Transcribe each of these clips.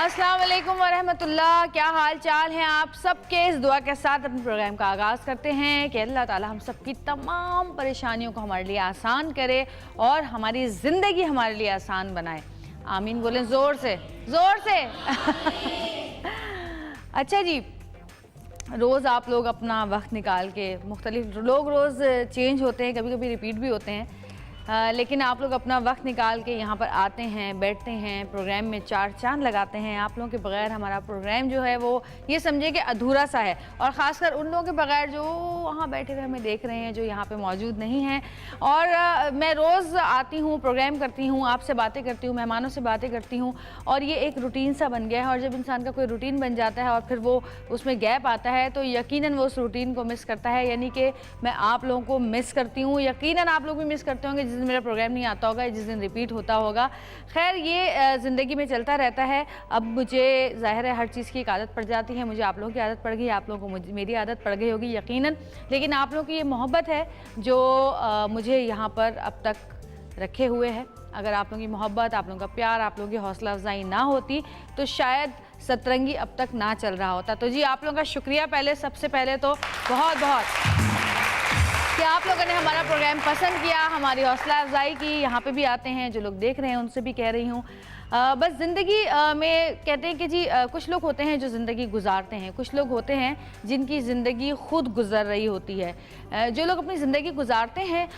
अस्सलाम वालेकुम वरहमतुल्लाह। क्या हाल चाल हैं आप सबके। इस दुआ के साथ अपने प्रोग्राम का आगाज़ करते हैं कि अल्लाह ताला हम सबकी तमाम परेशानियों को हमारे लिए आसान करे और हमारी ज़िंदगी हमारे लिए आसान बनाए। आमीन बोलें ज़ोर से, ज़ोर से। अच्छा जी, रोज़ आप लोग अपना वक्त निकाल के मुख्तलिफ लोग रोज़ चेंज होते हैं, कभी कभी रिपीट भी होते हैं, लेकिन आप लोग अपना वक्त निकाल के यहाँ पर आते हैं, बैठते हैं, प्रोग्राम में चार चांद लगाते हैं। आप लोगों के बगैर हमारा प्रोग्राम जो है वो ये समझे कि अधूरा सा है, और ख़ासकर उन लोगों के बगैर जो वहाँ बैठे हुए हमें देख रहे हैं, जो यहाँ पे मौजूद नहीं हैं। और मैं रोज़ आती हूँ, प्रोग्राम करती हूँ, आपसे बातें करती हूँ, मेहमानों से बातें करती हूँ, और ये एक रूटीन सा बन गया है। और जब इंसान का कोई रूटीन बन जाता है और फिर वो उसमें गैप आता है तो यकीनन वो उस रूटीन को मिस करता है। यानी कि मैं आप लोगों को मिस करती हूँ, यकीनन आप लोग भी मिस करते होंगे जिस दिन मेरा प्रोग्राम नहीं आता होगा, जिस दिन रिपीट होता होगा। खैर, ये ज़िंदगी में चलता रहता है। अब मुझे ज़ाहिर है हर चीज़ की एक आदत पड़ जाती है। मुझे आप लोगों की आदत पड़ गई, आप लोगों को मेरी आदत पड़ गई होगी यकीनन। लेकिन आप लोगों की ये मोहब्बत है जो मुझे यहाँ पर अब तक रखे हुए है। अगर आप लोगों की मोहब्बत, आप लोगों का प्यार, आप लोगों की हौसला अफजाई ना होती तो शायद सतरंगी अब तक ना चल रहा होता। तो जी, आप लोगों का शुक्रिया पहले, सबसे पहले तो बहुत बहुत कि आप लोगों ने हमारा प्रोग्राम पसंद किया, हमारी हौसला अफजाई की। यहाँ पे भी आते हैं जो लोग देख रहे हैं, उनसे भी कह रही हूँ बस ज़िंदगी में कहते हैं कि जी कुछ लोग होते हैं जो ज़िंदगी गुजारते हैं, कुछ लोग होते हैं जिनकी ज़िंदगी खुद गुजर रही होती है। जो लोग अपनी ज़िंदगी गुजारते हैं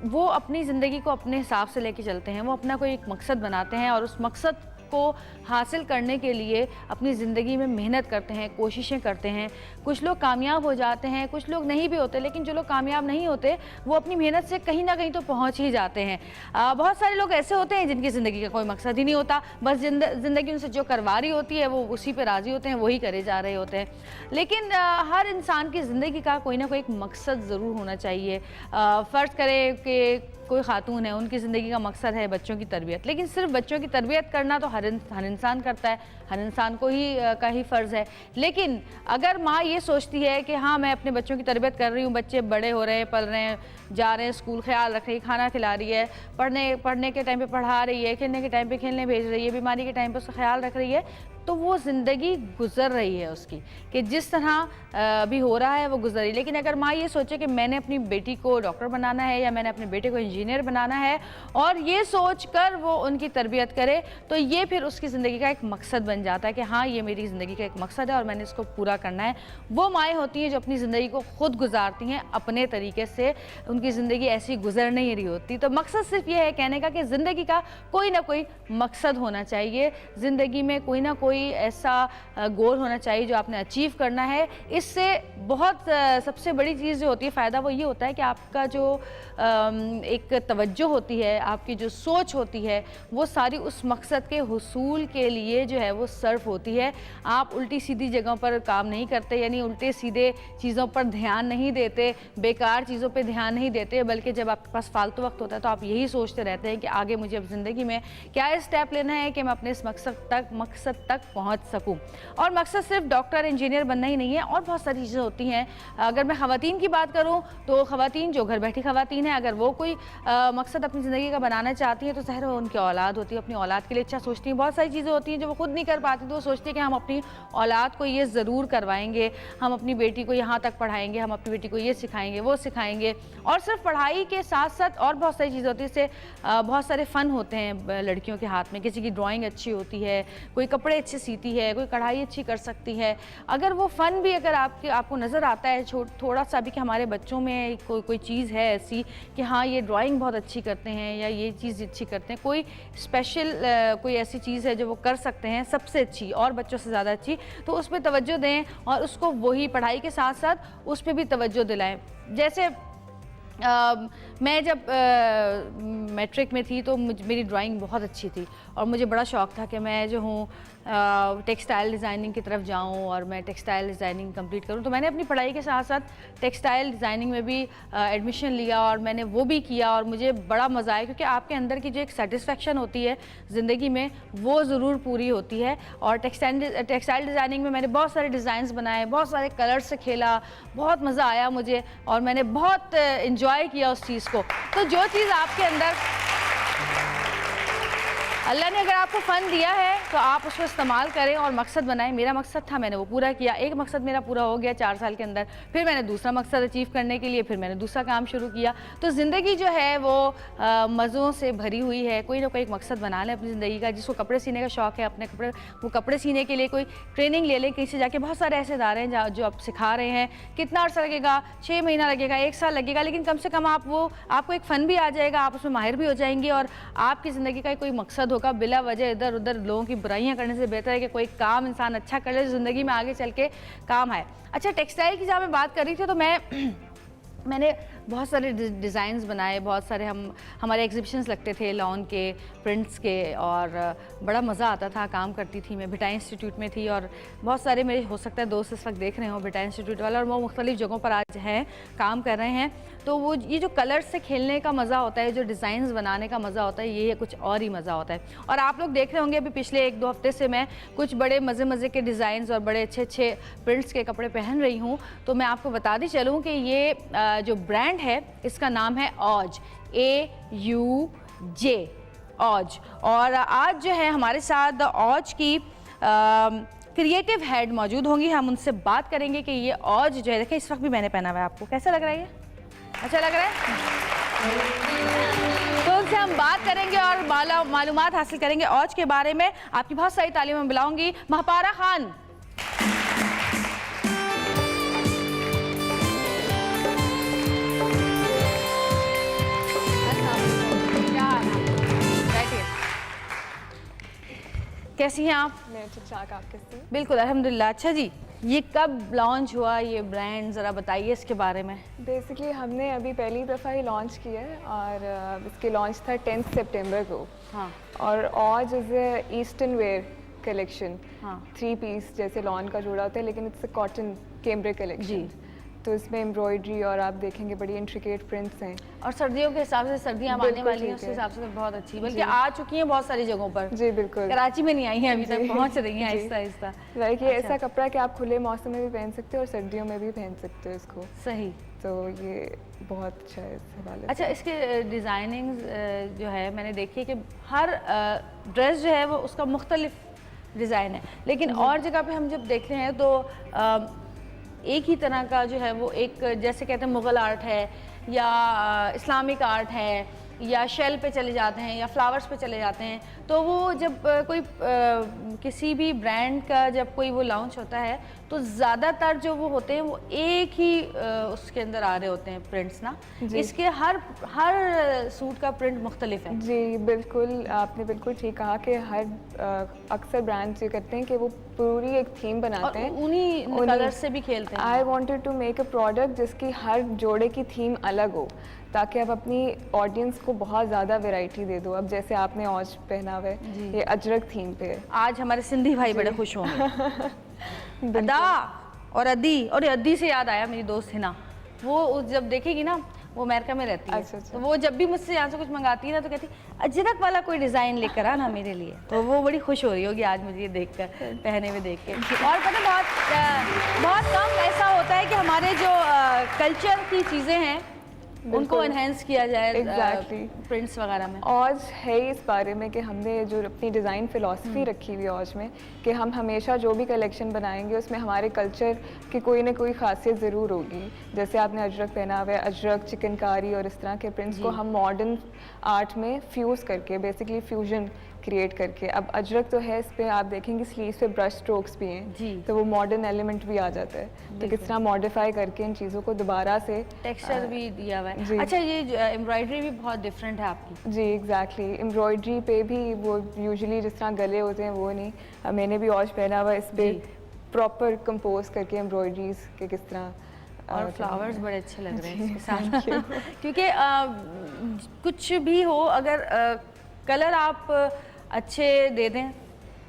वो अपनी ज़िंदगी को अपने हिसाब से लेके चलते हैं। वो अपना कोई एक मकसद बनाते हैं और उस मकसद को हासिल करने के लिए अपनी ज़िंदगी में मेहनत करते हैं, कोशिशें करते हैं। कुछ लोग कामयाब हो जाते हैं, कुछ लोग नहीं भी होते, लेकिन जो लोग कामयाब नहीं होते वो अपनी मेहनत से कहीं ना कहीं तो पहुंच ही जाते हैं। बहुत सारे लोग ऐसे होते हैं जिनकी ज़िंदगी का कोई मकसद ही नहीं होता, बस ज़िंदगी उनसे जो करवा रही होती है वो उसी पे राज़ी होते हैं, वही करे जा रहे होते हैं। लेकिन हर इंसान की ज़िंदगी का कोई ना कोई एक मकसद ज़रूर होना चाहिए। फ़र्ज़ करें कि कोई खातून है, उनकी ज़िंदगी का मकसद है बच्चों की तरबियत, लेकिन सिर्फ बच्चों की तरबियत करना तो हर इंसान करता है, हर इंसान को ही का ही फ़र्ज़ है। लेकिन अगर माँ ये सोचती है कि हाँ मैं अपने बच्चों की तरबियत कर रही हूँ, बच्चे बड़े हो रहे हैं, पल रहे हैं, जा रहे हैं स्कूल, ख्याल रख रही है, खाना खिला रही है, पढ़ने के टाइम पे पढ़ा रही है, खेलने के टाइम पे खेलने भेज रही है, बीमारी के टाइम पे उसका ख्याल रख रही है, तो वो ज़िंदगी गुजर रही है उसकी, कि जिस तरह अभी हो रहा है वो गुजर रही है। लेकिन अगर माँ ये सोचे कि मैंने अपनी बेटी को डॉक्टर बनाना है या मैंने अपने बेटे को इंजीनियर बनाना है, और ये सोच कर वो उनकी तरबियत करे, तो ये फिर उसकी ज़िंदगी का एक मकसद बन जाता है कि हाँ ये मेरी ज़िंदगी का एक मकसद है और मैंने इसको पूरा करना है। वो माएँ होती हैं जो अपनी ज़िंदगी को खुद गुजारती हैं अपने तरीके से, उनकी ज़िंदगी ऐसी गुजर नहीं रही होती। तो मकसद सिर्फ ये है कहने का कि ज़िंदगी का कोई ना कोई मकसद होना चाहिए, ज़िंदगी में कोई ना कोई ऐसा गोल होना चाहिए जो आपने अचीव करना है। इससे बहुत सबसे बड़ी चीज़ जो होती है, फ़ायदा वो ये होता है कि आपका जो एक तवज्जो होती है, आपकी जो सोच होती है, वो सारी उस मकसद के हुसूल के लिए जो है वो सर्फ होती है। आप उल्टी सीधी जगहों पर काम नहीं करते, यानी उल्टे सीधे चीज़ों पर ध्यान नहीं देते, बेकार चीज़ों पर ध्यान नहीं देते, बल्कि जब आपके पास फालतू वक्त होता है तो आप यही सोचते रहते हैं कि आगे मुझे अब ज़िंदगी में क्या स्टेप लेना है कि मैं अपने इस मकसद तक पहुंच सकूं। और मकसद सिर्फ डॉक्टर इंजीनियर बनना ही नहीं है, और बहुत सारी चीज़ें होती हैं। अगर मैं ख़वातीन की बात करूं तो ख़वातीन जो घर बैठी ख़वातीन हैं, अगर वो कोई मकसद अपनी ज़िंदगी का बनाना चाहती हैं तो ज़ाहिर है उनकी औलाद होती है, अपनी औलाद के लिए अच्छा सोचती हैं। बहुत सारी चीज़ें होती हैं जो वो खुद नहीं कर पाती, तो वो सोचती है कि हम अपनी औलाद को ये ज़रूर करवाएंगे, हम अपनी बेटी को यहाँ तक पढ़ाएंगे, हम अपनी बेटी को ये सिखाएंगे, वो सिखाएंगे। और सिर्फ पढ़ाई के साथ साथ और बहुत सारी चीज़ें होती हैं। जैसे बहुत सारे फ़न होते हैं लड़कियों के हाथ में, किसी की ड्राइंग अच्छी होती है, कोई कपड़े अच्छे सीती है, कोई कढ़ाई अच्छी कर सकती है। अगर वो फ़न भी अगर आपको नज़र आता है थोड़ा सा भी कि हमारे बच्चों में कोई चीज़ है ऐसी कि हाँ ये ड्राइंग बहुत अच्छी करते हैं या ये चीज़ अच्छी करते हैं, कोई स्पेशल कोई ऐसी चीज़ है जो वो कर सकते हैं सबसे अच्छी और बच्चों से ज़्यादा अच्छी, तो उस पर तवज्जो दें और उसको वही पढ़ाई के साथ साथ उस पर भी तवज्जो दिलाएं। जैसे मैं जब मैट्रिक में थी तो मेरी ड्राइंग बहुत अच्छी थी और मुझे बड़ा शौक़ था कि मैं जो हूँ टेक्सटाइल डिज़ाइनिंग की तरफ जाऊँ और मैं टेक्सटाइल डिज़ाइनिंग कंप्लीट करूँ। तो मैंने अपनी पढ़ाई के साथ साथ टेक्सटाइल डिज़ाइनिंग में भी एडमिशन लिया और मैंने वो भी किया और मुझे बड़ा मज़ा आया, क्योंकि आपके अंदर की जो एक सेटिस्फेक्शन होती है ज़िंदगी में वो ज़रूर पूरी होती है। और टेक्सटाइल डिज़ाइनिंग में मैंने बहुत सारे डिज़ाइंस बनाए, बहुत सारे कलर से खेला, बहुत मज़ा आया मुझे और मैंने बहुत इंजॉय किया उस चीज़ को। तो जो चीज़ आपके अंदर अल्लाह ने अगर आपको फ़न दिया है तो आप उसको इस्तेमाल करें और मकसद बनाएं। मेरा मकसद था, मैंने वो पूरा किया। एक मकसद मेरा पूरा हो गया 4 साल के अंदर, फिर मैंने दूसरा मकसद अचीव करने के लिए फिर मैंने दूसरा काम शुरू किया। तो ज़िंदगी जो है वो मज़ों से भरी हुई है। कोई ना कोई एक मकसद बना लें अपनी ज़िंदगी का। जिसको कपड़े सीने का शौक़ है, अपने कपड़े, वो कपड़े सीने के लिए कोई ट्रेनिंग ले लें कहीं से जाके। बहुत सारे ऐसे इदारे हैं जो आप सिखा रहे हैं। कितना अर्सा लगेगा, 6 महीना लगेगा, 1 साल लगेगा, लेकिन कम से कम आपको एक फ़न भी आ जाएगा, आप उसमें माहिर भी हो जाएंगे और आपकी ज़िंदगी का कोई मकसद होगा। बिला वजह इधर उधर लोगों की बुराइयां करने से बेहतर है कि कोई काम इंसान अच्छा कर ले, ज़िंदगी में आगे चल के काम आए। अच्छा, टेक्सटाइल की जहाँ मैं बात कर रही थी तो मैंने बहुत सारे डिज़ाइंस बनाए। बहुत सारे हमारे एग्जिबिशंस लगते थे लॉन के, प्रिंट्स के, और बड़ा मज़ा आता था। काम करती थी मैं, भिटाई इंस्टीट्यूट में थी, और बहुत सारे मेरे हो सकता है दोस्त इस वक्त देख रहे हो भिटाई इंस्टीट्यूट वाला, और वो मुख्तलिफ़ जगहों पर आज हैं, काम कर रहे हैं। तो वो ये जो कलर्स से खेलने का मज़ा होता है, जो डिज़ाइंस बनाने का मज़ा होता है, ये कुछ और ही मज़ा होता है। और आप लोग देख रहे होंगे अभी पिछले 1-2 हफ्ते से मैं कुछ बड़े मज़े के डिज़ाइंस और बड़े अच्छे प्रिंट्स के कपड़े पहन रही हूँ। तो मैं आपको बता दी चलूँ कि ये जो ब्रांड है इसका नाम है ऑज, AUJ, ऑज। और आज जो है हमारे साथ ऑज की क्रिएटिव हेड मौजूद होंगी। हम उनसे बात करेंगे कि ये ऑज जो है, देखिए इस वक्त भी मैंने पहना हुआ है, आपको कैसा लग रहा है? ये अच्छा लग रहा है? तो उनसे हम बात करेंगे और मालूमात हासिल करेंगे ऑज के बारे में। आपकी बहुत सारी तालीम में बुलाऊंगी। महपारा खान, कैसी हैं आप? मैं ठीक-ठाक, आप कैसी? बिल्कुल अल्हम्दुलिल्लाह। अच्छा जी, ये कब लॉन्च हुआ ये ब्रांड, ज़रा बताइए इसके बारे में। बेसिकली हमने अभी पहली दफ़ा ही लॉन्च किया है और इसके लॉन्च था 10 सितंबर को। हाँ। और ऑज is a eastern wear collection. हाँ। 3 पीस जैसे लॉन का जोड़ा होता है, लेकिन it's a cotton cambric collection. तो इसमें एम्ब्रॉयडरी और आप देखेंगे बड़ी इंट्रिकेट प्रिंट्स हैं, और सर्दियों के हिसाब से, सर्दियाँ आने वाली हैं उस हिसाब से तो बहुत अच्छी, बल्कि आ चुकी हैं बहुत सारी जगहों पर। जी बिल्कुल, कराची में नहीं आई हैं अभी तक, पहुंच रही हैं आहिस्ता आहिस्ता। लाइक ये ऐसा कपड़ा है कि आप खुले मौसम में भी पहन सकते हो और सर्दियों में भी पहन सकते हो इसको। सही, तो ये बहुत अच्छा है इस हवाले से। अच्छा, इसके डिज़ाइनिंग जो है मैंने देखी कि हर ड्रेस जो है वो उसका मुख्तलिफ डिज़ाइन है, लेकिन और जगह पे हम जब देखते हैं तो एक ही तरह का जो है वो एक, जैसे कहते हैं मुग़ल आर्ट है या इस्लामिक आर्ट है या शेल पे चले जाते हैं या फ्लावर्स पे चले जाते हैं। तो वो जब कोई किसी भी ब्रांड का जब कोई वो लॉन्च होता है तो ज़्यादातर जो वो होते हैं वो एक ही उसके अंदर आ रहे होते हैं प्रिंट्स ना। इसके हर सूट का प्रिंट मुख्तलिफ है। जी बिल्कुल, आपने बिल्कुल ठीक कहा कि अक्सर ब्रांड्स ये करते हैं कि वो पूरी एक थीम बनाते हैं, उन्हीं कलर से भी खेलते हैं। I wanted to make a product जिसकी हर जोड़े की थीम अलग हो, ताकि आप अपनी ऑडियंस को बहुत ज़्यादा वैरायटी दे दो। अब जैसे आपने ऑज पहना हुआ है, ये अजरक थीम पे है। आज हमारे सिंधी भाई बड़े खुश होंगे। अदा और अद्दी से याद आया, मेरी दोस्त हिना, वो जब देखेगी ना, वो अमेरिका में रहती है। अच्छा। तो वो जब भी मुझसे यहाँ से कुछ मंगाती है ना तो कहती अजरक वाला कोई डिज़ाइन लेकर आना मेरे लिए। तो वो बड़ी खुश हो रही होगी आज मुझे ये देखकर, पहने हुए देख के। और पता बहुत कम ऐसा होता है कि हमारे जो कल्चर की चीज़ें हैं उनको एनहेंस किया जाए प्रिंट्स वगैरह में। ऑज है इस बारे में कि हमने जो अपनी डिज़ाइन फ़िलॉसफी रखी हुई है ऑज में, कि हम हमेशा जो भी कलेक्शन बनाएंगे उसमें हमारे कल्चर की कोई ना कोई खासियत ज़रूर होगी। जैसे आपने अजरक पहना हुआ है, अजरक, चिकनकारी और इस तरह के प्रिंट्स को हम मॉडर्न आर्ट में फ्यूज़ करके, बेसिकली फ्यूजन क्रिएट करके, अब अजरक तो है, इस पर आप देखेंगे स्लीव्स पे ब्रश स्ट्रोक्स भी हैं, तो वो मॉडर्न एलिमेंट भी आ जाता है। तो किस तरह मॉडिफाई करके इन चीज़ों को दोबारा से टेक्सचर भी दिया हुआ है। अच्छा, ये एम्ब्रॉयडरी भी बहुत डिफरेंट है आपकी। जी एग्जैक्टली, एम्ब्रॉयडरी पे भी वो यूजुअली जिस तरह गले होते हैं वो नहीं, मैंने भी ऑज पहना हुआ, इस पर प्रॉपर कंपोज करके एम्ब्रॉयडरीज के किस तरह, और फ्लावर्स बड़े अच्छे लग रहे हैं इसके साथ। क्योंकि कुछ भी हो, अगर कलर आप अच्छे दे दें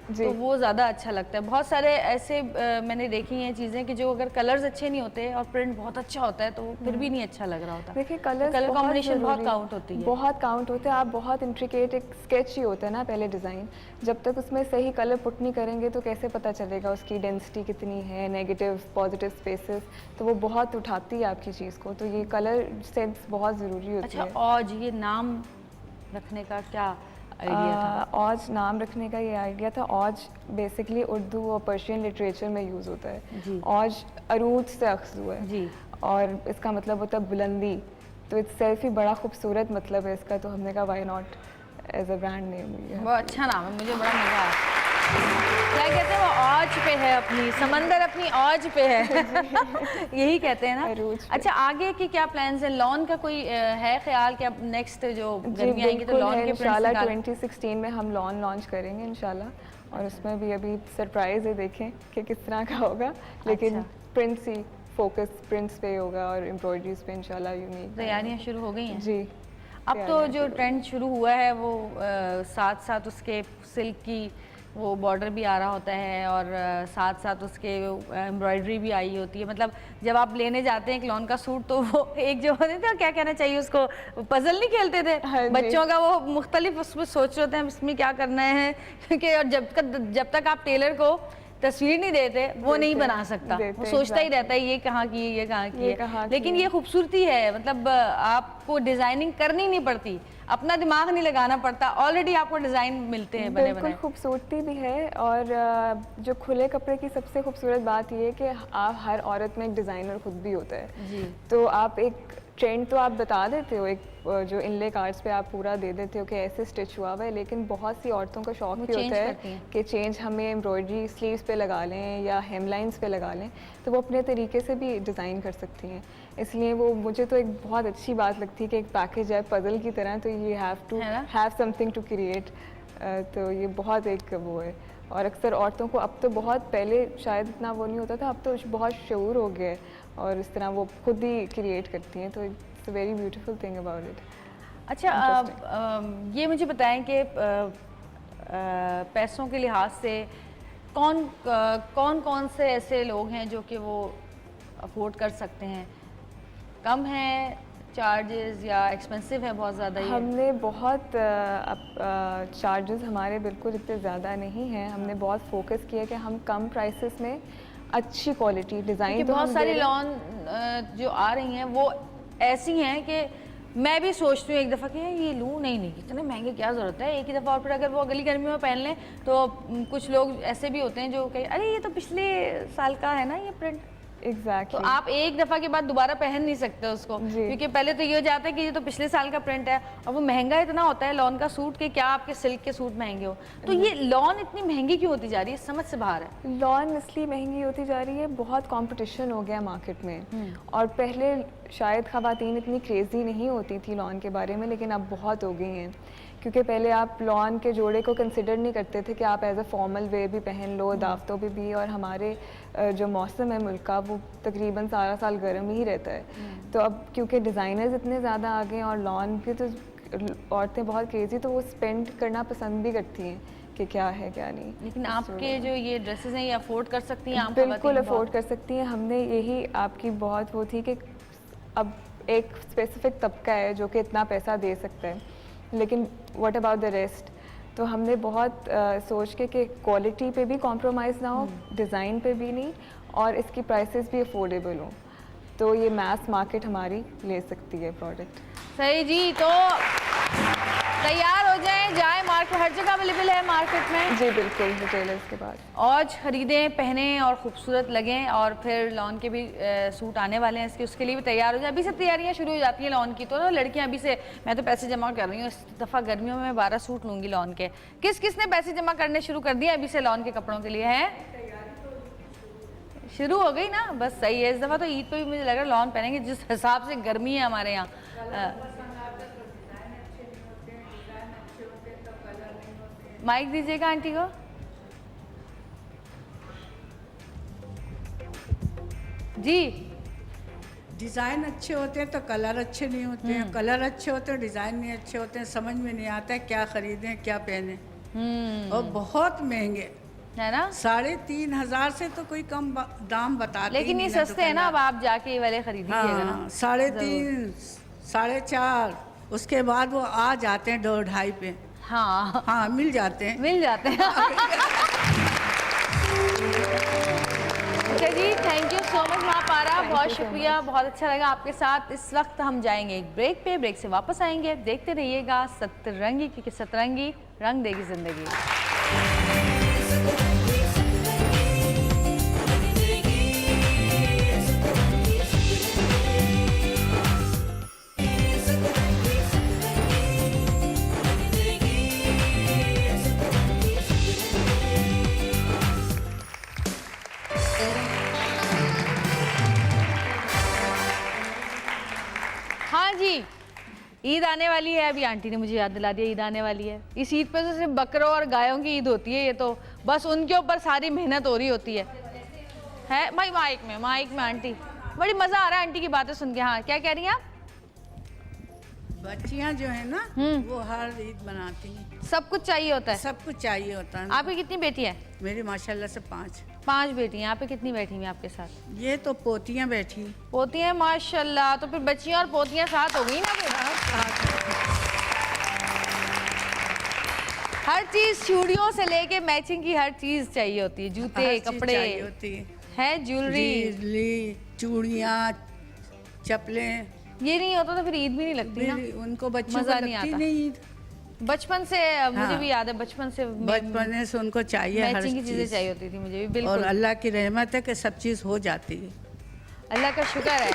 तो वो ज़्यादा अच्छा लगता है। बहुत सारे ऐसे मैंने देखी हैं चीज़ें कि जो अगर कलर्स अच्छे नहीं होते और प्रिंट बहुत अच्छा होता है तो वो फिर भी नहीं अच्छा लग रहा होता। देखिए कलर कॉम्बिनेशन बहुत काउंट होती है, बहुत काउंट होते हैं। आप बहुत इंट्रिकेट, एक स्केच ही होता है ना पहले डिज़ाइन, जब तक उसमें सही कलर पुट नहीं करेंगे तो कैसे पता चलेगा उसकी डेंसिटी कितनी है, नेगेटिव पॉजिटिव स्पेसेस, तो वो बहुत उठाती है आपकी चीज़ को। तो ये कलर सेंस बहुत ज़रूरी होती है। अच्छा, और ये नाम रखने का क्या आइडिया था? औज नाम रखने का ये आइडिया था। औज बेसिकली उर्दू और पर्शियन लिटरेचर में यूज़ होता है। जी। औज अरूज से अख्ज़ है जी। और इसका मतलब होता है बुलंदी, तो इट्स सेल्फ ही बड़ा खूबसूरत मतलब है इसका, तो हमने कहा why not as a brand name. बहुत अच्छा नाम है, मुझे बड़ा मज़ा आया। क्या कहते हैं वो, औज पे है अपनी, समंदर अपनी औज पे है यही कहते हैं ना। अच्छा, आगे के क्या प्लान्स हैं? लॉन का कोई है ख्याल कि अब नेक्स्ट जो गर्मी आएंगी तो लॉन के इंशाल्लाह 2016 में हम लॉन लॉन्च करेंगे इंशाल्लाह, और उसमें भी अभी सरप्राइज है, देखें कि किस तरह का होगा, लेकिन प्रिंट्स ही फोकस प्रिंट्स पे होगा और एम्ब्रॉयडरीज पे इंशाल्लाह यूनिक। तैयारियां शुरू हो गई हैं जी। अब तो जो ट्रेंड शुरू हुआ है वो साथ साथ उसके सिल्क की वो बॉर्डर भी आ रहा होता है और साथ साथ उसके एम्ब्रॉयडरी भी आई होती है। मतलब जब आप लेने जाते हैं एक लॉन का सूट तो वो एक जो होते थे क्या कहना चाहिए उसको, पजल नहीं खेलते थे बच्चों का, वो मुख्तलिफ उसमें सोच रहे होते हैं इसमें क्या करना है क्योंकि और जब तक आप टेलर को तस्वीर नहीं देते वो नहीं बना सकता, वो सोचता ही रहता है ये कहाँ की है, ये कहाँ की है। लेकिन ये खूबसूरती है, मतलब आपको डिजाइनिंग करनी नहीं पड़ती, अपना दिमाग नहीं लगाना पड़ता, ऑलरेडी आपको डिजाइन मिलते हैं बने बिल्कुल खूबसूरती भी है। और जो खुले कपड़े की सबसे खूबसूरत बात ये है कि आप हर औरत में एक डिज़ाइनर खुद भी होता है जी। तो आप एक ट्रेंड तो आप बता देते हो, एक जो इनले कार्ड्स पे आप पूरा दे देते हो कि ऐसे स्टिच हुआ हुआ है, लेकिन बहुत सी औरतों का शौक भी होता है कि चेंज हमें एम्ब्रॉयडरी स्लीव्स पे लगा लें या हेम लाइंस पे लगा लें, तो वो अपने तरीके से भी डिज़ाइन कर सकती हैं। इसलिए वो मुझे तो एक बहुत अच्छी बात लगती है कि एक पैकेज है पजल की तरह, तो you have to have something to create, तो ये बहुत एक वो है। और अक्सर औरतों को अब तो बहुत, पहले शायद इतना वो नहीं होता था, अब तो बहुत शऊर हो गया है और इस तरह वो खुद ही क्रिएट करती हैं, तो it's a very beautiful thing about it. अच्छा, ये मुझे बताएं कि पैसों के लिहाज से कौन से ऐसे लोग हैं जो कि वो अफोर्ड कर सकते हैं? कम है चार्जेस या एक्सपेंसिव है बहुत ज़्यादा? हमने बहुत चार्जेस हमारे बिल्कुल इतने ज़्यादा नहीं हैं। हमने बहुत फोकस किया कि हम कम प्राइसेस में अच्छी क्वालिटी डिज़ाइन, तो बहुत सारी लॉन जो आ रही हैं वो ऐसी हैं कि मैं भी सोचती हूँ एक दफ़ा कि ये लूँ, नहीं इतने महंगे क्या ज़रूरत है एक ही दफ़ा, और फिर अगर वो अगली गर्मियों में पहन लें तो कुछ लोग ऐसे भी होते हैं जो कहें अरे ये तो पिछले साल का है ना ये प्रिंट। Exactly. तो आप एक दफ़ा के बाद दोबारा पहन नहीं सकते उसको, क्योंकि पहले तो ये हो जाता है कि ये तो पिछले साल का प्रिंट है, और वो महंगा इतना होता है लॉन का सूट कि क्या आपके सिल्क के सूट महंगे हो। तो ये लॉन इतनी महंगी क्यों होती जा रही है, समझ से बाहर है। लॉन इसलिए महंगी होती जा रही है, बहुत कंपटीशन हो गया मार्केट में, और पहले शायद ख़वातीन इतनी क्रेज़ी नहीं होती थी लॉन के बारे में, लेकिन अब बहुत हो गई हैं, क्योंकि पहले आप लॉन के जोड़े को कंसिडर नहीं करते थे कि आप एज अ फॉर्मल वे भी पहन लो, दावतों पे भी, और हमारे जो मौसम है मुल्क का वो तकरीबन सारा साल गर्म ही रहता है। तो अब क्योंकि डिज़ाइनर्स इतने ज़्यादा आ गए और लॉन की तो औरतें बहुत क्रेज़ी, तो वो स्पेंड करना पसंद भी करती हैं कि क्या है क्या नहीं। लेकिन आपके जो ये ड्रेसेस हैं ये अफोर्ड कर सकती हैं? बिल्कुल अफोर्ड कर सकती हैं। हमने यही आपकी बहुत वो थी कि अब एक स्पेसिफिक तबका है जो कि इतना पैसा दे सकता है, लेकिन व्हाट अबाउट द रेस्ट। तो हमने बहुत सोच के कि क्वालिटी पे भी कॉम्प्रोमाइज़ ना हो, डिज़ाइन पे भी नहीं, और इसकी प्राइसेस भी अफोर्डेबल हो, तो ये मैस मार्केट हमारी ले सकती है प्रोडक्ट। सही जी, तो तैयार हो जाए मार्केट, हर जगह अवेलेबल है मार्केट में जी बिल्कुल, रिटेलर्स के बाद। औज खरीदें, पहनें और ख़ूबसूरत लगें, और फिर लॉन के भी सूट आने वाले हैं इसके, उसके लिए भी तैयार हो जाए। अभी से तैयारियां शुरू हो जाती हैं लॉन की, तो ना लड़कियां अभी से, मैं तो पैसे जमा कर रही हूँ इस दफ़ा गर्मियों में 12 सूट लूँगी लॉन के। किस ने पैसे जमा करने शुरू कर दिए अभी से लॉन के कपड़ों के लिए? हैं शुरू हो गई ना, बस सही है। इस दफ़ा तो ईद पे भी मुझे लग रहा है लॉन पहनेंगे, जिस हिसाब से गर्मी है हमारे यहाँ। माइक दीजिएगा आंटी को। जी, डिज़ाइन अच्छे होते हैं तो कलर अच्छे नहीं होते हैं, कलर अच्छे होते हैं डिज़ाइन नहीं अच्छे होते हैं, समझ में नहीं आता है क्या खरीदें क्या पहने। और बहुत महंगे है ना, 3,500 से तो कोई कम दाम बताते, लेकिन ये सस्ते हैं ना, अब आप जाके ये वाले खरीदिएगा ना। 3,500 4,500, उसके बाद वो आ जाते हैं 2-2.5 पे। हाँ मिल जाते हैं अच्छा जी, thank you so much Mahapara, बहुत बहुत शुक्रिया, बहुत अच्छा लगा आपके साथ। इस वक्त हम जाएंगे एक ब्रेक पे, ब्रेक से वापस आएंगे। देखते रहिएगा सतरंगी, क्योंकि सतरंगी रंग देगी जिंदगी। हाँ जी, ईद आने वाली है। अभी आंटी ने मुझे याद दिला दिया, ईद आने वाली है। इस ईद पे तो सिर्फ बकरों और गायों की ईद होती है, ये तो बस उनके ऊपर सारी मेहनत हो रही होती है भाई। माइक में आंटी, बड़ी मजा आ रहा है आंटी की बातें सुन के। हाँ, क्या कह रही हैं आप? बच्चियां जो है ना वो हर ईद मनाती हैं। सब कुछ चाहिए होता है, सब कुछ चाहिए होता है। आपकी कितनी बेटी है? मेरी माशाल्लाह से 5 बेटी हैं। यहाँ पे कितनी बैठी हुई हैं आपके साथ? ये तो पोतियां बैठी। पोती हैं माशाल्लाह, तो फिर बच्चियां और पोतियां साथ हो गई ना फिर। हर चीज चूड़ियों से लेके मैचिंग की हर चीज चाहिए होती है, जूते कपड़े होती है, ज्वेलरी, चूड़ियाँ, चप्पलें। ये नहीं होता तो फिर ईद भी नहीं लगती ना, उनको बच्चों मजा को नहीं लगती आता। नहीं ईद। बचपन से मुझे भी याद है, बचपन से उनको चाहिए, हर मैचिंग की चीजें चीज़ चाहिए होती थी मुझे भी। और बिल्कुल, अल्लाह की रहमत है कि सब चीज़ हो जाती है। अल्लाह का शुक्र है।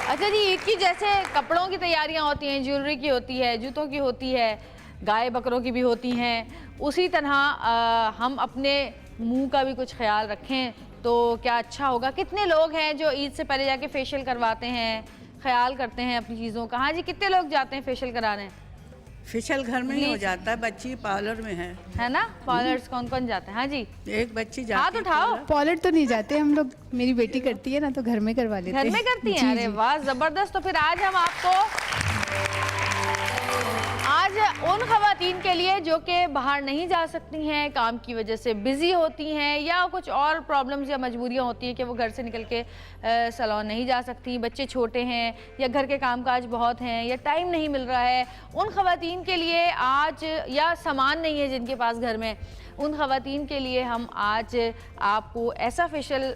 अच्छा जी, ईद की जैसे कपड़ों की तैयारियां होती हैं, ज्वेलरी की होती है, जूतों की होती है, गाय बकरों की भी होती हैं, उसी तरह हम अपने मुंह का भी कुछ ख्याल रखें तो क्या अच्छा होगा। कितने लोग हैं जो ईद से पहले जाके फेशियल करवाते हैं, ख्याल करते हैं अपनी चीज़ों का? हाँ जी, कितने लोग जाते हैं फेशियल कराने? फेशियल घर में ही हो जाता है, बच्ची पार्लर में है ना? पार्लर्स कौन कौन जाते हैं? हाँ जी, एक बच्ची जाती हाथ उठाओ। पार्लर तो नहीं जाते हम लोग, मेरी बेटी करती है ना, तो घर में करवा लेते हैं। घर में करती हैं? अरे वाह, जबरदस्त। तो फिर आज हम आपको उन खवातीन के लिए जो कि बाहर नहीं जा सकती हैं, काम की वजह से बिजी होती हैं, या कुछ और प्रॉब्लम्स या मजबूरियां होती हैं कि वो घर से निकल के सैलून नहीं जा सकती, बच्चे छोटे हैं या घर के कामकाज बहुत हैं या टाइम नहीं मिल रहा है, उन खवातीन के लिए आज, या सामान नहीं है जिनके पास घर में, उन खवातीन के लिए हम आज आपको ऐसा फेशियल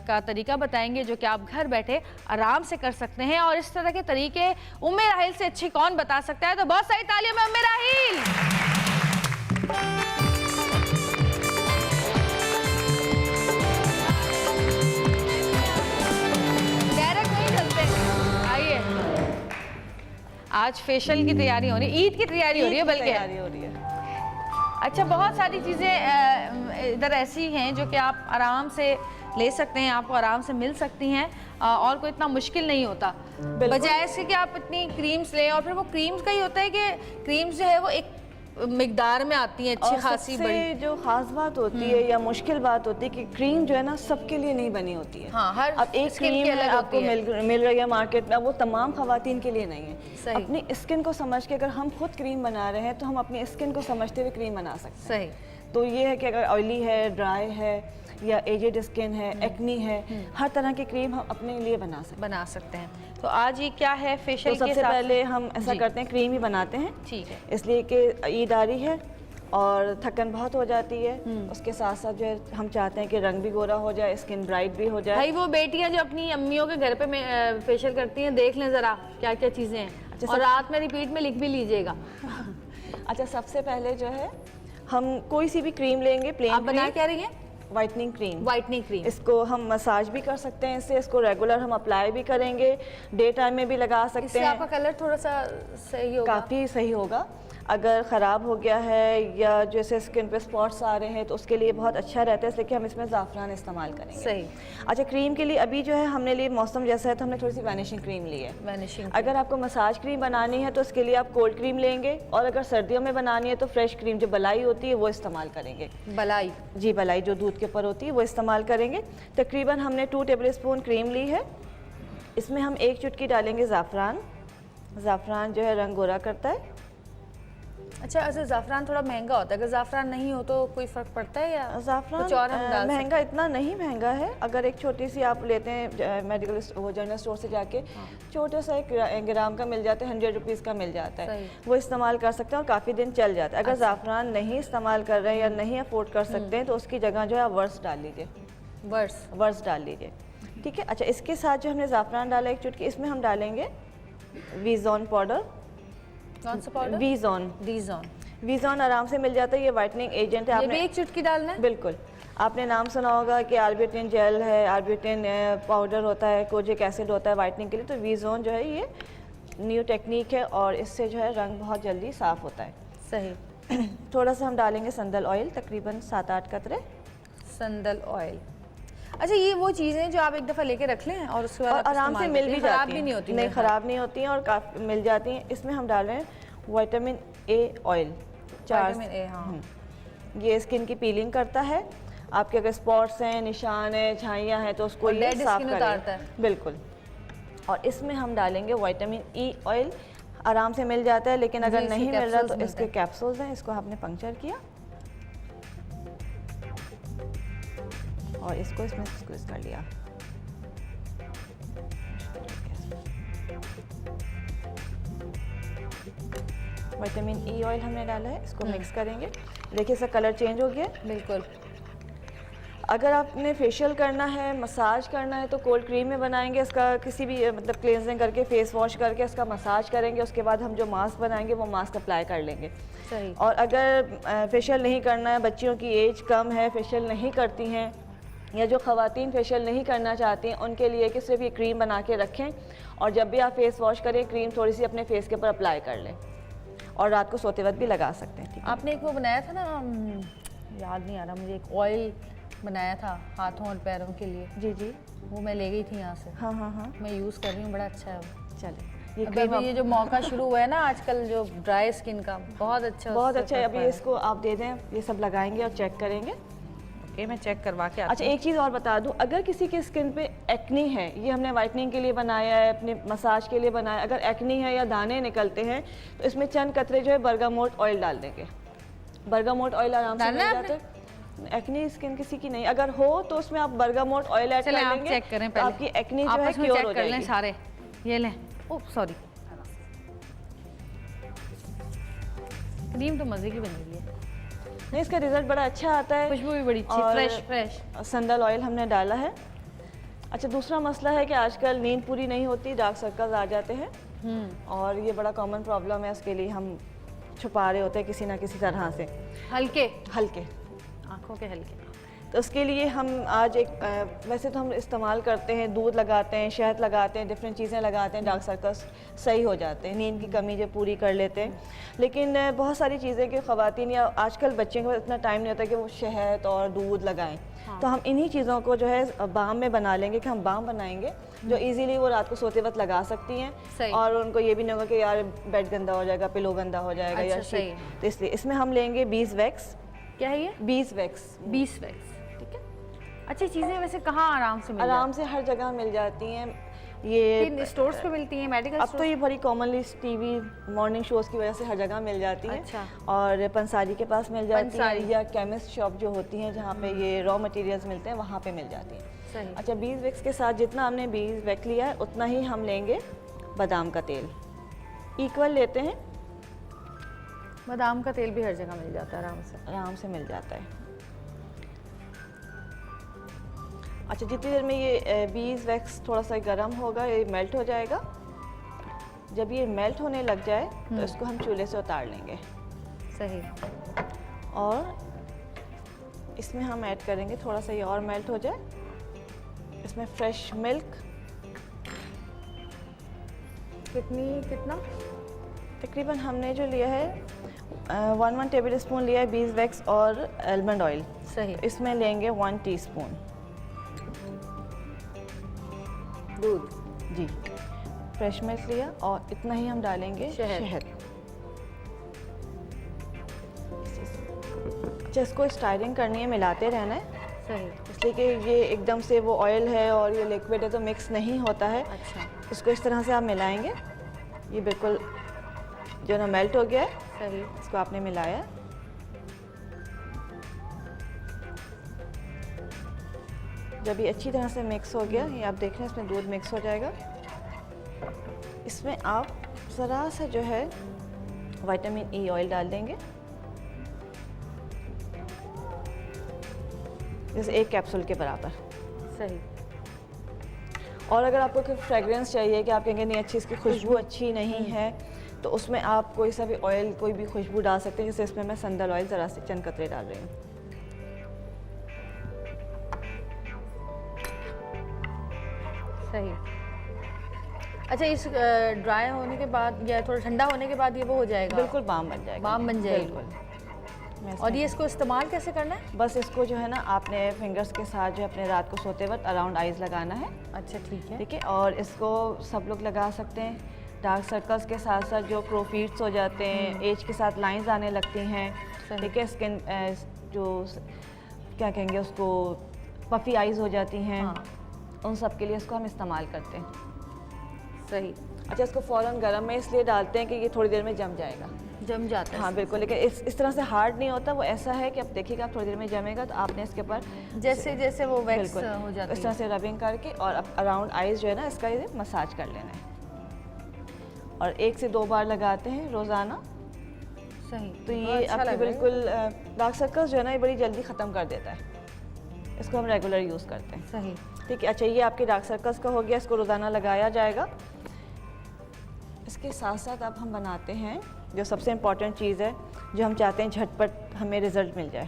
का तरीका बताएंगे जो कि आप घर बैठे आराम से कर सकते हैं। और इस तरह के तरीके उम्मे राहिल से अच्छे कौन बता सकता है? तो बहुत सारी तालियों में उम्मे राहिल। डायरेक्ट नहीं चलते, आइए। आज फेशियल की तैयारी हो रही है, ईद की तैयारी हो रही है, बल्कि अच्छा, बहुत सारी चीज़ें इधर ऐसी हैं जो कि आप आराम से ले सकते हैं, आपको आराम से मिल सकती हैं और कोई इतना मुश्किल नहीं होता, बजाय इसके कि आप इतनी क्रीम्स लें। और फिर वो क्रीम्स का ही होता है कि क्रीम्स जो है वो एक मिकदार में आती हैं अच्छी खासी बड़ी। जो खास बात होती है या मुश्किल बात होती है कि क्रीम जो है ना सबके लिए नहीं बनी होती है। हाँ, हर अब एक क्रीम है आपको मिल रही है मार्केट में, वो तमाम खवातीन के लिए नहीं है। अपनी स्किन को समझ के अगर हम खुद क्रीम बना रहे हैं तो हम अपनी स्किन को समझते हुए क्रीम बना सकते हैं। सही। तो ये है कि अगर ऑयली है, ड्राई है या एजेड स्किन है, एक्नी है, हर तरह की क्रीम हम अपने लिए बना सकते हैं। तो आज ये क्या है फेशियल तो सबसे पहले हम ऐसा करते हैं, क्रीम ही बनाते हैं। ठीक है। इसलिए कि ईद आ रही है और थकन बहुत हो जाती है, उसके साथ साथ जो है हम चाहते हैं कि रंग भी गोरा हो जाए, स्किन ब्राइट भी हो जाए। भाई वो बेटियां जो अपनी अम्मियों के घर पे फेशियल करती हैं, देख लें ज़रा क्या क्या चीज़ें हैं। अच्छा, और रात में रिपीट में लिख भी लीजिएगा। अच्छा, सबसे पहले जो है हम कोई सी भी क्रीम लेंगे, प्लेन। आप बना क्या रही हैं? Whitening cream. Whitening cream. इसको हम मसाज भी कर सकते हैं, इसको रेगुलर हम अप्लाई भी करेंगे, डे टाइम में भी लगा सकते हैं। आपका कलर थोड़ा सा सही होगा, काफ़ी सही होगा। अगर ख़राब हो गया है या जैसे स्किन पे स्पॉट्स आ रहे हैं तो उसके लिए बहुत अच्छा रहता है, इसलिए कि हम इसमें ज़ाफ़रान इस्तेमाल करेंगे। सही। अच्छा, क्रीम के लिए अभी जो है हमने लिए, मौसम जैसा है तो हमने थोड़ी सी वैनिशिंग क्रीम ली है। वैनिशिंग। अगर आपको मसाज क्रीम बनानी है तो उसके लिए आप कोल्ड क्रीम लेंगे, और अगर सर्दियों में बनानी है तो फ्रेश क्रीम जो बलाई होती है वो इस्तेमाल करेंगे। बलाई? जी, बलाई जो दूध के ऊपर होती है वो इस्तेमाल करेंगे। तकरीबन हमने 2 टेबल स्पून क्रीम ली है। इसमें हम 1 चुटकी डालेंगे ज़ाफ़रान। ज़ाफ़रान जो है रंग गोरा करता है। अच्छा, ऐसे ज़ाफ़रान थोड़ा महंगा होता है, अगर ज़ाफ़रान नहीं हो तो कोई फ़र्क पड़ता है? या ज़ाफ़रान कुछ और हम डाल महंगा इतना नहीं महंगा है। अगर एक छोटी सी आप लेते हैं मेडिकल वो जनरल स्टोर से जाके, छोटा सा 1 ग्राम का मिल जाता है, 100 रुपीज़ का मिल जाता है, वो इस्तेमाल कर सकते हैं और काफ़ी दिन चल जाता है। अगर ज़ाफ़रान नहीं इस्तेमाल कर रहे हैं या नहीं अफोर्ड कर सकते हैं तो उसकी जगह जो है आप वर्स डाल लीजिए। वर्स डाल लीजिए, ठीक है। अच्छा, इसके साथ जो हमने ज़ाफ़रान डाला एक चुटकी, इसमें हम डालेंगे वीज़ॉन पाउडर। कौन सा पाउडर? वीज़ॉन। वीज़ॉन। वीज़ॉन आराम से मिल जाता है, ये वाइटनिंग एजेंट है। ये भी आपने एक चुटकी डालना है? बिल्कुल, आपने नाम सुना होगा कि आर्बिट्रिन जेल है, आर्बिट्रिन पाउडर होता है, कोजिक एसिड होता है वाइटनिंग के लिए। तो वीज़ॉन जो है ये न्यू टेक्निक है और इससे जो है रंग बहुत जल्दी साफ़ होता है। सही। थोड़ा सा हम डालेंगे संदल ऑयल, तकरीबन 7-8 कतरे। संदल ऑयल। अच्छा, ये वो चीज़ें जो आप एक दफ़ा लेके रख लें और उसके बाद और आप आराम से इस्तेमाल मिल करते भी हैं, खराब जाती भी हैं। नहीं होती? नहीं, मेरे ख्याल। ख़राब नहीं होती हैं और काफ़ी मिल जाती हैं। इसमें हम डाल रहे हैं vitamin A oil, 4। Vitamin A, हाँ। ये स्किन की पीलिंग करता है। आपके अगर स्पॉट्स हैं, निशान हैं, झाइयाँ हैं तो उसको और ये डेड साफ स्किन उतारता करेगा। है। बिल्कुल। और इसमें हम डालेंगे विटामिन ई ऑयल। आराम से मिल जाता है, लेकिन अगर जी, नहीं इसके मिल रहा तो कैप्सूल्स इसके मिलते कैप्सूल्स हैं, इसको आपने पंक्चर किया और इसको इसमें स्क्वीज कर लिया। विटामिन ई ऑयल हमने डाला है, इसको मिक्स करेंगे। देखिए इसका कलर चेंज हो गया। बिल्कुल। अगर आपने फेशियल करना है, मसाज करना है तो कोल्ड क्रीम में बनाएंगे इसका, किसी भी मतलब क्लेंजिंग करके फेस वॉश करके इसका मसाज करेंगे। उसके बाद हम जो मास्क बनाएंगे वो मास्क अप्लाई कर लेंगे। सही। और अगर फेशियल नहीं करना है, बच्चियों की एज कम है, फेशियल नहीं करती हैं, या जो ख़वातीन फेशियल नहीं करना चाहती हैं, उनके लिए कि सिर्फ ये क्रीम बना के रखें और जब भी आप फेस वॉश करें क्रीम थोड़ी सी अपने फेस के ऊपर अप्लाई कर लें और रात को सोते वक्त भी लगा सकते हैं, ठीक है। आपने एक वो बनाया था ना, याद नहीं आ रहा मुझे, एक ऑयल बनाया था हाथों और पैरों के लिए। जी जी, वो मैं ले गई थी यहाँ से। हाँ हाँ हाँ, मैं यूज़ कर रही हूँ, बड़ा अच्छा है वो। चले ये अभी क्रीम ये जो मौका शुरू हुआ है ना आजकल जो ड्राई स्किन का, बहुत अच्छा बहुत उससे अच्छा है। फर्क अभी पड़ा। इसको आप दे दें, ये सब लगाएंगे और चेक करेंगे। ओके, मैं चेक करवा के आती अच्छा, एक चीज़ और बता दूं, अगर किसी की स्किन पे एक्नी है, ये हमने वाइटनिंग के लिए बनाया है, अपने मसाज के लिए बनाया, अगर एक्नी है या दाने निकलते हैं तो इसमें चंद कतरे जो है बर्गामोट ऑयल डाल देंगे। बर्गामोट ऑयल आराम से डालना मिल है जाता है। एक्नी स्किन किसी की नहीं, अगर हो तो उसमें आप बर्गामोट ऑयल ऐड कर चलें, आप लेंगे चेक करें तो पहले। आपकी एक्नी जो है आपस में क्योर चेक हो कर लें जाएगी। सारे। ये लें। ओह सॉरी, क्रीम तो मज़े की बनी हुई है, नहीं, इसका रिजल्ट बड़ा अच्छा आता है। खुशबू भी बड़ी अच्छी, और फ्रेश फ्रेश। संदल ऑयल हमने डाला है। अच्छा, दूसरा मसला है कि आजकल नींद पूरी नहीं होती, डार्क सर्कल्स आ जाते हैं और ये बड़ा कॉमन प्रॉब्लम है। उसके लिए हम छुपा रहे होते हैं किसी ना किसी तरह से, हल्के हल्के। आँखों के हल्के। तो उसके लिए हम आज एक वैसे तो हम इस्तेमाल करते हैं, दूध लगाते हैं, शहद लगाते हैं, डिफरेंट चीज़ें लगाते हैं, डार्क सर्कल्स सही हो जाते हैं, नींद की कमी जो पूरी कर लेते हैं। लेकिन बहुत सारी चीज़ें कि ख़वातीन या आजकल बच्चे के पास इतना टाइम नहीं होता कि वो शहद और दूध लगाएं। तो हम इन्हीं चीज़ों को जो है बाम में बना लेंगे कि हम बाम बनाएंगे जो इजीली वो रात को सोते वक्त लगा सकती हैं। सही। और उनको ये भी नहीं होगा कि यार बेड गंदा हो जाएगा, पिलो गंदा हो जाएगा या अच्छा, सही। शीट। तो इसलिए इसमें हम लेंगे बीज वैक्स। क्या है ये? बीज वैक्स, बीस वैक्स, ठीक है। अच्छी चीज़ें वैसे कहाँ आराम से मिल आराम से हर जगह मिल जाती हैं। ये इन स्टोर्स पे मिलती हैं, मेडिकल अब तो ये बड़ी कॉमनली टीवी मॉर्निंग शोज़ की वजह से हर जगह मिल जाती है। अच्छा। और पंसारी के पास मिल जाती है पंसारी। या केमिस्ट शॉप जो होती हैं जहाँ पे ये रॉ मटेरियल्स मिलते हैं वहाँ पे मिल जाती हैं। सही। अच्छा, बीज वैक्स के साथ जितना हमने बीज वैक्स लिया है उतना ही हम लेंगे बादाम का तेल, इक्वल लेते हैं। बादाम का तेल भी हर जगह मिल जाता है, आराम से मिल जाता है। अच्छा, जितनी देर में ये बीज वैक्स थोड़ा सा गर्म होगा, ये मेल्ट हो जाएगा। जब ये मेल्ट होने लग जाए तो इसको हम चूल्हे से उतार लेंगे सही। और इसमें हम ऐड करेंगे थोड़ा सा ये और मेल्ट हो जाए, इसमें फ्रेश मिल्क। कितना? तकरीबन हमने जो लिया है 1 टेबल स्पून लिया है बीज वैक्स और आलमंड ऑयल। सही। इसमें लेंगे 1 टीस्पून दूध। जी, फ्रेश मिल्क लिया और इतना ही हम डालेंगे शहद। अच्छा, इसको स्टायरिंग करनी है, मिलाते रहना है, सही। इसलिए कि ये एकदम से वो ऑयल है और ये लिक्विड है तो मिक्स नहीं होता है। अच्छा, इसको इस तरह से आप मिलाएंगे। ये बिल्कुल जो ना मेल्ट हो गया है, सही। इसको आपने मिलाया। जब ये अच्छी तरह से मिक्स हो गया, ये आप देख रहे हैं इसमें दूध मिक्स हो जाएगा। इसमें आप ज़रा सा जो है विटामिन ई ऑयल डाल देंगे, जैसे 1 कैप्सूल के बराबर। सही। और अगर आपको कोई फ्रेगरेंस चाहिए कि आप कहेंगे नहीं अच्छी इसकी खुशबू अच्छी नहीं है, तो उसमें आप कोई सा भी ऑयल, कोई भी खुशबू डाल सकते हैं। जैसे इसमें मैं संदल ऑयल ज़रा से चंद कतरे डाल रही हूँ। सही। अच्छा, इस ड्राई होने के बाद या थोड़ा ठंडा होने के बाद ये वो हो जाएगा? बिल्कुल बाम बन जाएगा। बाम बन जाएगी। बिल्कुल। और ये इसको इस्तेमाल कैसे करना है? बस इसको जो है ना आपने फिंगर्स के साथ जो है अपने रात को सोते वक्त अराउंड आइज़ लगाना है। अच्छा, ठीक है। ठीक है, और इसको सब लोग लगा सकते हैं। डार्क सर्कल्स के साथ साथ जो क्रोफीट्स हो जाते हैं, एज के साथ लाइंस आने लगती हैं, ठीक है, स्किन जो क्या कहेंगे उसको, पफी आइज़ हो जाती हैं, हाँ। उन सब के लिए इसको हम इस्तेमाल करते हैं। सही। अच्छा, इसको फ़ौरन गर्म में इसलिए डालते हैं कि ये थोड़ी देर में जम जाएगा। जम जाता है? हाँ बिल्कुल, लेकिन इस तरह से हार्ड नहीं होता। वो ऐसा है कि आप देखिएगा, आप थोड़ी देर में जमेगा तो आपने इसके ऊपर जैसे जैसे वो वैक्स बिल्कुल हो जाती इस तरह से रबिंग करके और अराउंड आइज़ जो है ना इसका ये मसाज कर लेना है। और 1 से 2 बार लगाते हैं रोज़ाना। सही। तो ये अच्छा आपके लग रहा है। बिल्कुल डार्क सर्कल्स जो है ना ये बड़ी जल्दी ख़त्म कर देता है। इसको हम रेगुलर यूज़ करते हैं। सही। ठीक है, अच्छा ये आपके डार्क सर्कल्स का हो गया, इसको रोज़ाना लगाया जाएगा। इसके साथ साथ अब हम बनाते हैं जो सबसे इम्पॉर्टेंट चीज़ है, जो हम चाहते हैं झटपट हमें रिज़ल्ट मिल जाए।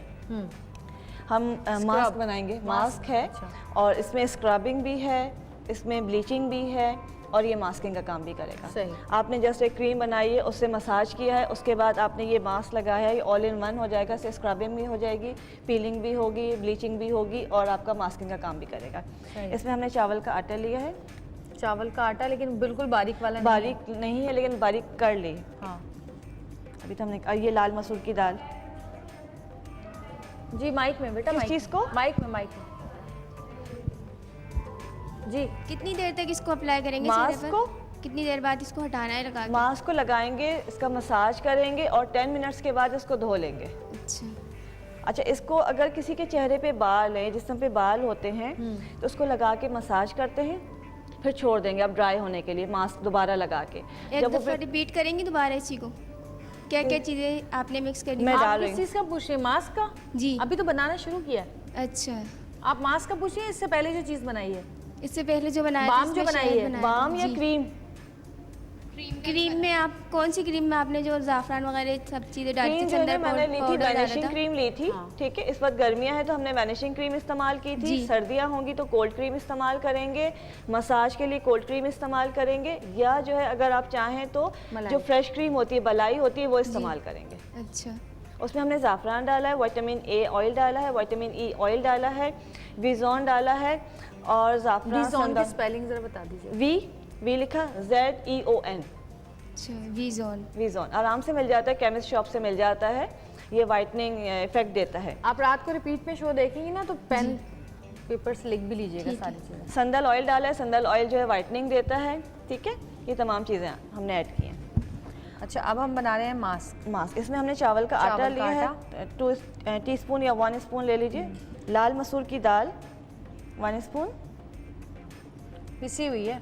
हम मास्क बनाएंगे। मास्क है, और इसमें स्क्रबिंग भी है, इसमें ब्लीचिंग भी है, और ये मास्किंग का काम भी करेगा। सही। आपने जस्ट एक क्रीम बनाई है, उससे मसाज किया है, उसके बाद आपने ये मास्क लगाया है, ये ऑल इन वन हो जाएगा। इससे स्क्रबिंग भी हो जाएगी, पीलिंग भी होगी, ब्लीचिंग भी होगी, और आपका मास्किंग का काम भी करेगा। इसमें हमने चावल का आटा लिया है। चावल का आटा, लेकिन बिल्कुल बारीक वाला बारीक नहीं है, लेकिन बारीक कर ली। हाँ अभी तो हमने, और ये लाल मसूर की दाल। जी, माइक में बेटा, किस माइक चीज़ में। को? माइक में जी। कितनी देर तक इसको अप्लाई करेंगे मास्क चेहरे को? पर? कितनी देर बाद इसको हटाना है लगा के? मास्क को लगाएंगे, इसका मसाज करेंगे, और 10 मिनट्स के बाद इसको धो लेंगे। अच्छा। अच्छा, इसको अगर किसी के चेहरे पे बाल है, जिस्म पे बाल होते हैं, तो उसको लगा के मसाज करते हैं, फिर छोड़ देंगे अब ड्राई होने के लिए, मास्क दोबारा लगा के। एक जब वो दफ़ा रिपीट करेंगे दोबारा इसी को? क्या क्या चीज़ें आपने मिक्स करनी मैं है? डाल आप रही किस हूँ। चीज़ का पूछ रहे हैं? मास्क का? जी। अभी तो बनाना शुरू किया है। अच्छा, आप मास्क का पूछिए, इससे पहले जो चीज़ बनाई है। इससे पहले जो बनाया था, बाम जो इसमें बनाई शहद है, बनाया बाम था। या जी। क्रीम? क्रीम में आप कौन सी क्रीम में आपने जो ज़ाफ़रान वगैरह सब चीज़ें डाली क्रीम थी? जो है ना चंदन मैंने ली थी, पाउडर डाला वैनिशिंग था? क्रीम ली थी। ठीक है, इस वक्त गर्मियाँ हैं तो हमने वैनिशिंग क्रीम इस्तेमाल की थी। जी। सर्दियाँ होंगी तो कोल्ड क्रीम इस्तेमाल करेंगे, मसाज के लिए कोल्ड क्रीम इस्तेमाल करेंगे, या जो है अगर आप चाहें तो मलाई। जो फ्रेश क्रीम होती है, बलाई होती है, वो इस्तेमाल करेंगे। अच्छा। उसमें हमने ज़ाफ़रान डाला है, विटामिन ए ऑयल डाला है, विटामिन ई ऑयल डाला है, विज़ॉन डाला है, और ज़ाफ़रान वीज़ॉन की स्पेलिंग जरा बता दीजिए। वी लिखा ZEON, अच्छा, वीज़ॉन। विज़ॉन। आराम से मिल जाता है, केमिस्ट शॉप से मिल जाता है। ये वाइटनिंग इफेक्ट देता है। आप रात को रिपीट में शो देखेंगी ना, तो पेन पेपर से लिख भी लीजिएगा ठीक है। सारी चीज़ें। संदल ऑयल डाला है, संदल ऑयल जो है वाइटनिंग देता है। ठीक है, ये तमाम चीज़ें हमने ऐड की हैं। अच्छा, अब हम बना रहे हैं मास्क। मास्क, इसमें हमने चावल का आटा चावल का लिया है, 2 टीस्पून या 1 स्पून ले लीजिए। लाल मसूर की दाल 1 स्पून, पिसी हुई है।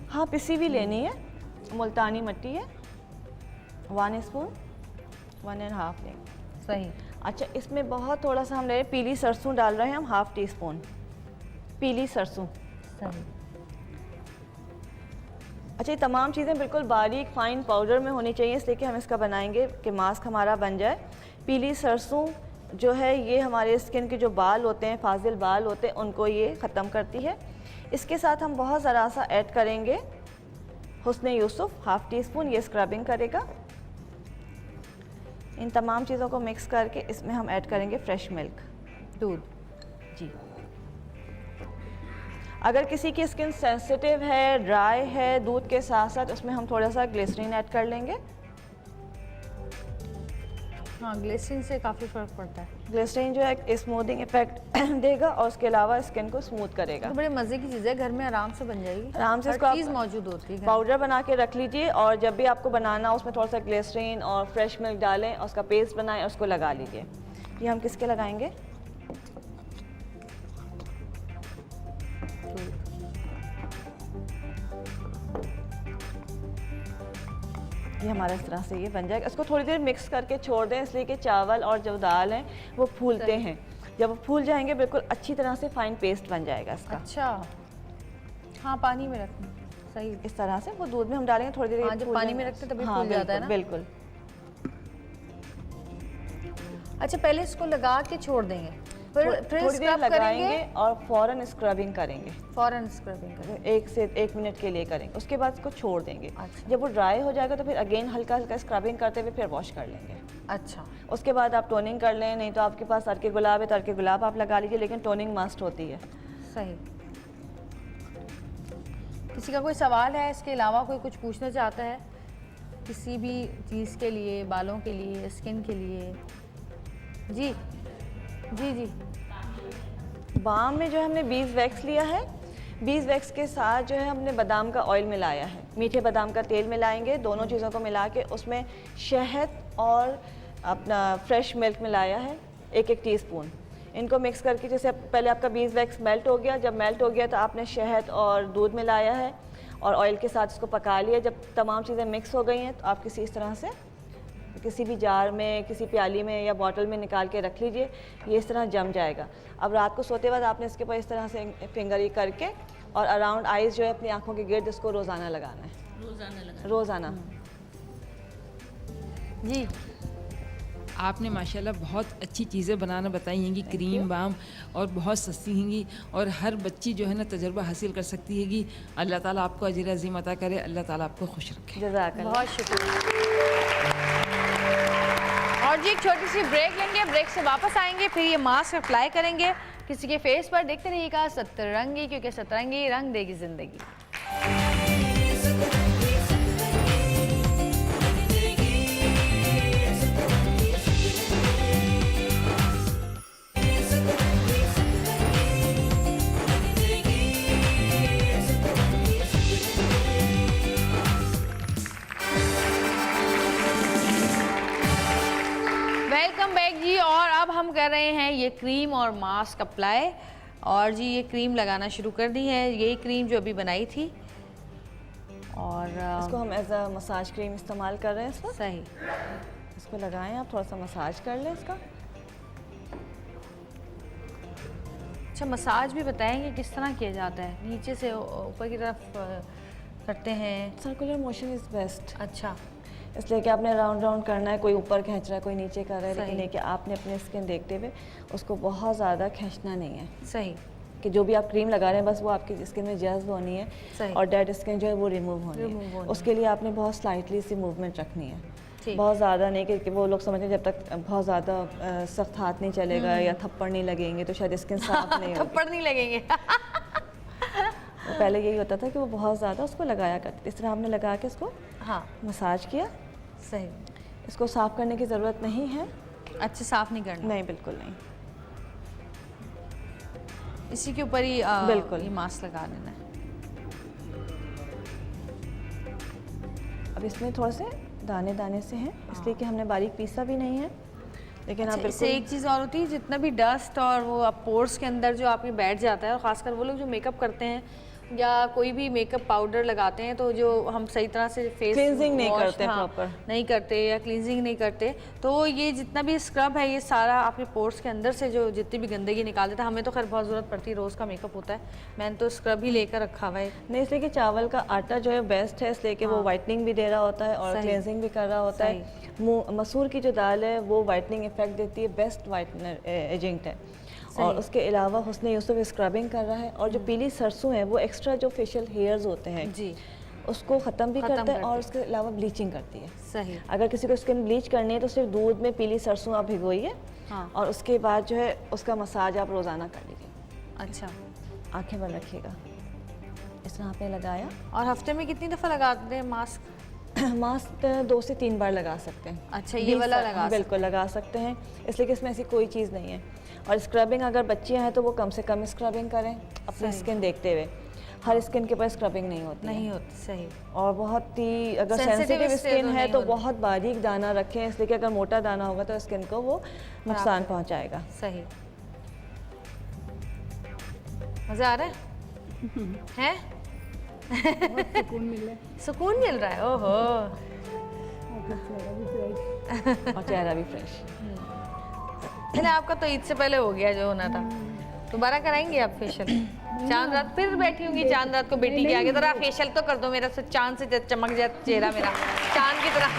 हाँ पिसी भी लेनी है। मुल्तानी मिट्टी है 1 स्पून, 1.5 लेंगे। सही। अच्छा, इसमें बहुत थोड़ा सा हम ले पीली सरसों डाल रहे हैं, हम 1/2 टीस्पून पीली सरसों। सही। अच्छा, ये तमाम चीज़ें बिल्कुल बारीक फाइन पाउडर में होनी चाहिए, इसलिए कि हम इसका बनाएंगे कि मास्क हमारा बन जाए। पीली सरसों जो है ये हमारे स्किन के जो बाल होते हैं, फाजिल बाल होते हैं, उनको ये ख़त्म करती है। इसके साथ हम बहुत ज़रा सा ऐड करेंगे हुस्न यूसुफ 1/2 टीस्पून, ये स्क्रबिंग करेगा। इन तमाम चीज़ों को मिक्स करके इसमें हम ऐड करेंगे फ्रेश मिल्क, दूध। जी। अगर किसी की स्किन सेंसिटिव है, ड्राई है, दूध के साथ साथ उसमें हम थोड़ा सा ग्लिसरीन ऐड कर लेंगे। हाँ, ग्लिसरीन से काफ़ी फ़र्क पड़ता है। ग्लिसरीन जो है स्मूथिंग इफेक्ट देगा, और उसके अलावा स्किन को स्मूथ करेगा। तो बड़े मज़े की चीज़ है, घर में आराम से बन जाएगी। आराम से हर इसको आप चीज़ मौजूद होती है घर में। पाउडर बना के रख लीजिए, और जब भी आपको बनाना हो उसमें थोड़ा सा ग्लिसरीन और फ्रेश मिल्क डालें, और उसका पेस्ट बनाएं और उसको लगा लीजिए। ये हम किसके लगाएंगे? ये हमारा इस तरह से ये बन जाएगा। इसको थोड़ी देर मिक्स करके छोड़ दें, इसलिए कि चावल और जो दाल हैं वो फूलते हैं। जब वो फूल जाएंगे बिल्कुल अच्छी तरह से फाइन पेस्ट बन जाएगा इसका। अच्छा, हाँ पानी में रखना, सही। इस तरह से वो दूध में हम डालेंगे थोड़ी देर। हाँ, जब पानी में रखते तभी फूल जाता है ना। बिल्कुल। अच्छा, पहले इसको लगा के छोड़ देंगे, फिर थोड़ी देर स्क्रब लगाएंगे करेंगे, और फौरन स्क्रबिंग करेंगे। फौरन स्क्रबिंग करेंगे। 1 से 1 मिनट के लिए करेंगे, उसके बाद इसको छोड़ देंगे। अच्छा। जब वो ड्राई हो जाएगा तो फिर अगेन हल्का हल्का स्क्रबिंग करते हुए फिर वॉश कर लेंगे। अच्छा, उसके बाद आप टोनिंग कर लें, नहीं तो आपके पास अर्के गुलाब है तो अर्के गुलाब आप लगा लीजिए, लेकिन टोनिंग मस्ट होती है। सही। किसी का कोई सवाल है इसके अलावा, कोई कुछ पूछना चाहता है किसी भी चीज़ के लिए, बालों के लिए, स्किन के लिए? जी जी जी। बाम में जो है हमने बीज वैक्स लिया है, बीज वैक्स के साथ जो है हमने बादाम का ऑयल मिलाया है, मीठे बादाम का तेल मिलाएंगे, दोनों चीज़ों को मिला के उसमें शहद और अपना फ्रेश मिल्क मिलाया है 1-1 टीस्पून। इनको मिक्स करके जैसे पहले आपका बीज वैक्स मेल्ट हो गया, जब मेल्ट हो गया तो आपने शहद और दूध मिलाया है और ऑयल के साथ इसको पका लिया। जब तमाम चीज़ें मिक्स हो गई हैं तो आप किसी इस तरह से किसी भी जार में, किसी प्याली में या बॉटल में निकाल के रख लीजिए, ये इस तरह जम जाएगा। अब रात को सोते वक्त आपने इसके ऊपर इस तरह से फिंगरी करके और अराउंड आइज़ जो है अपनी आँखों के गिर्द इसको रोज़ाना लगाना है। रोज़ाना। जी। आपने माशाल्लाह बहुत अच्छी चीज़ें बनाना बताई हैं कि क्रीम बाम, और बहुत सस्ती हैंगी और हर बच्ची जो है ना तजर्बा हासिल कर सकती है कि अल्लाह ताला आपको अजर अज़ीम अता करे, अल्लाह ताला आपको खुश रखे। जज़ाकल्लाह। बहुत शुक्रिया। और जी एक छोटी सी ब्रेक लेंगे, ब्रेक से वापस आएंगे, फिर ये मास्क अप्लाई करेंगे किसी के फेस पर। देखते रहिएगा सतरंगी, क्योंकि सतरंगी रंग देगी जिंदगी। वेलकम बैक जी। और अब हम कर रहे हैं ये क्रीम और मास्क अप्लाई। और जी ये क्रीम लगाना शुरू कर दी है, यही क्रीम जो अभी बनाई थी। और इसको हम एज अ मसाज क्रीम इस्तेमाल कर रहे हैं इस वक्त। सही। इसको लगाएं, आप थोड़ा सा मसाज कर लें इसका। अच्छा, मसाज भी बताएंगे किस तरह किया जाता है? नीचे से ऊपर की तरफ करते हैं? Circular motion is best. अच्छा, इसलिए कि आपने राउंड राउंड करना है, कोई ऊपर खींच रहा है, कोई नीचे कर रहा है, सही। लेकिन ये कि आपने अपने स्किन देखते हुए उसको बहुत ज़्यादा खींचना नहीं है। सही। कि जो भी आप क्रीम लगा रहे हैं बस वो आपकी स्किन में जज्ब होनी है सही। और डेड स्किन जो है वो रिमूव होनी रिमूव है। होनी उसके लिए आपने बहुत स्लाइटली सी मूवमेंट रखनी है, ठीक। बहुत ज़्यादा नहीं कि वो लोग समझते हैं जब तक बहुत ज़्यादा सख्त हाथ नहीं चलेगा या थप्पड़ नहीं लगेंगे तो शायद स्किन साफ नहीं होगी। थप्पड़ नहीं लगेंगे। तो पहले यही होता था कि वो बहुत ज़्यादा उसको लगाया करते। इस तरह आपने लगा के इसको हाँ, मसाज किया। सही। इसको साफ़ करने की ज़रूरत नहीं है। अच्छा, साफ नहीं करना? नहीं, बिल्कुल नहीं। इसी के ऊपर ही बिल्कुल ये मास्क लगा देना है। अब इसमें थोड़े से दाने दाने से हैं, इसलिए कि हमने बारीक पीसा भी नहीं है, लेकिन आप इससे एक चीज़ और होती है, जितना भी डस्ट और वो आप पोर्स के अंदर जो आपके बैठ जाता है, और ख़ासकर वो लोग जो मेकअप करते हैं या कोई भी मेकअप पाउडर लगाते हैं तो जो हम सही तरह से फेस Cleansing नहीं wash, करते हाँ, proper। नहीं करते या क्लींजिंग नहीं करते, तो ये जितना भी स्क्रब है ये सारा आपके पोर्स के अंदर से जो जितनी भी गंदगी निकाल देता है। हमें तो खैर बहुत ज़रूरत पड़ती है, रोज़ का मेकअप होता है, मैंने तो स्क्रब ही लेकर रखा हुआ है। नहीं, इसलिए कि चावल का आटा जो है बेस्ट है, इसलिए कि वो वाइटनिंग भी दे रहा होता है और सही। क्लेंजिंग भी कर रहा होता है। मसूर की जो दाल है वो वाइटनिंग इफेक्ट देती है, बेस्ट वाइटनर एजेंट है। और उसके अलावा हुस्न यूसुफ स्क्रबिंग कर रहा है, और जो पीली सरसों है वो एक्स्ट्रा जो फेशियल हेयर्स होते हैं जी, उसको ख़त्म भी ख़त्म करता है करती और उसके अलावा ब्लीचिंग करती है। सही। अगर किसी को स्किन ब्लीच करनी है तो सिर्फ दूध में पीली सरसों आप भिगोइए, हाँ। और उसके बाद जो है उसका मसाज आप रोज़ाना कर लीजिए। अच्छा, आंखें बंद रखिएगा। इस तरह आपने लगाया। और हफ्ते में कितनी दफ़ा लगाते हैं मास्क? मास्क 2 से 3 बार लगा सकते हैं। अच्छा, ये वाला लगा बिल्कुल लगा सकते हैं, इसलिए कि इसमें ऐसी कोई चीज़ नहीं है। और स्क्रबिंग अगर बच्चियां हैं तो वो कम से कम स्क्रबिंग करें अपनी स्किन देखते हुए। हर स्किन के पास स्क्रबिंग नहीं होती नहीं है। होती, सही। और बहुत ही अगर Sensitive सेंसिटिव इससे स्किन तो है नहीं तो होती। बहुत बारीक दाना रखें, इसलिए कि अगर मोटा दाना होगा तो स्किन को वो नुकसान पहुंचाएगा। सही। मज़ा आ रहा है? हैं? सुकून मिल रहा है। सुकून मिल रहा है। ओहो, और चेहरा भी फ्रेश। चले आपका तो ईद से पहले हो गया जो होना था, दोबारा कराएंगे आप फेशियल? चांद रात फिर बैठी होंगी चांद रात को बेटी के आगे, जरा फेशियल तो कर दो मेरा, से चांद से चमक जाए चेहरा मेरा चांद की तरह।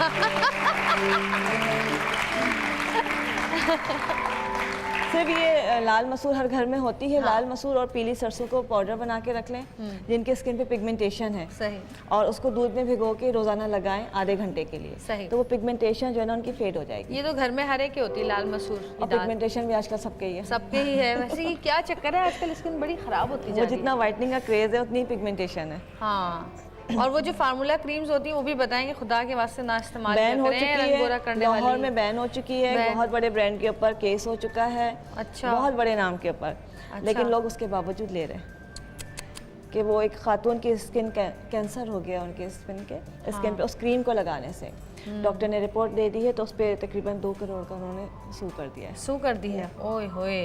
सिर्फ ये लाल मसूर हर घर में होती है। लाल मसूर और पीली सरसों को पाउडर बना के रख लें जिनके स्किन पे पिगमेंटेशन है, सही, और उसको दूध में भिगो के रोजाना लगाएं आधे घंटे के लिए, सही। तो वो पिगमेंटेशन जो है ना उनकी फेड हो जाएगी। ये तो घर में हर एक की होती है लाल मसूर की और दाल, पिगमेंटेशन भी आजकल सबके ही है। सबके ही है। वैसे ये क्या चक्कर है आजकल, स्किन बड़ी खराब होती जा वो रही है। जितना वाइटनिंग का क्रेज है उतनी पिगमेंटेशन है। हाँ, और वो जो फार्मूला क्रीम्स होती हैं वो भी बताएंगे, खुदा के वास्ते ना इस्तेमाल बैन हो करें, चुकी रंग गोरा है, करने लाहौर वाली। में बैन हो चुकी है, बैन। बहुत बड़े ब्रांड के ऊपर केस हो चुका है, अच्छा। बहुत बड़े नाम के ऊपर, लेकिन लोग उसके बावजूद ले रहे हैं कि वो एक खातून की स्किन कैंसर हो गया उनके स्किन पे उस क्रीम को लगाने से। डॉक्टर ने रिपोर्ट दे दी है तो उस पर तकरीबन 2 करोड़ का उन्होंने सू कर दिया है। सू कर दी है, ओए होए।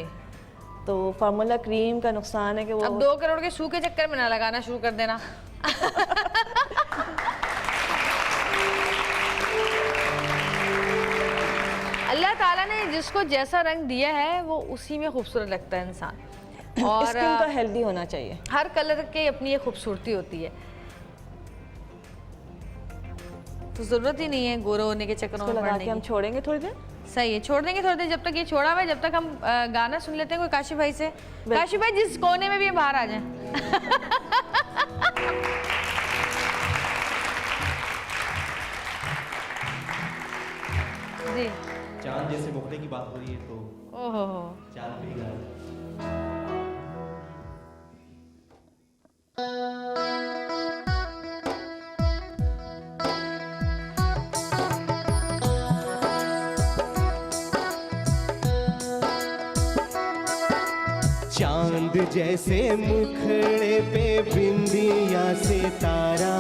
तो फार्मूला क्रीम का नुकसान है कि वो अब 2 करोड़ के सू के चक्कर में ना लगाना शुरू कर देना। अल्लाह ताला ने जिसको जैसा रंग दिया है वो उसी में खूबसूरत लगता है इंसान, और स्किन का हेल्दी होना चाहिए। हर कलर की अपनी एक खूबसूरती होती है, तो ज़रूरत ही नहीं है गोरे होने के चक्करों इसको में लगा पड़ने के हम की। छोड़ेंगे थोड़ी देर। सही है, छोड़ देंगे थोड़ी देर, जब तक ये छोड़ा हुआ है, जब तक हम गाना सुन लेते हैं कोई काशी भाई से। काशी भाई जिस कोने में भी है बाहर आ जाएं। जी, चांद जैसे मुखड़े की बात हो रही है तो ओहो, चांद पे ही गाना। चांद जैसे मुखड़े पे बिंदिया सितारा,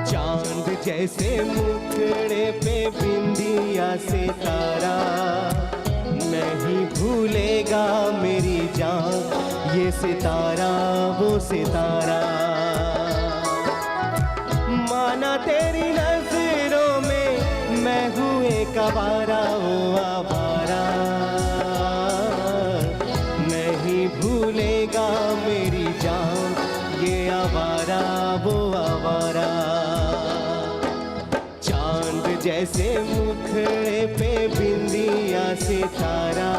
चांद जैसे मुखड़े पे बिंदिया सितारा, नहीं भूलेगा मेरी जान ये सितारा वो सितारा। माना तेरी नजरों में मैं हूँ एक आवारा ओ आवारा, नहीं भूलेगा मेरी जान ये आवारा वो आवारा। चांद जैसे मुखड़े पे बिंदिया सितारा,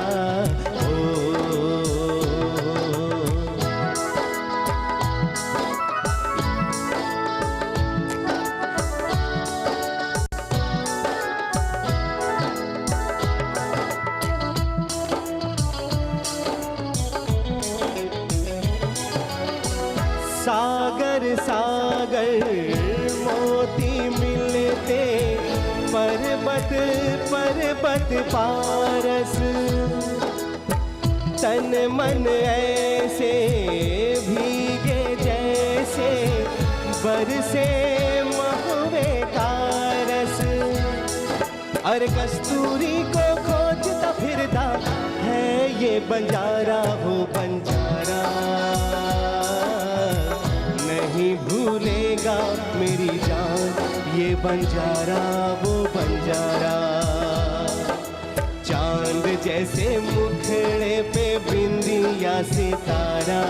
सागर सागर मोती मिलते पर्वत पर्वत पारस, तन मन ऐसे भीगे जैसे बरसे महुए का रस। और कस्तूरी को खोजता फिरता है ये बंजारा हो बंजारा, नहीं भूलेगा मेरी जान ये बंजारा वो बंजारा। चांद जैसे मुखड़े पे बिंदिया सितारा,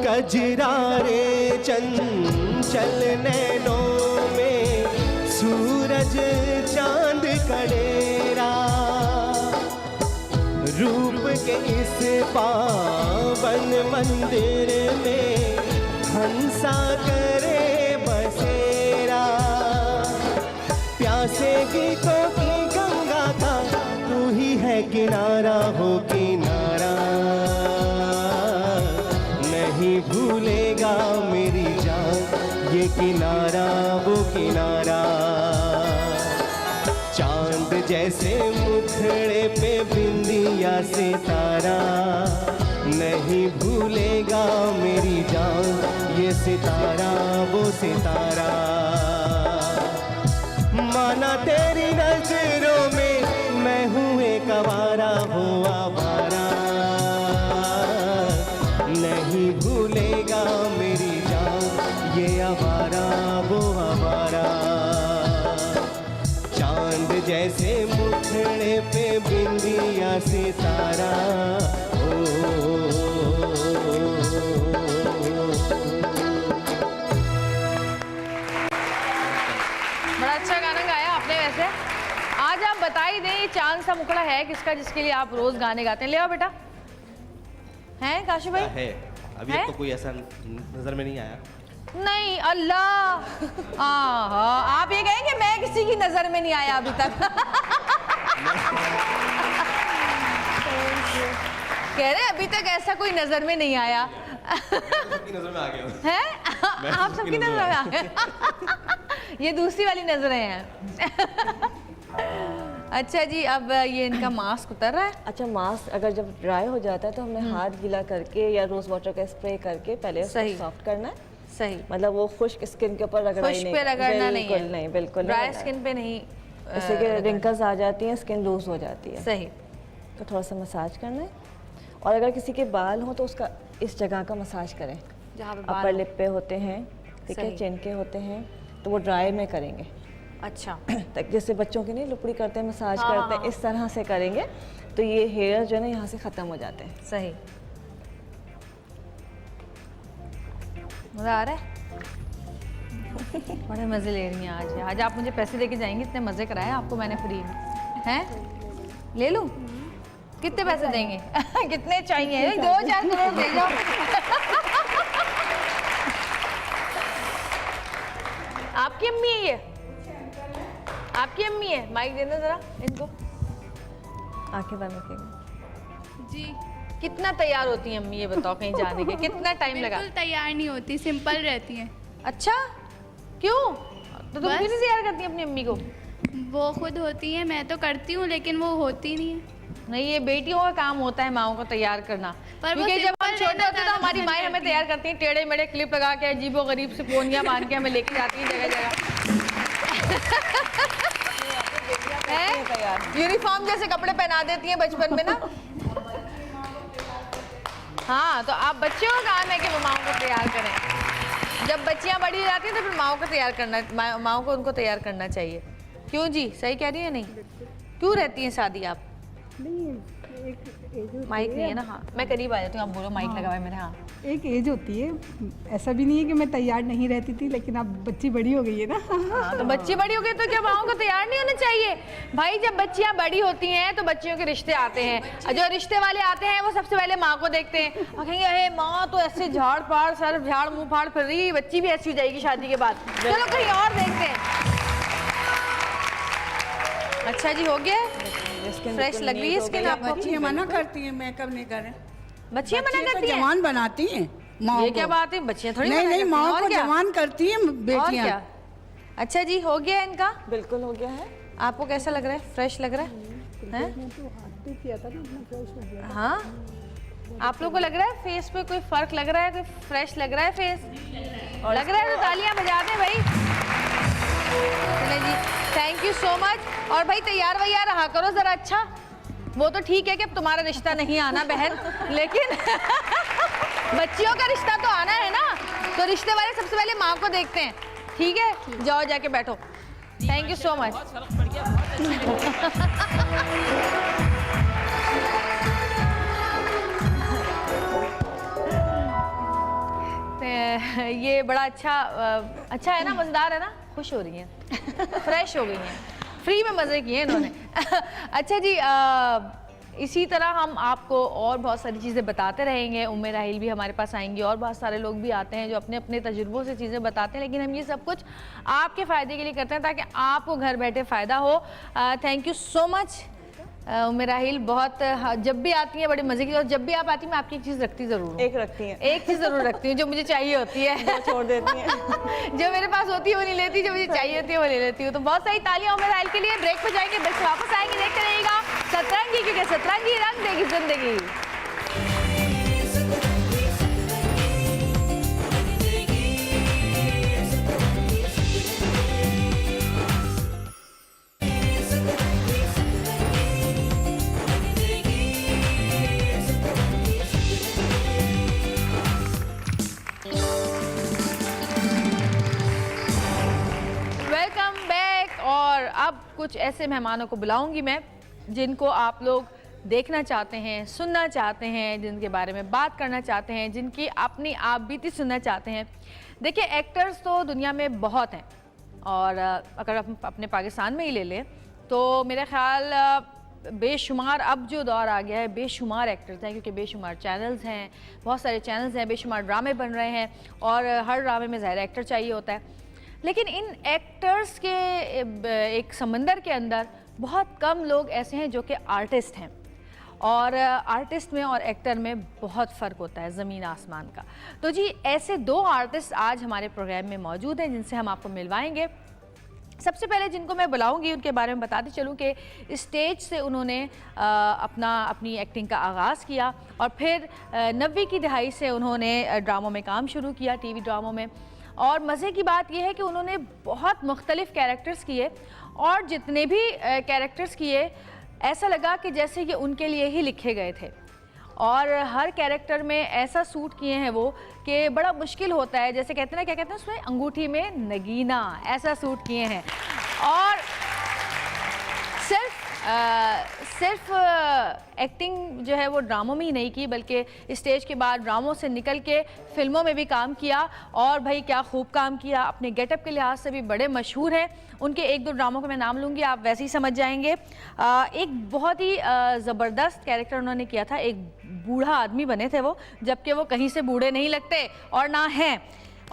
कजरारे चंचल नैनों में सूरज चांद कड़ेरा, रूप के इस पावन मंदिर में हंसा करे बसेरा। प्यासे गीतों की गंगा का तू ही है किनारा हो किनारा, नहीं भूलेगा मेरी जान ये किनारा वो किनारा। चांद जैसे मुखड़े पे बिंदिया सितारा, नहीं भूलेगा मेरी जान ये सितारा वो सितारा। माना तेरी नजरों में मैं हूँ एक आवारा, हूँ आवारा। नहीं भूलेगा मेरी जान ये आवारा वो आवारा। चांद जैसे मुखड़े पे बिंदिया सितारा। बड़ा अच्छा गाना गाया आपने वैसे। आज आप बता ही दें ये चांद सा मुखड़ा है किसका जिसके लिए आप रोज गाने गाते हैं? ले आओ बेटा। हैं काशी भाई? है अभी है? तो कोई ऐसा नजर में नहीं आया। नहीं अल्लाह। आप ये कहें कि मैं किसी की नजर में नहीं आया अभी तक। कह रहे अभी तक ऐसा कोई नजर में नहीं आया। सबकी नजर में आ गया हूँ। हैं? आप सबकी नजर में आ गए। ये दूसरी वाली नजरें हैं। अच्छा जी, अब ये इनका मास्क उतर रहा है। अच्छा, मास्क अगर जब ड्राई हो जाता है तो हमें हाथ गीला करके या रोज वाटर का स्प्रे करके पहले सही। सॉफ्ट करना है। सही। मतलब वो खुश्क स्किन के ऊपर रगड़ना ही खुश्क नहीं, पे रगड़ना नहीं है। नहीं, बिल्कुल ड्राई स्किन पे नहीं। इससे कि रिंकल्स आ जाती हैं, स्किन लूज हो जाती है। सही। तो थोड़ा सा मसाज करना है। और अगर किसी के बाल हो तो उसका इस जगह का मसाज करें जहाँ पे अपर लिप पे होते हैं, ठीक है, सही। चिन के होते हैं, तो वो ड्राई में करेंगे। अच्छा। तक जैसे बच्चों की नहीं लुपड़ी करते हैं, मसाज हाँ, करते हैं, हाँ। इस तरह से करेंगे तो ये हेयर जो है ना यहाँ से ख़त्म हो जाते हैं। सही। मज़ा आ रहा है? बड़े मज़े ले रही हैं आज। आज आप मुझे पैसे देके जाएंगे, इतने मज़े कराए आपको मैंने फ्री में। हैं? ले लूँ? कितने पैसे देंगे? कितने चाहिए? 2-4 करोड़ दे जाओ। आपकी अम्मी है ये? आपकी अम्मी है? माइक देना जरा इनको। आंखें बंद रखेंगे। जी कितना तैयार होती हैं अम्मी ये बताओ कहीं जाने के? कितना टाइम लगा? बिल्कुल तैयार नहीं होती, सिंपल रहती हैं। अच्छा, क्यों? तो तुम बस। क्यों नहीं तैयार करती अपनी अम्मी को? वो खुद होती हैं, मैं तो करती हूँ लेकिन वो होती नहीं है। नहीं, ये बेटियों का काम होता है माओ को तैयार करना। पर वो क्योंकि जब हम सिंपल छोटे रहना होते तो ज़्यादा हमारी पसंद माएँ हमें करती तैयार करती हैं, टेढ़े मेढ़े क्लिप लगा के अजीबो गरीब से पोनियाँ बांध के हमें लेके जाती हैं जगह जगह। यूनिफॉर्म जैसे कपड़े पहना देती हैं बचपन में ना। हाँ, तो आप बच्चों का काम है कि वो माओ को तैयार करें। जब बच्चियाँ बड़ी हो जाती हैं तो फिर माओ को तैयार करना, माओ को उनको तैयार करना चाहिए। क्यों जी, सही कह रही है नहीं? क्यों रहती हैं शादी आप? माइक नहीं है ना? हाँ, मैं करीब आ जाती हूँ, आप बोलो। माइक लगा हुआ है मेरे। हाँ, एक एज होती है, ऐसा भी नहीं है कि मैं तैयार नहीं रहती थी, लेकिन अब बच्ची बड़ी हो गई है ना। हाँ, तो बच्ची बड़ी हो गई तो क्या माओ को तैयार नहीं होना चाहिए? भाई जब बच्चियाँ बड़ी होती हैं तो बच्चियों के रिश्ते आते हैं, और जो रिश्ते वाले आते हैं वो सबसे पहले माँ को देखते हैं और कहेंगे अरे माँ तो ऐसे झाड़ फाड़ सर झाड़ मुँह फाड़ फिर रही, बच्ची भी ऐसी हो जाएगी शादी के बाद, चलो कहीं और देखते हैं। अच्छा जी, हो गया? फ्रेश लग रही है स्किन आपको? बच्चियाँ मना करती हैं मेकअप नहीं करें। बच्चियाँ मना बच्चियाँ तो करती हैं? जवान बनाती हैं माँ ये को। क्या बात है? बच्चियाँ थोड़ी नहीं मना नहीं, करती हैं। माँ और को क्या? जवान करती हैं और बेटियाँ। क्या? अच्छा जी, हो गया इनका? बिल्कुल हो गया है। आपको कैसा लग रहा है? फ्रेश लग रहा है? हाँ, आप लोग को लग रहा है फेस पे कोई फर्क लग रहा है? कोई फ्रेश लग रहा है फेस? लग रहा है तो तालियां बजा दें भाई। चले जी, थैंक यू सो मच। और भाई तैयार वैयार रहा करो जरा। अच्छा, वो तो ठीक है कि अब तुम्हारा रिश्ता नहीं आना बहन, लेकिन बच्चियों का रिश्ता तो आना है ना, तो रिश्ते वाले सबसे पहले माँ को देखते हैं। ठीक है, जाओ जाके बैठो। Thank you so much. ये बड़ा अच्छा है ना, मज़ेदार है ना? खुश हो रही हैं, फ्रेश हो गई हैं, फ्री में मज़े किए इन्होंने। अच्छा जी, इसी तरह हम आपको और बहुत सारी चीज़ें बताते रहेंगे। उम्मे राहिल भी हमारे पास आएंगी और बहुत सारे लोग भी आते हैं जो अपने अपने तजुर्बों से चीज़ें बताते हैं, लेकिन हम ये सब कुछ आपके फ़ायदे के लिए करते हैं ताकि आपको घर बैठे फ़ायदा हो। थैंक यू सो मच उम्मे राहिल। बहुत जब भी आती हैं बड़े मज़े की, और जब भी आप आती हैं मैं आपकी एक चीज़ रखती ज़रूर हूँ। एक रखती हैं? एक चीज़ ज़रूर रखती हूँ जो मुझे चाहिए होती है। छोड़ देती हैं। जो मेरे पास होती है वो नहीं लेती, जो मुझे चाहिए होती है वो ले लेती हूँ। तो बहुत सारी तालियां उम्मे राहिल के लिए। ब्रेक पे जाएंगे, ब्रेक से वापस आएंगे, देखते रहिएगा सतरंगी, क्योंकि सतरंगी रंग देगी जिंदगी। अब कुछ ऐसे मेहमानों को बुलाऊंगी मैं जिनको आप लोग देखना चाहते हैं, सुनना चाहते हैं, जिनके बारे में बात करना चाहते हैं, जिनकी अपनी आप बीती सुनना चाहते हैं। देखिए, एक्टर्स तो दुनिया में बहुत हैं और अगर हम अपने पाकिस्तान में ही ले लें तो मेरा ख्याल बेशुमार, अब जो दौर आ गया है, बेशुमार एक्टर्स हैं, क्योंकि बेशुमार चैनल्स हैं, बहुत सारे चैनल्स हैं, बेशुमार ड्रामे बन रहे हैं और हर ड्रामे में ज़ाहिर एक्टर चाहिए होता है। लेकिन इन एक्टर्स के एक समंदर के अंदर बहुत कम लोग ऐसे हैं जो कि आर्टिस्ट हैं, और आर्टिस्ट में और एक्टर में बहुत फ़र्क होता है, ज़मीन आसमान का। तो जी, ऐसे दो आर्टिस्ट आज हमारे प्रोग्राम में मौजूद हैं जिनसे हम आपको मिलवाएंगे। सबसे पहले जिनको मैं बुलाऊंगी उनके बारे में बताती चलूं कि स्टेज से उन्होंने अपनी एक्टिंग का आगाज़ किया और फिर 90 की दहाई से उन्होंने ड्रामों में काम शुरू किया, टीवी ड्रामों में। और मज़े की बात यह है कि उन्होंने बहुत मुख्तलिफ़ कैरेक्टर्स किए और जितने भी कैरेक्टर्स किए ऐसा लगा कि जैसे ये उनके लिए ही लिखे गए थे, और हर कैरेक्टर में ऐसा सूट किए हैं वो कि बड़ा मुश्किल होता है, जैसे कहते हैं ना, क्या कहते हैं उसमें, अंगूठी में नगीना, ऐसा सूट किए हैं। और सिर्फ एक्टिंग जो है वो ड्रामों में ही नहीं की, बल्कि स्टेज के बाद ड्रामों से निकल के फिल्मों में भी काम किया, और भाई क्या खूब काम किया। अपने गेटअप के लिहाज से भी बड़े मशहूर हैं। उनके एक दो ड्रामों को मैं नाम लूँगी, आप वैसे ही समझ जाएंगे। एक बहुत ही ज़बरदस्त कैरेक्टर उन्होंने किया था, एक बूढ़ा आदमी बने थे वो, जबकि वो कहीं से बूढ़े नहीं लगते और ना हैं।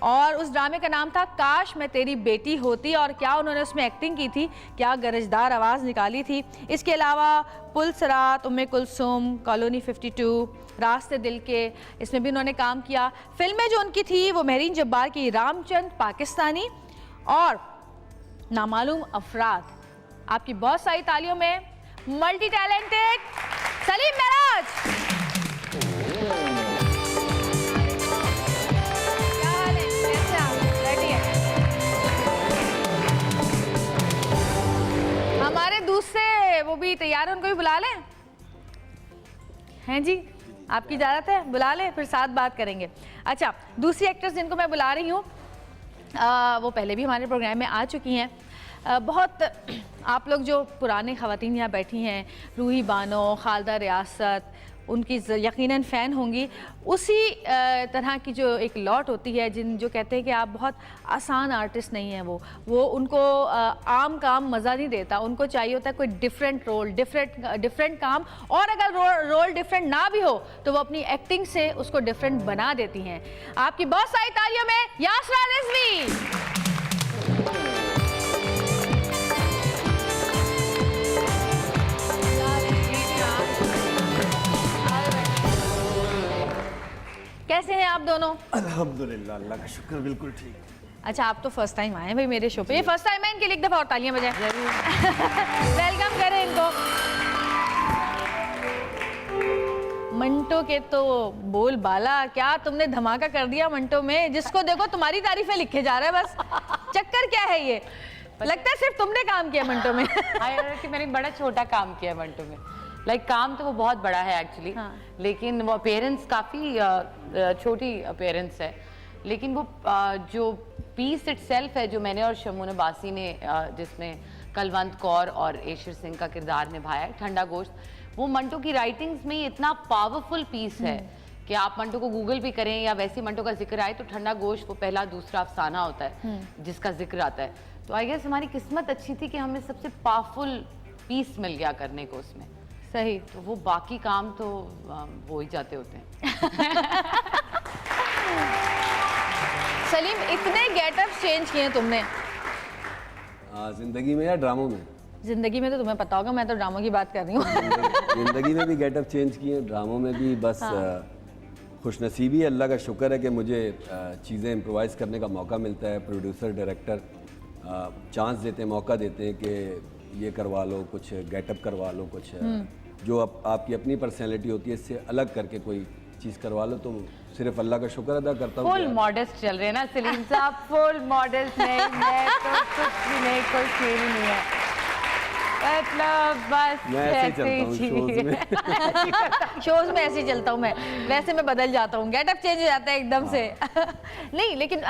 और उस ड्रामे का नाम था काश मैं तेरी बेटी होती, और क्या उन्होंने उसमें एक्टिंग की थी, क्या गरजदार आवाज़ निकाली थी। इसके अलावा पुलसरात, उम्मे कुलसुम, कॉलोनी 52, रास्ते दिल के, इसमें भी उन्होंने काम किया। फिल्में जो उनकी थी वो महरीन जब्बार की रामचंद पाकिस्तानी और नामालूम अफराद। आपकी बहुत सारी तालियों में मल्टी टैलेंटेड सलीम महराज। हमारे दूसरे वो भी तैयार हैं, उनको भी बुला लें? हैं जी, आपकी इजाज़त है? बुला लें, फिर साथ बात करेंगे। अच्छा, दूसरी एक्ट्रेस जिनको मैं बुला रही हूँ वो पहले भी हमारे प्रोग्राम में आ चुकी हैं। बहुत आप लोग जो पुराने ख़वातीन यहाँ बैठी हैं, रूही बानो, खालदा रियासत, उनकी यकीनन फ़ैन होंगी। उसी तरह की जो एक लॉट होती है जो कहते हैं कि आप बहुत आसान आर्टिस्ट नहीं हैं, वो उनको आम काम मज़ा नहीं देता, उनको चाहिए होता है कोई डिफरेंट रोल, डिफरेंट काम, और अगर रोल डिफरेंट ना भी हो तो वो अपनी एक्टिंग से उसको डिफरेंट बना देती हैं। आपकी बहुत सारी तालियों में यासरा रिजवी। कैसे हैं आप दोनों? अल्हम्दुलिल्लाह, अल्लाह का शुक्र, बिल्कुल ठीक। अच्छा, आप तो फर्स्ट टाइम आए हैं भाई मेरे शो पे। ये फर्स्ट टाइम है, इनके लिए एक दफ़ा और तालियां बजाएं। वेलकम करें इनको। मंटो के तो बोल बाला, क्या तुमने धमाका कर दिया मंटो में, जिसको देखो तुम्हारी तारीफें लिखे जा रहे हैं बस। चक्कर क्या है ये? लगता है सिर्फ तुमने काम किया मंटो में। कि मैंने बड़ा छोटा काम किया मंटो में। काम तो वो बहुत बड़ा है एक्चुअली, हाँ। लेकिन वो अपीयरेंस काफ़ी छोटी अपीयरेंस है, लेकिन वो जो पीस इटसेल्फ है जो मैंने और शमून अब्बासी ने जिसमें कलवंत कौर और एशिर सिंह का किरदार निभाया है, ठंडा गोश्त, वो मंटो की राइटिंग्स में इतना पावरफुल पीस है कि आप मंटो को गूगल भी करें या वैसे मंटो का जिक्र आए तो ठंडा गोश्त वो पहला दूसरा अफसाना होता है जिसका जिक्र आता है। तो आई गेस हमारी किस्मत अच्छी थी कि हमें सबसे पावरफुल पीस मिल गया करने को उसमें। सही। तो वो बाकी काम तो हो ही जाते होते हैं। सलीम, इतने गेटअप चेंज किए तुमने जिंदगी में या ड्रामों में? जिंदगी में तो तुम्हें पता होगा, मैं तो ड्रामों की बात कर रही हूँ। जिंदगी में भी गेटअप चेंज किए, ड्रामों में भी। बस खुशनसीबी अल्लाह का शुक्र है कि मुझे चीज़ें इम्प्रोवाइज़ करने का मौका मिलता है। प्रोड्यूसर, डायरेक्टर चांस देते हैं, मौका देते हैं कि ये करवा लो, कुछ गेटअप करवा लो, कुछ जो आपकी अपनी पर्सनैलिटी होती है इससे अलग करके कोई चीज़ करवा लो। तो सिर्फ अल्लाह का शुक्र अदा करता हूँ। फुल मॉडेस्ट चल रहे हैं ना सलीम साहब, फुल मॉडेस्ट। नहीं, मैं तो कुछ भी नहीं, कोई फील नहीं है, मतलब बस मैं ऐसे ही चलता हूँ शोज में। शोज में ऐसे ही चलता हूँ मैं, वैसे मैं बदल जाता हूँ, गेटअप चेंज हो जाता है एकदम से। नहीं, लेकिन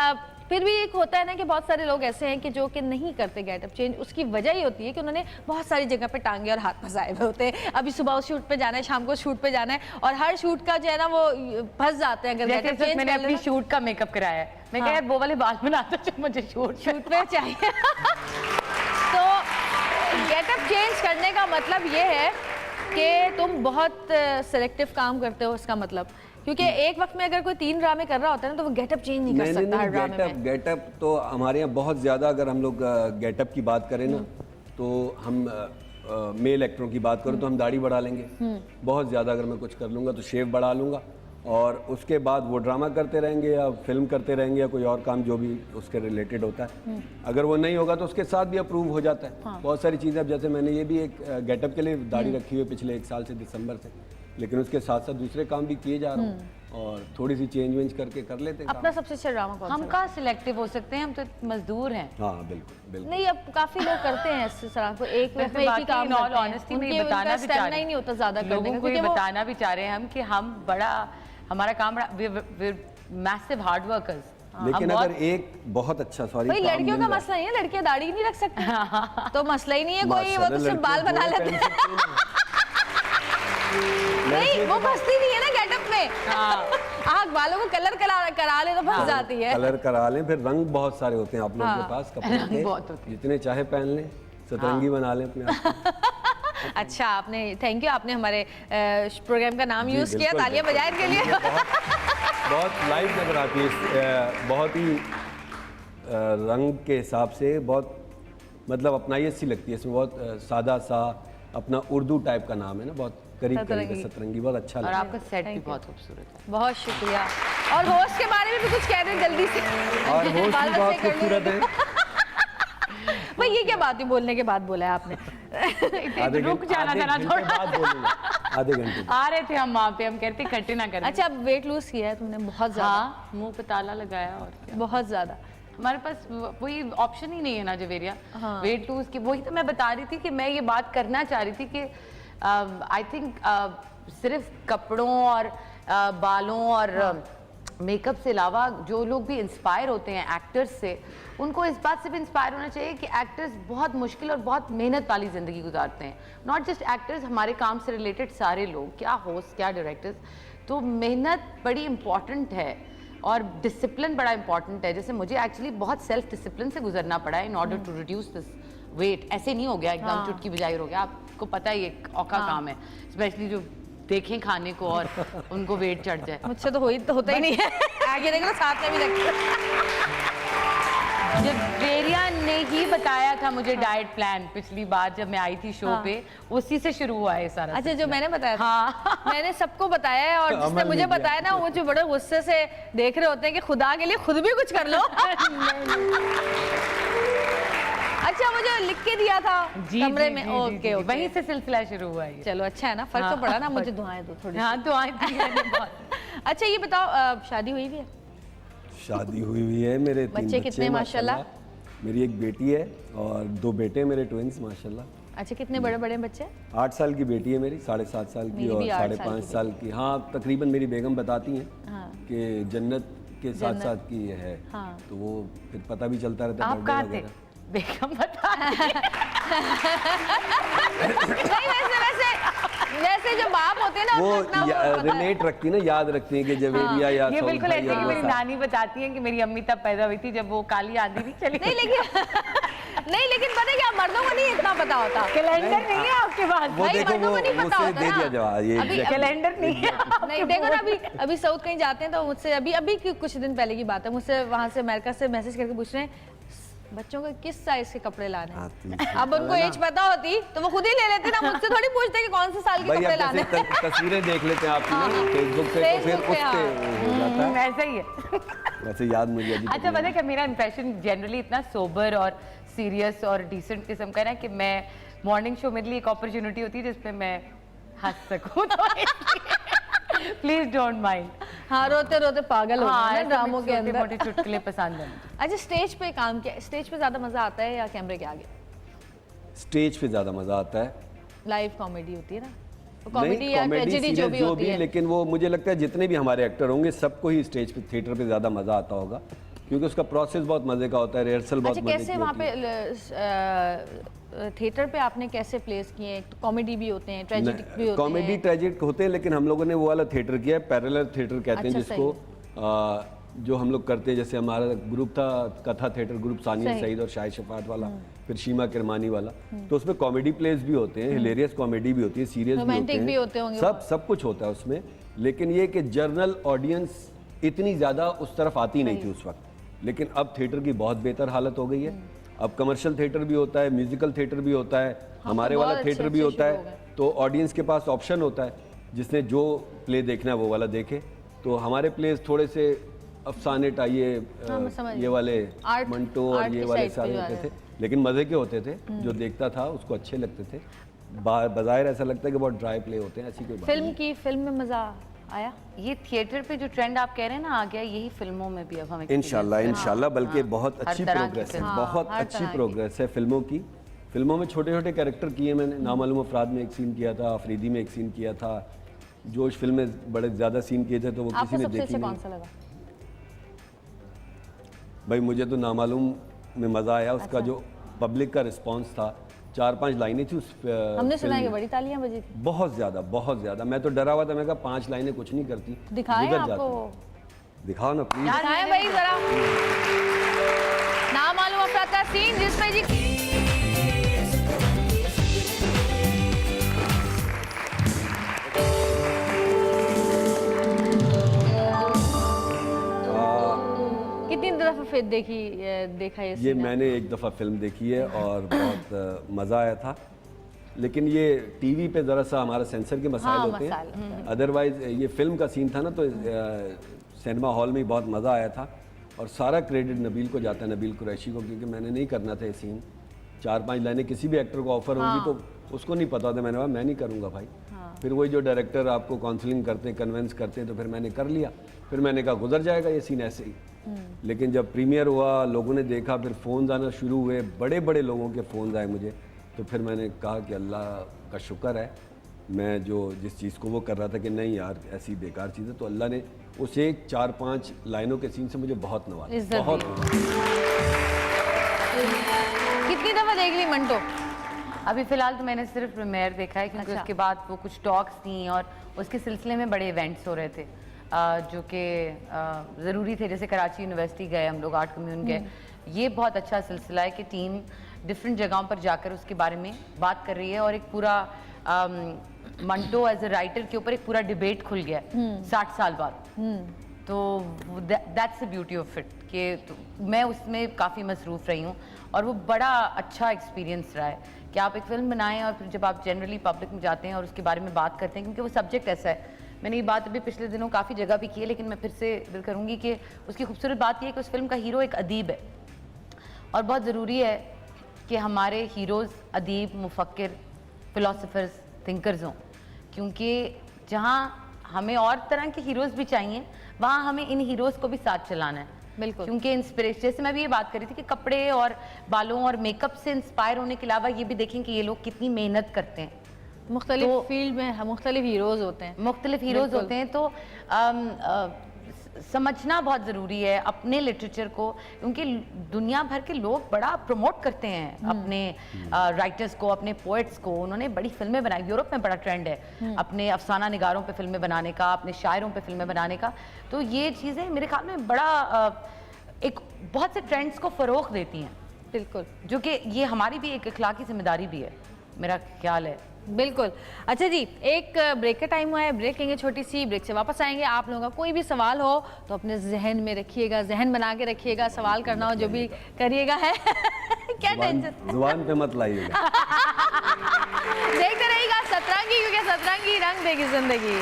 फिर भी एक होता है ना कि बहुत सारे लोग ऐसे हैं कि जो कि नहीं करते गेटअप चेंज। उसकी वजह ये होती है कि उन्होंने बहुत सारी जगह पे टांगे और हाथ फंसाए हुए होते हैं। अभी सुबह शूट पे जाना है, शाम को शूट पे जाना है, और हर शूट का जो है ना वो फंस जाते हैं। अगर गेटअप चेंज मैंने अपनी शूट का मेकअप कराया है, मैं कहा यार वो वाले बाल बना दो जो मुझे शूट पे चाहिए। तो गेटअप चेंज करने का मतलब ये है कि तुम बहुत सिलेक्टिव काम करते हो, इसका मतलब, क्योंकि एक वक्त में अगर कोई 3 ड्रामे कर रहा होता है ना तो वो गेटअप चेंज नहीं कर सकता हर ड्रामे में। गेटअप तो हमारे यहाँ बहुत ज़्यादा, अगर हम लोग गेटअप की बात करें ना तो हम मेल एक्टरों की बात करूँ तो हम दाढ़ी बढ़ा लेंगे बहुत ज़्यादा। अगर मैं कुछ कर लूँगा तो शेव बढ़ा लूँगा, और उसके बाद वो ड्रामा करते रहेंगे या फिल्म करते रहेंगे या कोई और काम जो भी उसके रिलेटेड होता है। अगर वो नहीं होगा तो उसके साथ भी अप्रूव हो जाता है। बहुत सारी चीज़ें, अब जैसे मैंने ये भी एक गेटअप के लिए दाढ़ी रखी हुई है पिछले 1 साल से, दिसंबर से, लेकिन उसके साथ साथ दूसरे काम भी किए जा रहा हूँ और थोड़ी सी चेंज वेंज करके कर लेते हैं। अपना सबसे अच्छा ड्रामा कौन सा? हम कहाँ सिलेक्टिव हो सकते हैं, हम तो मजदूर हैं। हाँ बिल्कुल बिल्कुल। नहीं, अब काफी लोग करते हैं इस तरह को, एक वक्त में एक ही काम करते हैं। ऑनेस्टी में बताना भी चाह रहे हैं, नहीं होता ज्यादा लोगों को ये बताना भी चाह रहे हैं हम कि हम बड़ा, हमारा काम बड़ा मैसिव हार्ड वर्कर्स। लेकिन अगर एक बहुत अच्छा, सॉरी, भाई लड़कियों का मसला नहीं है, लड़कियां दाढ़ी नहीं रख सकती तो मसला ही नहीं है कोई, वो तो सिर्फ बाल बना लेते हैं। नहीं, वो फंसती नहीं है ना गेटअप में। आग बालों को कलर करा ले तो फंस जाती है। कलर करा लें, फिर रंग बहुत सारे होते हैं आप लोगों के पास कपड़े के, जितने चाहे पहन लें, सतरंगी बना लें अपने आप को। अच्छा, आपने, थैंक यू, आपने हमारे प्रोग्राम का नाम यूज किया, तालियां बजाएं इनके लिए। बहुत लाइव नजर आती है, बहुत ही रंग के हिसाब से बहुत, मतलब अपनाई सी लगती है। इसमें बहुत सादा सा अपना उर्दू टाइप का नाम है ना, बहुत करीब करीब सतरंगी, बहुत अच्छा और लगता है। आपका सेट भी बहुत खूबसूरत है। बहुत शुक्रिया। और होस्ट के बारे में भी कुछ कह दें जल्दी से। और होस्ट भी बहुत खूबसूरत है। भाई ये क्या बात है, बोलने के बाद बोला है आपने। रुक जाना था ना थोड़ा, आधे घंटे आ रहे थे हम वहाँ पे, हम कहते इकट्ठे ना करें। अच्छा, अब वेट लूज किया है तुमने बहुत ज्यादा? हाँ, मुंह पे ताला लगाया और क्या। बहुत ज्यादा। हमारे पास वही ऑप्शन ही नहीं है ना जवेरिया, वेट लूज की। वही तो मैं बता रही थी कि मैं ये बात करना चाह रही थी कि आई थिंक सिर्फ कपड़ों और बालों और मेकअप से अलावा जो लोग भी इंस्पायर होते हैं एक्टर्स से, उनको इस बात से भी इंस्पायर होना चाहिए कि एक्टर्स बहुत मुश्किल और बहुत मेहनत वाली ज़िंदगी गुजारते हैं। नॉट जस्ट एक्टर्स, हमारे काम से रिलेटेड सारे लोग, क्या होस्ट क्या डायरेक्टर्स, तो मेहनत बड़ी इम्पॉर्टेंट है और डिसिप्लिन बड़ा इंपॉर्टेंट है। जैसे मुझे एक्चुअली बहुत सेल्फ डिसिप्लिन से गुजरना पड़ा है in order to reduce this weight. ऐसे नहीं हो गया एकदम चुटकी बजाई हो गया, आपको पता ही एक औखा काम है, स्पेशली जो देखें खाने को और उनको वेट चढ़ जाए। मुझसे तो होता ही नहीं है। आगे देखो साथ में भी रखते। जब वेरिया ने ही बताया था मुझे डाइट प्लान पिछली बार जब मैं आई थी शो पे, उसी से शुरू हुआ है सारा। अच्छा, जो मैंने बताया था? हाँ। मैंने सबको बताया है, और जिसने मुझे बताया ना वो जो बड़े गुस्से से देख रहे होते हैं कि खुदा के लिए खुद भी कुछ कर लो। अच्छा, वो जो लिख के दिया था कमरे में, ओके, वहीं से सिलसिला शुरू हुआ है। चलो अच्छा है ना, फर्क तो पड़ा ना। मुझे दुआएं दो थोड़ी। हाँ, दुआएं दी मैंने बहुत। अच्छा, ये बताओ, शादी हुई भी है? शादी हुई है, मेरे 3 बच्चे कितने माशाल्लाह? मेरी एक बेटी है और 2 बेटे मेरे ट्विंस माशाल्लाह। अच्छा, कितने बड़े बड़े बच्चे? 8 साल की बेटी है मेरी, 7.5 साल की, और 5.5 साल की। हाँ, तकरीबन मेरी बेगम बताती हैं कि जन्नत के साथ साथ की है। तो वो फिर पता भी चलता रहता है। आप कहाँ थे? बेगम बता। वैसे जो बाप होते हैं ना, वो रिलेट रखती है ना, याद रखती है कि जवेरिया या ये बिल्कुल ऐसे कि मेरी नानी बताती है कि मेरी अम्मी तब पैदा हुई थी जब वो काली आंधी नहीं चली। नहीं, लेकिन पता है क्या, मर्दों को नहीं इतना पता होता। कैलेंडर नहीं है आपके पास? वो देखो, वो उसे दे दिया जवाब, ये कैलेंडर नहीं है। नहीं, देखो ना, अभी साउथ कहीं जाते हैं तो मुझसे अभी कुछ दिन पहले की बात है, मुझसे वहां से अमेरिका से मैसेज करके पूछ रहे हैं बच्चों को किस साइज के कपड़े लाने हैं। अब उनको एज पता होती तो वो खुद ही ले लेते ना, मुझसे थोड़ी पूछते कि कौन से साल के कपड़े लाने हैं। तस्वीरें देख लेते हैं आपकी फेसबुक पे, तो फिर उस पे हो जाता है। ऐसा ही है। वैसे याद मुझे अभी। अच्छा, पता है कि मेरा इंप्रेशन जनरली इतना सोबर और सीरियस और डिसेंट किस्म का है कि मैं मॉर्निंग शो मेरे लिए एक अपॉर्चुनिटी होती है जिसमें मैं हंस सकूं। Please don't mind. हाँ, रोते रोते पागल हो गए ना ड्रामों के अंदर। मोटे चुटकुले पसंद है। अच्छा, स्टेज पे काम किया, स्टेज पे ज्यादा मजा आता है या कैमरे के आगे? स्टेज पे ज्यादा मजा आता है। लाइव कॉमेडी होती है ना, कॉमेडी या ट्रेजेडी जो भी होती है, लेकिन वो मुझे लगता है जितने भी हमारे एक्टर होंगे सबको ही स्टेज पे, थिएटर पे ज्यादा मजा आता होगा। क्योंकि उसका प्रोसेस बहुत मज़े का होता है, रिहर्सल बहुत अच्छा, मज़े कैसे की वहाँ होती है। पे थिएटर पे आपने कैसे प्लेस किए हैं? कॉमेडी भी होते हैं, ट्रेजेडिक भी होते कॉमेडी हैं। ट्रेजिक होते हैं, लेकिन हम लोगों ने वो वाला थिएटर किया है, पैरेलल थिएटर कहते हैं अच्छा, जिसको जो हम लोग करते हैं। जैसे हमारा ग्रुप था कथा थिएटर ग्रुप, सानिया सही। सईद और शाहिद शफात वाला, फिर शीमा किरमानी वाला, तो उसमें कॉमेडी प्लेस भी होते हैं, हिलेरियस कॉमेडी भी होती है, सीरियस भी रोमांटिक भी होते होते हैं, होंगे सब कुछ होता है उसमें। लेकिन ये कि जर्नल ऑडियंस इतनी ज़्यादा उस तरफ आती नहीं थी उस वक्त, लेकिन अब थिएटर की बहुत बेहतर हालत हो गई है। अब कमर्शियल थिएटर भी होता है, म्यूजिकल थिएटर भी होता है, हमारे वाला बहुत थिएटर अच्छे भी अच्छे होता शुरू हो है, तो ऑडियंस के पास ऑप्शन होता है, जिसने जो प्ले देखना है वो वाला देखे। तो हमारे प्लेस थोड़े से अफसाने टाइए मैं समझ ये वाले आर्ट- मंटो आर्ट और ये की वाले साइड पे सारे जो होते आ थे, लेकिन मज़े के होते थे। जो देखता था उसको अच्छे लगते थे। बाज़ाहिर ऐसा लगता है कि बहुत ड्राई प्ले होते हैं, ऐसी कोई बात नहीं। फिल्म में मज़ा आया? ये थिएटर पे जो ट्रेंड आप कह रहे हैं ना आ गया, यही फिल्मों में भी अब हम इंशाल्लाह बल्कि बहुत हर अच्छी तरह की प्रोग्रेस है, फिल्म। बहुत हर अच्छी तरह की। प्रोग्रेस है फिल्मों की। फिल्मों में छोटे छोटे कैरेक्टर किए मैंने, नामालूम अफराद में एक सीन किया था, अफरीदी में एक सीन किया था, जोश फिल्म में बड़े ज़्यादा सीन किए थे, तो वो आपको किसी ने सबसे देखी अच्छा कौन नहीं। सा लगा? भाई मुझे तो नामालूम में मज़ा आया, उसका जो पब्लिक का रिस्पांस था, 4-5 लाइनें थी उस हमने सुना फिल्म है कि में। बड़ी तालियां बजी थी। बहुत ज़्यादा। मैं तो डरा हुआ था, मैं कहा 5 लाइनें कुछ नहीं करती, दिखाएं गुजर आपको? जाती। दिखाओ ना प्लीज। दिखाएं भाई जरा। नामालूम अफराद का सीन जिसमें जी कितनी दफा फिर देखा ये ये सीन? मैंने एक दफ़ा फिल्म देखी है और बहुत मज़ा आया था, लेकिन ये टीवी पे ज़रा सा हमारा सेंसर के मसाइल हाँ, होते मसाइल, हैं। अदरवाइज ये फिल्म का सीन था ना, तो सिनेमा हॉल में ही बहुत मज़ा आया था। और सारा क्रेडिट नबील को जाता है, नबील कुरैशी को, क्योंकि मैंने नहीं करना था ये सीन। 4-5 लाइनें किसी भी एक्टर को ऑफर होगी तो उसको नहीं पता था, मैंने कहा मैं नहीं करूँगा भाई। फिर वही जो डायरेक्टर आपको काउंसलिंग करते हैं, कन्विंस करते हैं, तो फिर मैंने कर लिया। फिर मैंने कहा गुजर जाएगा ये सीन ऐसे ही। लेकिन जब प्रीमियर हुआ, लोगों ने देखा, फिर फ़ोन आना शुरू हुए, बड़े बड़े लोगों के फ़ोन आए मुझे, तो फिर मैंने कहा कि अल्लाह का शुक्र है, मैं जो जिस चीज़ को वो कर रहा था कि नहीं यार ऐसी बेकार चीज़ है, तो अल्लाह ने उस एक 4-5 लाइनों के सीन से मुझे बहुत नवाजा, इज्जत बहुत। कितनी दफा देख ली मंटो? अभी फिलहाल तो मैंने सिर्फ प्रीमियर देखा है, क्योंकि अच्छा। उसके बाद वो कुछ टॉक्स थी और उसके सिलसिले में बड़े इवेंट्स हो रहे थे जो कि ज़रूरी थे। जैसे कराची यूनिवर्सिटी गए हम लोग, आर्ट कम्यून गए। ये बहुत अच्छा सिलसिला है कि टीम डिफरेंट जगहों पर जाकर उसके बारे में बात कर रही है, और एक पूरा मंटो एज ए राइटर के ऊपर एक पूरा डिबेट खुल गया 60 साल बाद। तो that's the beauty of it कि मैं उसमें काफ़ी मसरूफ़ रही हूँ, और वो बड़ा अच्छा एक्सपीरियंस रहा है कि आप एक फ़िल्म बनाएं और फिर जब आप जनरली पब्लिक में जाते हैं और उसके बारे में बात करते हैं, क्योंकि वो सब्जेक्ट ऐसा है। मैंने ये बात अभी पिछले दिनों काफ़ी जगह भी की है, लेकिन मैं फिर से दिल करूँगी कि उसकी खूबसूरत बात यह है कि उस फिल्म का हीरो एक अदीब है, और बहुत ज़रूरी है कि हमारे हीरोज़ अदीब, मुफक्किर, फ़िलासफ़र्स, थिंकर्स हों, क्योंकि जहाँ हमें और तरह के हीरोज़ भी चाहिए, वहाँ हमें इन हीरोज़ को भी साथ चलाना है। बिल्कुल। क्योंकि इंस्पिरेशन, जैसे मैं भी ये बात कर रही थी कि कपड़े और बालों और मेकअप से इंस्पायर होने के अलावा ये भी देखें कि ये लोग कितनी मेहनत करते हैं। मुख्तलिफ फील्ड में मुख्तलिफ हीरोज़ होते हैं, मुख्तलिफ हीरोज़ होते हैं, तो समझना बहुत ज़रूरी है अपने लिटरेचर को, क्योंकि दुनिया भर के लोग बड़ा प्रमोट करते हैं अपने राइटर्स को, अपने पोइट्स को। उन्होंने बड़ी फिल्में बनाई, यूरोप में बड़ा ट्रेंड है अपने अफसाना निगारों पे फिल्में बनाने का, अपने शायरों पे फिल्में बनाने का। तो ये चीज़ें मेरे ख्याल में बड़ा एक बहुत से ट्रेंड्स को फ़रोग़ देती हैं। बिल्कुल, जो कि ये हमारी भी एक अखलाकी जिम्मेदारी भी है, मेरा ख्याल है। बिल्कुल। अच्छा जी, एक ब्रेक का टाइम हुआ है, ब्रेक लेंगे छोटी सी, ब्रेक से वापस आएंगे। आप लोगों का कोई भी सवाल हो तो अपने जहन में रखिएगा, जहन बना के रखिएगा, सवाल करना हो जो भी करिएगा है क्या टेंशन, जुबान पे मत लाइएगा। देखते रहिएगा सतरंगी, क्योंकि सतरंगी रंग देगी जिंदगी।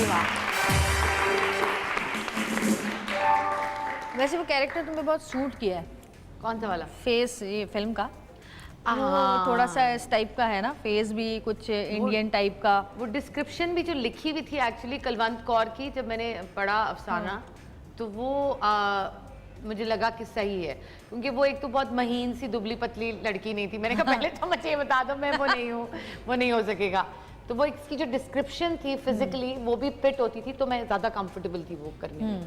जी वाह। वैसे वो कैरेक्टर तुम्हें बहुत सूट किया है, कौन सा वाला? फेस ये फिल्म का वो थोड़ा सा इस टाइप का है ना, फेस भी कुछ इंडियन टाइप का। वो डिस्क्रिप्शन भी जो लिखी हुई थी एक्चुअली कलवंत कौर की, जब मैंने पढ़ा अफसाना तो वो मुझे लगा कि सही है, क्योंकि वो एक तो बहुत महीन सी दुबली पतली लड़की नहीं थी। मैंने कहा पहले तो मुझे ये बता दो मैं वो नहीं हूँ, वो नहीं हो सकेगा। तो वो इसकी जो डिस्क्रिप्शन थी फिजिकली वो भी फिट होती थी, तो मैं ज़्यादा कंफर्टेबल थी वो करने में।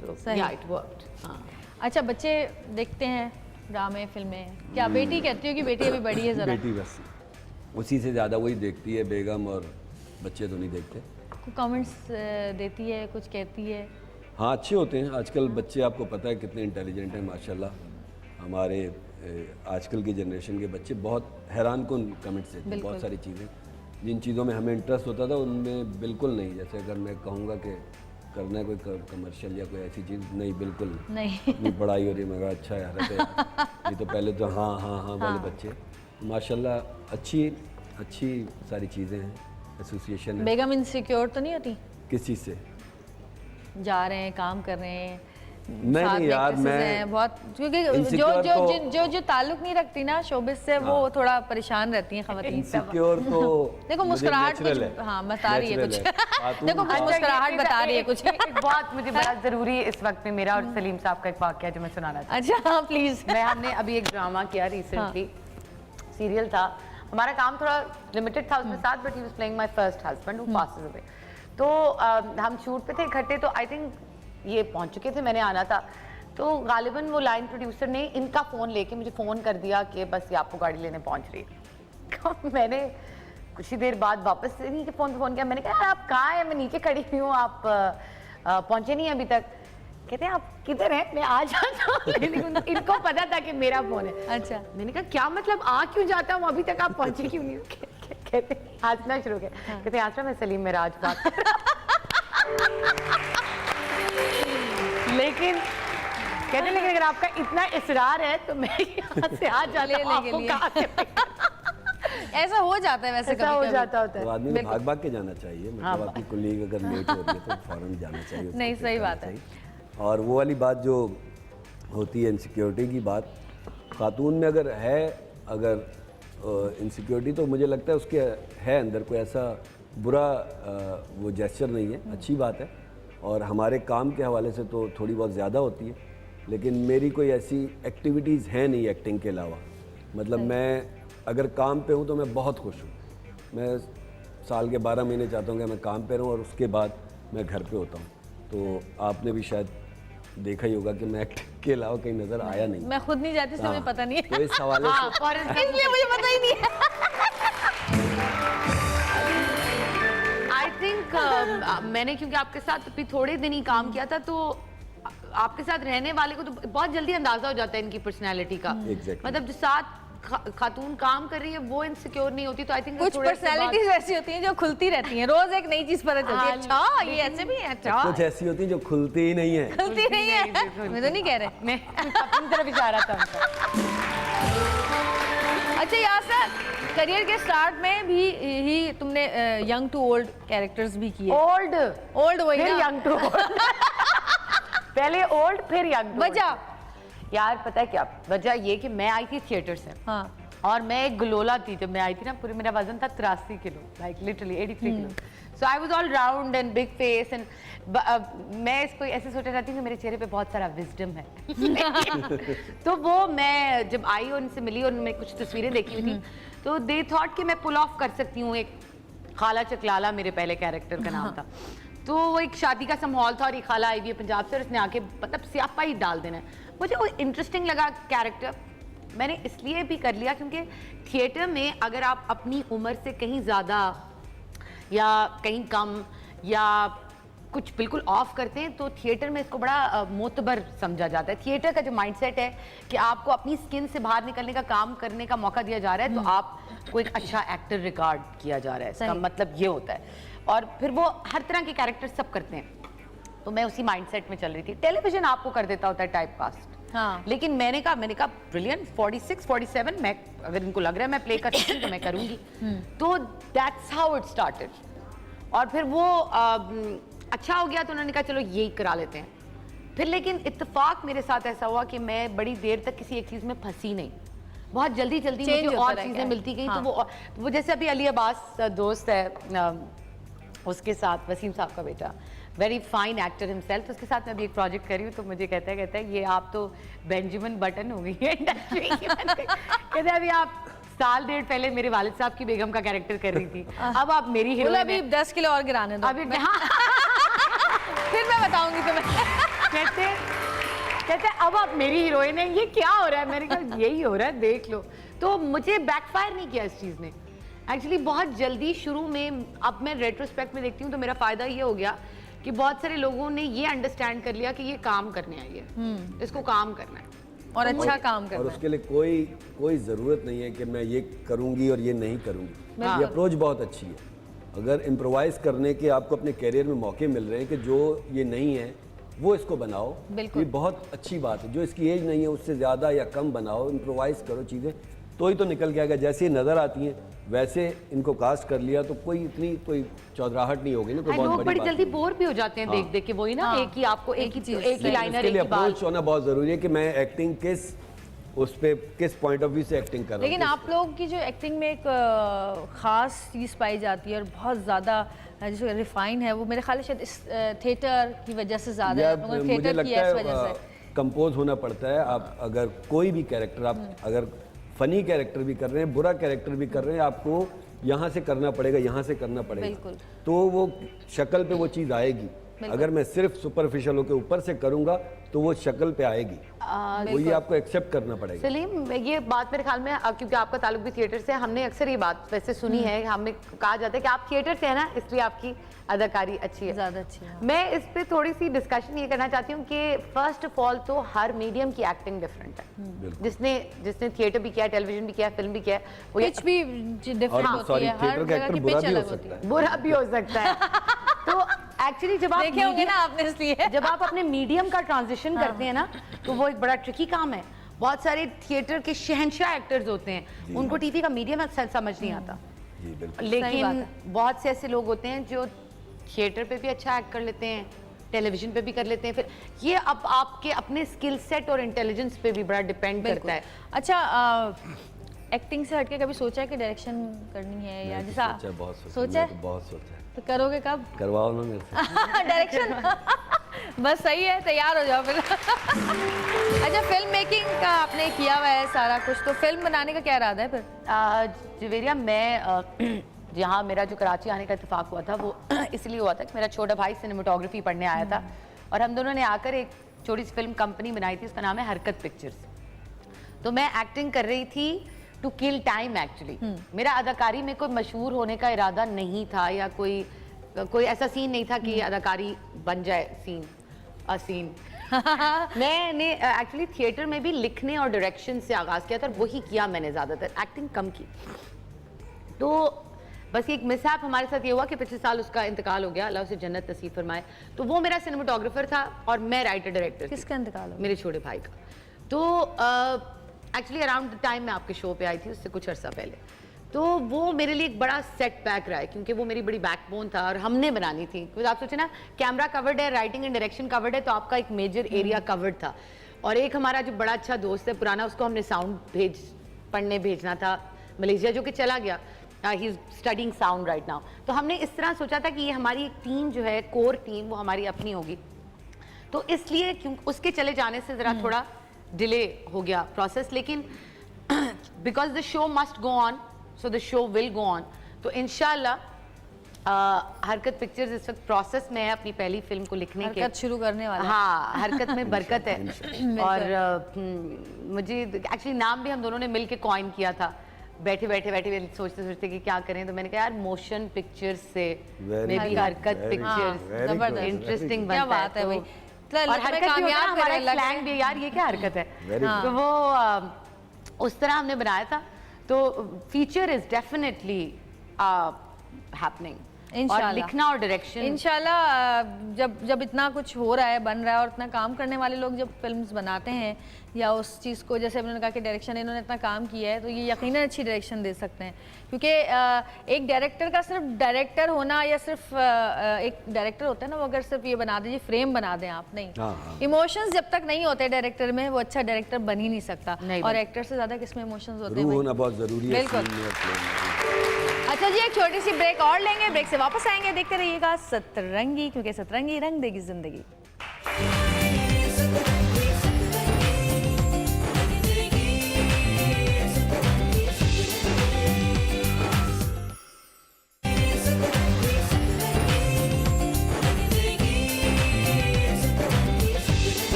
तो या इट वर्कड। हाँ अच्छा, बच्चे देखते हैं ड्रामे फिल्में, क्या बेटी कहती हो कि बेटी अभी बड़ी है ज़रा? बेटी बस उसी से ज़्यादा वही देखती है, बेगम, और बच्चे तो नहीं देखते। कुछ कमेंट्स देती है, कुछ कहती है? हाँ अच्छे होते हैं आजकल बच्चे, आपको पता है कितने इंटेलिजेंट हैं माशाल्लाह। हमारे आजकल की जनरेशन के बच्चे बहुत हैरान कौन कमेंट्स देते हैं, बहुत सारी चीज़ें जिन चीज़ों में हमें इंटरेस्ट होता था उनमें बिल्कुल नहीं। जैसे अगर मैं कहूँगा कि करना है कोई कमर्शियल या कोई ऐसी चीज़, नहीं बिल्कुल नहीं। अपनी पढ़ाई हो रही है, मैं कहा अच्छा यार है ये तो पहले तो हाँ हाँ हाँ वाले बच्चे माशाल्लाह अच्छी सारी चीज़ें हैं, एसोसिएशन है। बेगम इनसिक्योर तो नहीं होती? किस चीज़ से? जा रहे हैं, काम कर रहे हैं, नहीं यार मैं बहुत, क्योंकि जो ताल्लुक नहीं रखती ना शोबिस से वो थोड़ा परेशान रहती हैं खवातीन। इनसिक्योर तो देखो मुस्कुराहट कुछ हाँ बता रही है कुछ देखो कुछ मुस्कुराहट बता रही है कुछ। एक बात मुझे बड़ा जरूरी है इस वक्त में, मेरा और सलीम साहब का एक वाकया जो मैं सुनाना चाहती हूँ। अच्छा हाँ प्लीज। हमने अभी एक ड्रामा किया रिसेंटली, सीरियल था, हमारा काम थोड़ा लिमिटेड था उसमें साथ, but he was playing my first husband who passes away. तो हम शूट पे थे इकट्ठे, तो आई थिंक ये पहुंच चुके थे, मैंने आना था, तो गालिबन वो लाइन प्रोड्यूसर ने इनका फ़ोन लेके मुझे फ़ोन कर दिया कि बस ये आपको गाड़ी लेने पहुंच रही है। मैंने कुछ ही देर बाद वापस इन्हीं के फ़ोन पे फ़ोन किया, मैंने कहा यार आप कहाँ हैं, मैं नीचे खड़ी हुई हूँ, आप पहुँचे नहीं अभी तक। कहते हैं आप किधर हैं, मैं आ जाता हूँ। इनको पता था कि मेरा फ़ोन है। अच्छा, मैंने कहा क्या मतलब आ क्यों जाता हूँ, अभी तक आप पहुँचे क्यों नहीं? कहते हंसना शुरू किया, कहते आसरा मैं सलीम मेराज बात कर रहा हूं। लेकिन कहते लेकिन अगर आपका इतना इसरार है तो मैं यहाँ से आ जाता हूँ, आपको कहाँ से ऐसा हो जाता है वैसे, ऐसा हो जाता होता है। तो आदमी को भाग के जाना चाहिए, मतलब आपकी कुलीग अगर लेट हो रही है तो फौरन जाना चाहिए। नहीं सही बात है। और वो वाली बात जो होती है इनसिक्योरिटी की बात, खातून में अगर है इनसिक्योरिटी तो मुझे लगता है उसके है अंदर कोई ऐसा बुरा वो जेस्चर नहीं है, अच्छी बात है। और हमारे काम के हवाले से तो थोड़ी बहुत ज़्यादा होती है, लेकिन मेरी कोई ऐसी एक्टिविटीज़ हैं नहीं एक्टिंग के अलावा। मतलब मैं अगर काम पे हूँ तो मैं बहुत खुश हूँ, मैं साल के 12 महीने चाहता हूँ कि मैं काम पे रहूँ और उसके बाद मैं घर पे होता हूँ। तो आपने भी शायद देखा ही होगा कि मैं एक्टिंग के अलावा कहीं नज़र आया नहीं। मैं खुद नहीं जाती, मुझे पता नहीं है। तो इस हवाले से इसलिए मुझे पता ही नहीं है। आई थिंक मैंने क्योंकि आपके साथ अभी थोड़े दिन ही काम किया था, तो आपके साथ रहने वाले को तो बहुत जल्दी अंदाजा हो जाता है इनकी पर्सनैलिटी का। मतलब जो साथ खातून काम कर रही है वो इनसिक्योर नहीं होती, तो आई थिंक कुछ पर्सनैलिटीज ऐसी होती हैं जो खुलती रहती हैं, रोज एक नई चीज पता चलती है। अच्छा ये ऐसे भी है, अच्छा कुछ ऐसी होती है जो खुलती ही नहीं है। खुलती नहीं है, मैं तो नहीं कह रहे, मैं अपनी तरफ इशारा था उनका। अच्छा यासर, करियर के स्टार्ट में भी ही तुमने यंग टू ओल्ड कैरेक्टर्स भी किए। ओल्ड वही फिर ना, यंग टू ओल्ड। पहले ओल्ड फिर यंग। वजह यार पता है क्या वजह, ये कि मैं आई थी थिएटर से। हाँ। और मैं एक गलोला थी जब मैं आई थी ना, पूरी मेरा वजन था 83 kilo, like literally 83 kilo. So I was all round and big face and मैं इसको ऐसे सोचा रहती हूँ कि मेरे चेहरे पे बहुत सारा विजडम है। तो वो मैं जब आई और उनसे मिली और मैं कुछ तस्वीरें देखी हुई थी, तो दे थॉट कि मैं पुल ऑफ कर सकती हूँ। एक खाला चकलाला मेरे पहले कैरेक्टर का नाम था। तो वो एक शादी का माहौल था और ये खाला आई हुई है पंजाब से और उसने आके मतलब स्यापा ही डाल देना है। मुझे वो इंटरेस्टिंग लगा कैरेक्टर, मैंने इसलिए भी कर लिया क्योंकि थिएटर में अगर आप अपनी उम्र से कहीं ज़्यादा या कहीं कम या कुछ बिल्कुल ऑफ करते हैं तो थिएटर में इसको बड़ा मोतबर समझा जाता है। थिएटर का जो माइंडसेट है कि आपको अपनी स्किन से बाहर निकलने का काम करने का मौका दिया जा रहा है, तो आपको एक अच्छा एक्टर रिकॉर्ड किया जा रहा है, इसका मतलब ये होता है। और फिर वो हर तरह के कैरेक्टर सब करते हैं, तो मैं उसी माइंडसेट में चल रही थी। टेलीविजन आपको कर देता होता है टाइप कास्ट, हाँ। लेकिन मैंने कहा ब्रिलियंट 46 47 मैं अगर इनको लग रहा है मैं प्ले कर सकती हूँ तो मैं करूँगी। तो दैट्स हाउ इट स्टार्टेड। और फिर वो अच्छा हो गया तो उन्होंने कहा चलो यही करा लेते हैं। फिर लेकिन इत्तेफाक मेरे साथ ऐसा हुआ कि मैं बड़ी देर तक किसी एक चीज़ में फंसी नहीं, बहुत जल्दी जल्दी मुझे और चीज़ें मिलती गई। तो वो जैसे अभी अली अब्बास दोस्त है, उसके साथ वसीम साहब का बेटा, वेरी फाइन एक्टर हिमसेल्फ, उसके साथ मैं अभी एक प्रोजेक्ट कर रही हूँ। तो मुझे कहता है ये आप तो बेंजामिन बटन हो गई है इंडस्ट्री की। कहते हैं अभी आप साल डेढ़ पहले मेरे वालिद साहब की बेगम का कैरेक्टर कर रही थी, अब आप मेरी हीरोइन अभी 10 किलो और गिराने दो अभी। फिर मैं बताऊंगी तुम्हें। कहते अब आप मेरी हीरोइन है, ये क्या हो रहा है? मैंने कहा यही हो रहा है, देख लो। तो मुझे बैकफायर नहीं किया इस चीज़ ने एक्चुअली। बहुत जल्दी शुरू में, अब मैं रेट्रोस्पेक्ट में देखती हूँ तो मेरा फ़ायदा ये हो गया कि बहुत सारे लोगों ने ये अंडरस्टैंड कर लिया कि ये काम करने आई है, इसको काम करना है और अच्छा काम करना और उसके लिए कोई ज़रूरत नहीं है कि मैं ये करूँगी और ये नहीं करूँगी। ये अप्रोच बहुत अच्छी है। अगर इम्प्रोवाइज़ करने के आपको अपने करियर में मौके मिल रहे हैं कि जो ये नहीं है वो इसको बनाओ, ये बहुत अच्छी बात है। जो इसकी एज नहीं है उससे ज़्यादा या कम बनाओ, इम्प्रोवाइज़ करो चीज़ें, तो ही तो निकल के आएगा। जैसे ही नज़र आती हैं वैसे इनको कास्ट कर लिया तो कोई चौधराहट नहीं होगी ना, कोई बहुत बड़ी जल्दी बोर भी हो जाते हैं देख देख के, वही ना, एक ही आपको एक ही लाइनर, एक ही बात। अप्रोच होना बहुत ज़रूरी है कि मैं एक्टिंग किस पॉइंट ऑफ व्यू से एक्टिंग कर रहा हूँ। लेकिन आप लोग की जो एक्टिंग में एक ख़ास चीज़ पाई जाती है और बहुत ज़्यादा जो रिफाइन है, वो मेरे ख्याल से शायद इस थिएटर की वजह से ज़्यादा है। मुझे लगता है कंपोज होना पड़ता है। आप अगर कोई भी कैरेक्टर, आप अगर फनी कैरेक्टर भी कर रहे हैं, बुरा कैरेक्टर भी कर रहे हैं, आपको यहाँ से करना पड़ेगा, यहाँ से करना पड़ेगा, तो वो शक्ल पे वो चीज़ आएगी। अगर मैं सिर्फ सुपरफिशियल होकर ऊपर से करूँगा तो वो शक्ल पे आएगी, वो ये आपको एक्सेप्ट करना पड़ेगा। सलीम, ये बात मेरे ख्याल में, क्योंकि आपका ताल्लुक भी थिएटर से है, हमने अक्सर ये बात वैसे सुनी है, हमें कहा जाता है कि आप थिएटर से है ना, इसलिए आपकी अदाकारी अच्छी है, ज़्यादा अच्छी है। मैं इस पे थोड़ी सी डिस्कशन ये करना चाहती हूँ कि फर्स्ट ऑफ ऑल तो हर मीडियम की एक्टिंग डिफरेंट है। जिसने थिएटर भी किया, टेलीविजन भी किया, फिल्म भी किया, वो पिच भी डिफरेंट होती है, हर जगह की पिच अलग होती है, बुरा भी हो सकता है। तो एक्चुअली जब आप देखे होंगे ना आपने, इसलिए जब आप अपने मीडियम का ट्रांजिशन करते हैं ना, तो वो एक बड़ा ट्रिकी काम है। बहुत सारे थिएटर के शहंशाह एक्टर्स होते हैं, उनको टीवी का मीडियम समझ नहीं आता, लेकिन बहुत से ऐसे लोग होते हैं जो थिएटर पे भी अच्छा एक्ट कर लेते हैं, टेलीविजन पे भी कर लेते हैं। फिर ये अब आपके अपने स्किल सेट और इंटेलिजेंस पे भी बड़ा डिपेंड करता है। अच्छा, एक्टिंग से हटके कभी सोचा है कि डायरेक्शन करनी है, या जैसा सोचा है? बहुत सोचा है। तो करोगे कब? करवाओ ना मेरे से डायरेक्शन। बस सही है, तैयार हो जाओ फिर। अच्छा, फिल्म मेकिंग का आपने किया हुआ है सारा कुछ, तो फिल्म बनाने का क्या इरादा है फिर? जवेरिया, मैं जहाँ मेरा जो कराची आने का इत्तेफाक हुआ था वो इसलिए हुआ था कि मेरा छोटा भाई सिनेमेटोग्राफी पढ़ने आया था, और हम दोनों ने आकर एक छोटी सी फिल्म कंपनी बनाई थी, उसका नाम है हरकत पिक्चर्स। तो मैं एक्टिंग कर रही थी टू किल टाइम एक्चुअली। मेरा अदाकारी में कोई मशहूर होने का इरादा नहीं था, या कोई ऐसा सीन नहीं था कि अदाकारी बन जाए सीन। मैंने एक्चुअली थिएटर में भी लिखने और डायरेक्शन से आगाज़ किया था, और वही किया मैंने, ज़्यादातर एक्टिंग कम की। तो बस एक मिसहैप हमारे साथ ये हुआ कि पिछले साल उसका इंतकाल हो गया, अल्लाह उसे जन्नत नसीब फरमाए। तो वो मेरा सिनेमेटोग्राफर था और मैं राइटर डायरेक्टर। किसका इंतकाल हो? मेरे छोटे भाई का। तो एक्चुअली अराउंड द टाइम मैं आपके शो पे आई थी, उससे कुछ अर्सा पहले। तो वो मेरे लिए एक बड़ा सेटबैक रहा है, क्योंकि वो मेरी बड़ी बैकबोन था और हमने बनानी थी। क्योंकि आप सोचे ना, कैमरा कवर्ड है, राइटिंग एंड डायरेक्शन कवर्ड है, तो आपका एक मेजर एरिया कवर्ड था। और एक हमारा जो बड़ा अच्छा दोस्त है पुराना, उसको हमने साउंड पढ़ने भेजना था मलेशिया, जो कि चला गया। He is studying sound right now. तो हमने इस तरह सोचा था कि ये हमारी एक टीम जो है, कोर टीम, वो हमारी अपनी होगी। तो इसलिए क्योंकि उसके चले जाने से ज़रा थोड़ा डिले हो गया प्रोसेस, लेकिन because the show must go on, so the show will go on. तो इंशाल्लाह हरकत पिक्चर्स इस वक्त प्रोसेस में है अपनी पहली फिल्म को लिखने के। हरकत शुरू करने वाला है। हाँ, हरकत में बरकत है। और मुझे एक्चुअली नाम भी हम दोनों ने मिल के कॉइन किया था। बैठे सोचते कि क्या करें, तो मैंने कहा यार मोशन पिक्चर्स से मे बी हरकत पिक्चर्स इंटरेस्टिंग बनता है। तो और हरकत भी होता है, हमारा स्लैंग भी, यार ये क्या हरकत है। तो वो उस तरह हमने बनाया था। तो फीचर इज डेफिनेटली हैपनिंग। और इंशाल्लाह। लिखना और डायरेक्शन इंशाल्लाह जब इतना कुछ हो रहा है, बन रहा है, और इतना काम करने वाले लोग जब फिल्म्स बनाते हैं या उस चीज़ को, जैसे उन्होंने कहा कि डायरेक्शन इन्होंने इतना काम किया है, तो ये यकीनन अच्छी डायरेक्शन दे सकते हैं। क्योंकि एक डायरेक्टर का सिर्फ डायरेक्टर होना या सिर्फ एक डायरेक्टर होता है ना, वो अगर सिर्फ ये बना दीजिए, फ्रेम बना दें आप, नहीं, इमोशंस जब तक नहीं होते डायरेक्टर में, वो अच्छा डायरेक्टर बन ही नहीं सकता। और एक्टर से ज़्यादा किसमें इमोशंस होते हैं, होना बहुत ज़रूरी है। बिल्कुल। अच्छा जी, एक छोटी सी ब्रेक और लेंगे, ब्रेक से वापस आएंगे। देखते रहिएगा सतरंगी, क्योंकि सतरंगी रंग देगी जिंदगी।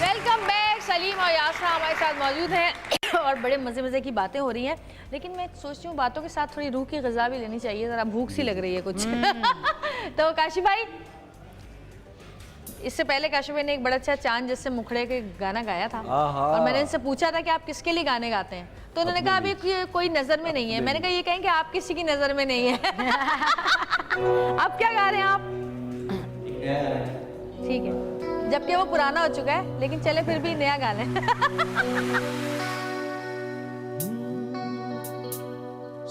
Welcome back. सलीम और यासरा हमारे साथ मौजूद हैं और बड़े मज़े की बातें हो रही हैं, लेकिन मैं सोचती हूँ बातों के साथ थोड़ी रूह की ग़िज़ा भी लेनी चाहिए, ज़रा भूख सी लग रही है कुछ। तो काशिफ भाई, इससे पहले काशिफ भाई ने एक बड़ा अच्छा चांद जिससे मुखड़े के गाना गाया था, और मैंने इनसे पूछा था कि आप किसके लिए गाने गाते हैं, तो उन्होंने कहा अभी कोई नज़र में नहीं है। मैंने कहा ये कहें कि आप किसी की नज़र में नहीं है। अब क्या गा रहे हैं आप? ठीक है, जबकि वो पुराना हो चुका है, लेकिन चले फिर भी नया गा लें।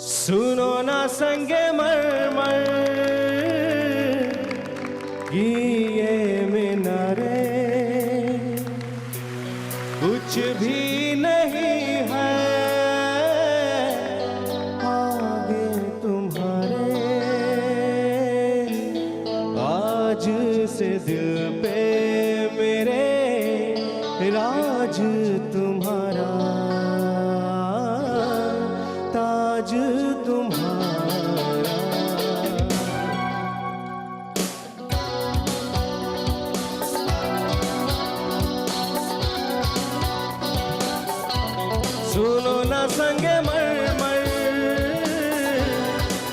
सुनो ना संगे मरमर की ये मीनारे, कुछ भी नहीं है आगे तुम्हारे, आज से दिल पे मेरे राज तुम्हारा, ताज तुम्हारा। सुनो ना संगे मरमर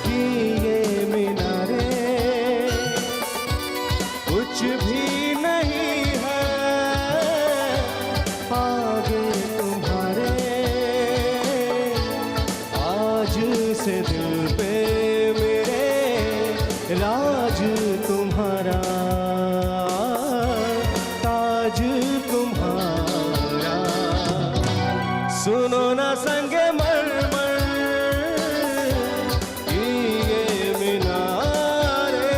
की ये मीनारे, कुछ भी नहीं है आगे तुम्हारे, आज से दिल पे मेरे राज तुम्हारा, ताज तुम्हारा। सुनो ना संगे मरमर की ये मीनारे।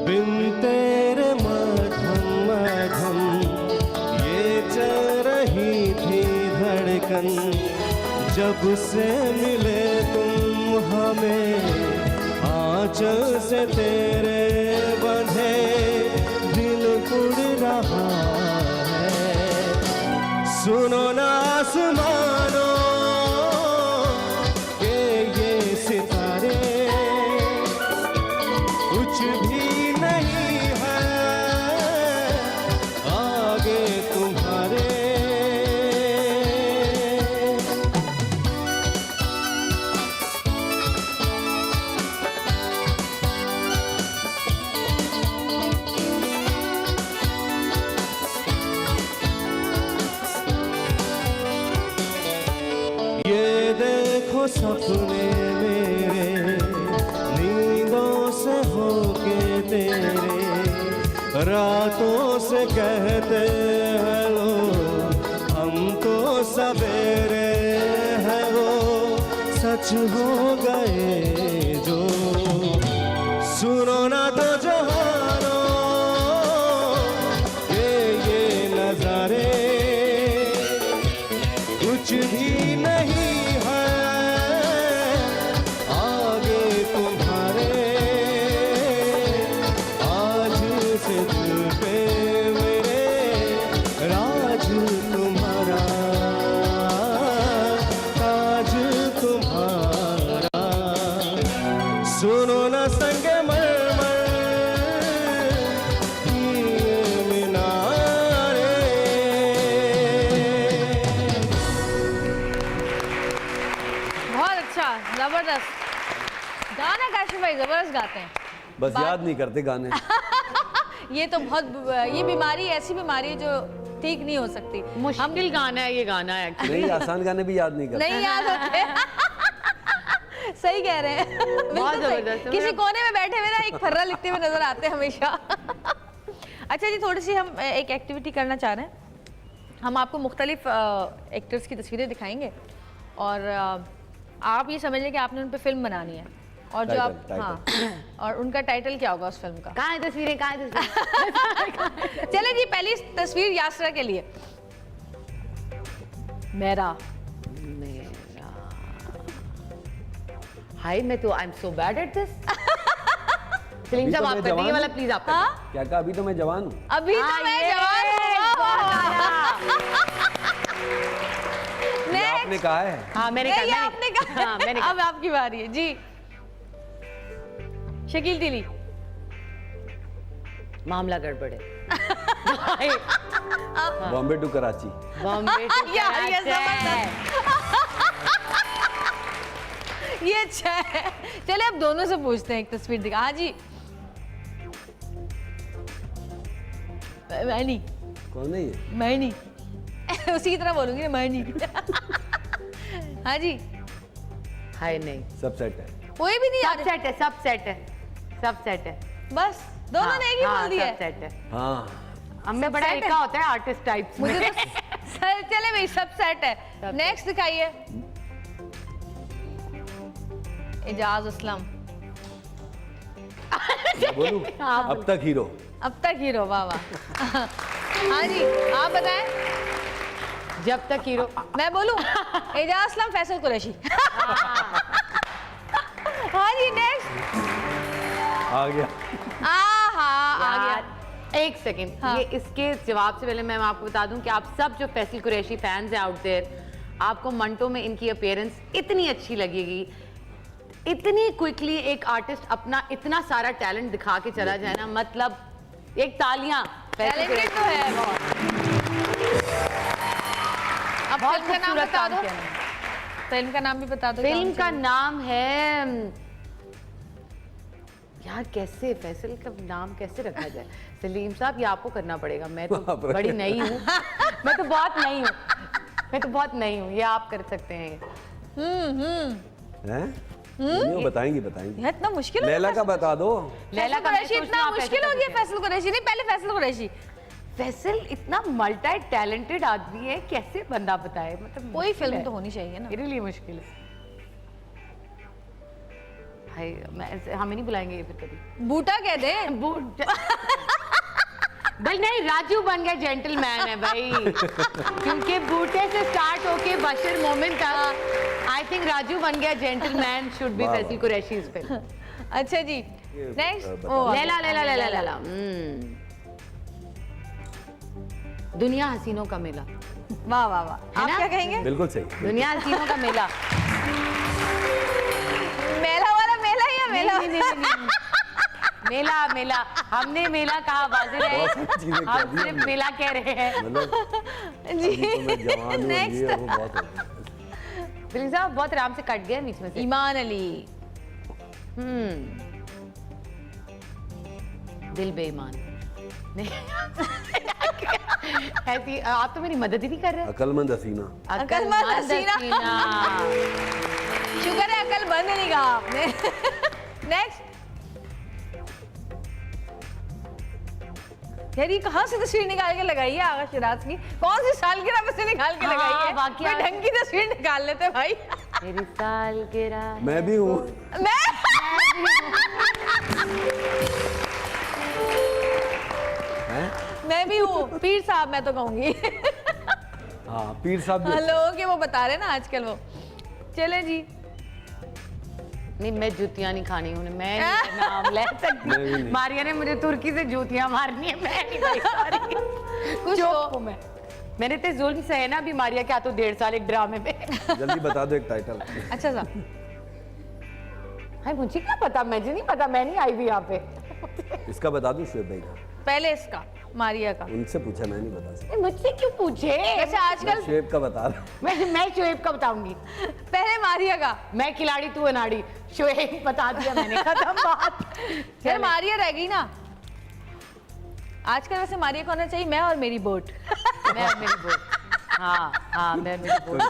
बिन तेरे मधम मधम ये चल रही थी धड़कन, जब से मिले तुम हमें आंचल से तेरे बंधे दिल उड़ रहा है। सुनो ना आसमानों के ये सितारे, कुछ भी नहीं है आगे तुम्हारे, ये देखो सपने मेरे नींदों से होके तेरे, रातों से कहते हैं लोग हम तो सवेरे हैं, वो सच हो गए जो। सुनो ना तो जहानों ये नजारे, कुछ भी नहीं है आगे तुम्हारे, आज से दिल पे मेरे राज तुम्हारा, ताज तुम्हारा। सुनो ना संगे मरमर जबरदस्त गाते हैं। बस याद नहीं करते गाने। ये तो बहुत, ये बीमारी ऐसी बीमारी है जो ठीक नहीं हो सकती। मुश्किल गाना है ये गाना एक्चुअली। नहीं, आसान गाने भी याद नहीं करते। नहीं याद होते। सही कह रहे हैं। बिल्कुल सही। जबरदस्त है। किसी कोने में बैठे हुए ना एक फर्रा लिखते हुए नजर आते हैं हमेशा। अच्छा जी, थोड़ी सी हम एक एक्टिविटी करना चाह रहे हैं। हम आपको मुख्तलिफ एक्टर्स की तस्वीरें दिखाएंगे और आप ये समझ लें कि आपने उन पर फिल्म बनानी है और जो आप टाइटल। हाँ, और उनका टाइटल क्या होगा उस फिल्म का? कहाँ है तस्वीरें, कहाँ है तस्वीरें? चले जी, पहली तस्वीर यासरा के लिए। मेरा हाय, मैं तो I am so bad at this. Salim साहब तो आप मैं कर दीजिए जवान वाला हूँ। प्लीज आप। हाँ? क्या कहा? अभी तो मैं जवान हूँ। अभी तो मैं जवान हूँ। ये आपने कहा है। हाँ मैंने नहीं, ये कहा, आपने कहा। हाँ, मैंने कहा। अब आपकी बारी है जी। शकील तिली। मामला गड़बड़ है। बॉम्बे टू कराची। बॉम्बे टू यार, ये कराची। ये अच्छा है। चले अब दोनों से पूछते हैं, एक तस्वीर दिखा। हाँ जी। मैं नहीं, कौन है ये? मैं नहीं। उसी की तरह बोलूंगी ना, मैं नहीं। हाँ जी। हाय नहीं, सब सेट है। कोई भी नहीं सब याद है। सेट है, सब सेट है, सब सेट है। बस दोनों ने एक ही बोल दिया सब है। सेट है। हाँ, हमें बड़ा सेट है। एका होता है आर्टिस्ट टाइप्स में। मुझे तो सर चले भाई, सब सेट है। नेक्स्ट दिखाइए। एजाज असलम। मैं बोलूं? अब तक हीरो। अब तक हीरो, वाह वाह। हाँ जी, आप बताएं। जब तक हीरो। मैं बोलूं? एजाज असलम, फैसल कुरैशी। हाँ जी, नेक्स्ट। आ गया। आ गया। एक सेकंड, हाँ। ये इसके जवाब से पहले मैं आपको बता दूं कि आप सब जो फैसल कुरैशी फैंस हैं आउट देयर, आपको मंटो में इनकी अपीयरेंस इतनी अच्छी लगेगी। इतनी क्विकली एक आर्टिस्ट अपना इतना सारा टैलेंट दिखा के चला जाए ना, मतलब एक तालियां। टैलेंटेड तो है बहुत। अब बहुत फिल्म का नाम खूबसूरत बता काम दो। किया है। फिल्म का नाम भी बता दो। फिल्म का नाम है यार, कैसे फैसल का नाम कैसे रखा जाए? सलीम साहब, ये आपको करना पड़ेगा। मैं तो बड़ी नई हूँ। मैं तो बहुत नई हूँ। मैं तो बहुत नई हूँ। ये आप कर सकते हैं। हैं? नहीं, बताएंगी बताएंगी। ये इतना मुश्किल हो लैला गया? का बता दो। लैला का कुरैशी मैं इतना सोचना मुश्किल हो गया। फैसल कुरैशी नहीं, पहले फैसल कुरैशी। फैसल इतना मल्टी टैलेंटेड आदमी है, कैसे बंदा बताए? मतलब कोई मुश्किल फिल्म है। तो होनी चाहिए ना। मेरे लिए मुश्किल है। हाय, हमें नहीं बुलाएंगे ये फिर कभी। बूटा कह दे। भाई नहीं, राजू बन गया जेंटलमैन है भाई। क्योंकि बूटे से स्टार्ट होके बशर मोमिन तक, आई थिंक राजू बन गया gentleman should be Faisal Qureshi इस फिल्म। अच्छा जी, नेक्स्ट। लैला लैला लैला लैला। दुनिया हसीनों का मेला। वाह वाह वाह। आप ना? क्या कहेंगे? बिल्कुल सही। दुनिया हसीनों का मेला। मेला वाला मेला या मेला? नहीं, नहीं, नहीं, नहीं। मेला मेला, हमने मेला कहा, वाजिब है। बहुत सारी चीजें कह हम दी सिर्फ हमने। मेला कह रहे हैं। मतलब जी। अभी तो मैं जवान हूँ, Next. ये वो बहुत हो गया। सलीम साहब बहुत आराम से कट गया बीच में से। ईमान अली। दिल बेईमान। नहीं। ऐसी आप तो मेरी मदद ही नहीं कर रहे। अकलमंद हसीना। अकलमंद हसीना। शुक्र है अकल बंद नहीं कहा आपने। नेक्स्ट। यार ये कहाँ से तस्वीर निकाल के लगाई है आगा शिराज की? कौन सी सालगिरह में से निकाल के लगाई है? बाकी कोई ढंग की तस्वीर निकाल लेते भाई। मेरी सालगिरह। मैं भी हूँ। मैं हैं? मैं भी हूँ पीर साहब, मैं तो कहूंगी। हाँ, पीर साहब भी। लोगों के वो बता रहे ना आजकल वो। चले जी। नहीं, मैं जूतियां नहीं खानी हूँ, मैं नहीं नाम ले मैं भी सकती। नहीं। मारिया ने मुझे तुर्की से जूतियां मारनी है, मैं नहीं भाई, सॉरी। कुछ चुप हो। हूँ मैं। मैंने तो जुल्म सहे ना अभी मारिया क्या तो 1.5 साल एक ड्रामे में। जल्दी बता दो एक टाइटल। अच्छा सा। हाय, मुझे क्या पता, मुझे नहीं पता, मैं नहीं आई भी यहाँ पे। इसका बता दूं, शुएब भाई का। पहले इसका मारिया का। उनसे पूछा, मैं नहीं बता सकता। मुझसे क्यों पूछे? वैसे आजकल शेप का बता रहा हूँ। मैं शोएब का बताऊंगी। पहले मारिया का। मैं खिलाड़ी तू अनाड़ी। शोएब बता दिया मैंने, खत्म बात। फिर मारिया रह गई ना। आजकल वैसे मारिया को होना चाहिए मैं और मेरी बोट। मैं और मेरी बोट। हाँ मैं मेरी बोट।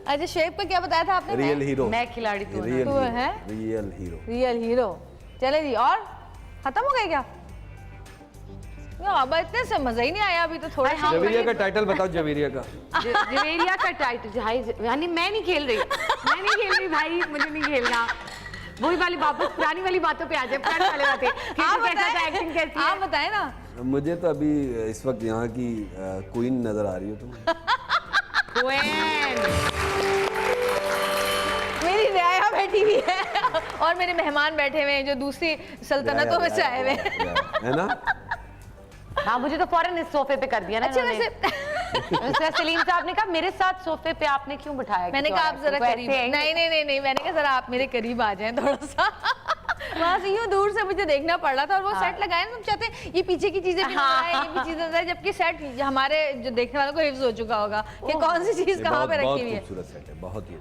अच्छा शेप का क्या बताया था आपने? Real hero. मैं खिलाड़ी तू रियल तू है? Real hero. Real hero. चले जी, और खत्म हो गए क्या? अब इतने से मजा ही नहीं आया अभी तो थोड़ा। जवेरिया का टाइटल बताओ, जवेरिया का। जवेरिया का टाइटल, यानी मैं नहीं खेल रही भाई, मुझे नहीं खेलना। वही वाली वापस पुरानी वाली बातों पे आ जाए, पुरानी वाली बातें। एक्टिंग कैसी है? आप बताएं ना। मुझे तो अभी इस वक्त यहाँ की क्वीन नजर आ रही हो तुम। मेरी रियाया बैठी हुई है और मेरे मेहमान बैठे हुए हैं जो दूसरी सल्तनतों में से आए हुए है ना। हाँ, मुझे तो फौरन इस सोफे पे कर दिया ना। अच्छा वैसे सलीम साहब ने कहा मेरे साथ सोफे पे आपने क्यों बिठाया? मैंने कहा आप जरा करीब। नहीं, मैंने कहा जरा आप मेरे करीब आ जाएं थोड़ा सा। वहाँ से यूं दूर से मुझे देखना पड़ रहा था और वो सेट लगाए ना, हम चाहते हैं ये पीछे की चीजें भी नजर आए, ये भी चीजें नजर आए, जबकि सेट हमारे जो देखने वालों को हिफ्ज हो चुका होगा कि कौन सी चीज कहाँ पे रखी हुई है। खूबसूरत सेट है, बहुत ही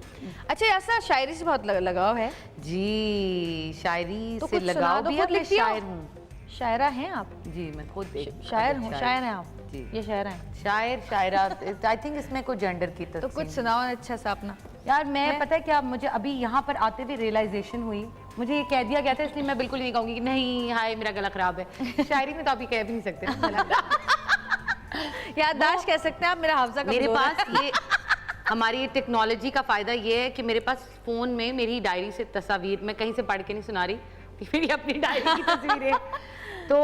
अच्छा ऐसा शायरी से बहुत लगाव है जी? शायरी तो से लगाव भी है। मैं शायर हूँ। शायरा हैं आप? जी मैं खुद शायर हूँ। शायर हैं आप? जी ये शायर हैं। शायरा। आई थिंक इसमें कोई जेंडर की तो कुछ सुनाओ अच्छा सा अपना। यार मैं पता है क्या, मुझे अभी यहाँ पर आते हुए रियलाइजेशन हुई, मुझे ये कह दिया गया था इसलिए मैं बिल्कुल नहीं कहूँगी कि नहीं हाय मेरा गला खराब है। शायरी में तो आप ये कह भी नहीं सकते ना। याददाश्त कह सकते हैं आप, मेरा हाफजा मेरे पास ये हमारी टेक्नोलॉजी का फायदा ये है कि मेरे पास फोन में मेरी डायरी से तस्वीर, मैं कहीं से पढ़ के नहीं सुना रही, मेरी अपनी डायरी की तस्वीर है। तो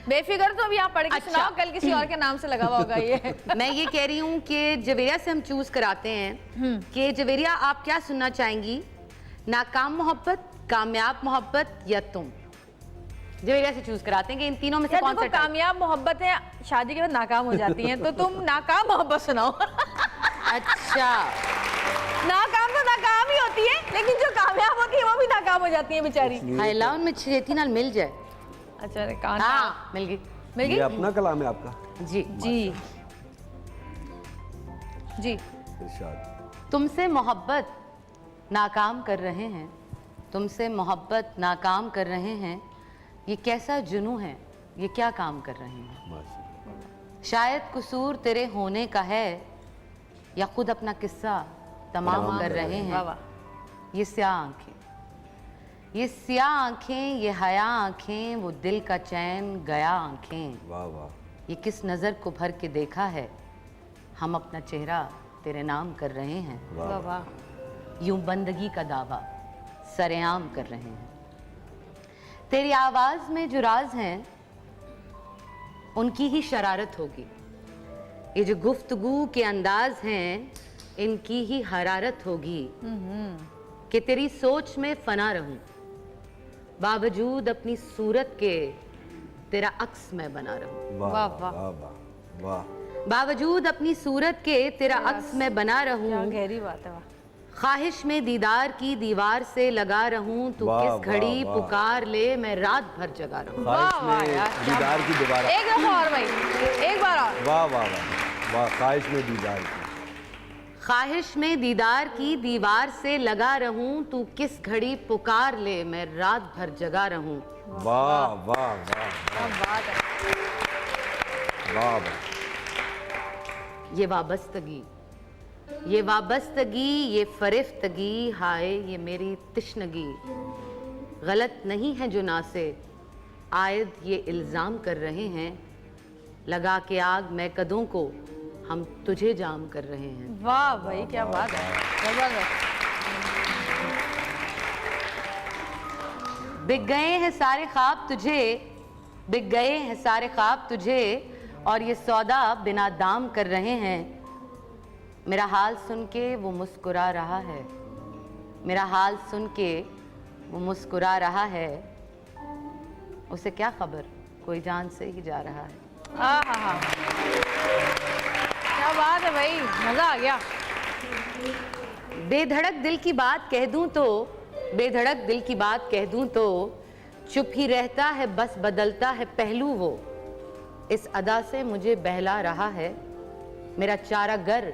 बेफिक्र तो अभी आप पढ़ के सुनाओ, कल किसी और के नाम से लगा हुआ होगा ये। मैं ये कह रही हूँ कि जवेरिया से हम चूज कराते हैं कि जवेरिया आप क्या सुनना चाहेंगी, नाकाम मोहब्बत, कामयाब मोहब्बत या तुम? जवेरिया से चूज कराते हैं कि इन तीनों में से कौन सा? कामयाब मोहब्बतें शादी के बाद नाकाम हो जाती हैं, तो तुम नाकाम मोहब्बत सुनाओ। अच्छा, नाकाम तो नाकाम ही होती है, लेकिन जो कामयाब होती है वो भी नाकाम हो जाती है बेचारी। हायला उनमें छेती नाल मिल जाए। अच्छा हाँ, मिल गई। ये अपना कलाम है आपका? जी जी जी। इरशाद। तुमसे मोहब्बत नाकाम कर रहे हैं, तुमसे मोहब्बत नाकाम कर रहे हैं, ये कैसा जुनू है, ये क्या काम कर रहे हैं? शायद कसूर तेरे होने का है या खुद अपना किस्सा तमाम कर रहे हैं। ये स्याह आंखें, ये स्याह आंखें, ये हया आंखें, वो दिल का चैन गया आंखें। वाह वाह। ये किस नज़र को भर के देखा है, हम अपना चेहरा तेरे नाम कर रहे हैं। वाह वाह। यूं बंदगी का दावा सरेआम कर रहे हैं। तेरी आवाज़ में जो राज हैं उनकी ही शरारत होगी, ये जो गुफ्तगू के अंदाज हैं इनकी ही हरारत होगी, कि तेरी सोच में फना रहूं, बावजूद अपनी सूरत के तेरा अक्स मैं बना रहूं। वाह वाह वाह। बावजूद अपनी सूरत के तेरा अक्स मैं बना रहूं, गहरी बात है। ख्वाहिश में दीदार की दीवार से लगा रहूं, तू किस घड़ी पुकार ले मैं रात भर जगा रहूं। ख्वाहिश में दीदार की दीवार। एक दफा और भाई, एक बार और। वाह वाह वाह वाह। ख्वाहिश में दीदार की, ख्वाहिश में दीदार की दीवार से लगा रहूं, तू किस घड़ी पुकार ले मैं रात भर जगा रहूं। वाह वाह वाह वाह। ये वाबस्तगी, ये वाबस्तगी, ये फरिफ्तगी, हाय ये मेरी तिश्नगी, गलत नहीं है जो ना से आयद ये इल्ज़ाम कर रहे हैं, लगा के आग मैं कदों को हम तुझे जाम कर रहे हैं। वाह भाई क्या बात है, जबरदस्त। बिक गए हैं सारे ख्वाब तुझे, बिक गए हैं सारे ख्वाब तुझे, और ये सौदा बिना दाम कर रहे हैं। मेरा हाल सुन के वो मुस्कुरा रहा है, मेरा हाल सुन के वो मुस्कुरा रहा है, उसे क्या खबर कोई जान से ही जा रहा है। हाँ, क्या बात है भाई, मजा आ गया। बेधड़क दिल की बात कह दूं तो, बेधड़क दिल की बात कह दूं तो, चुप ही रहता है बस बदलता है पहलू वो, इस अदा से मुझे बहला रहा है, मेरा चारागर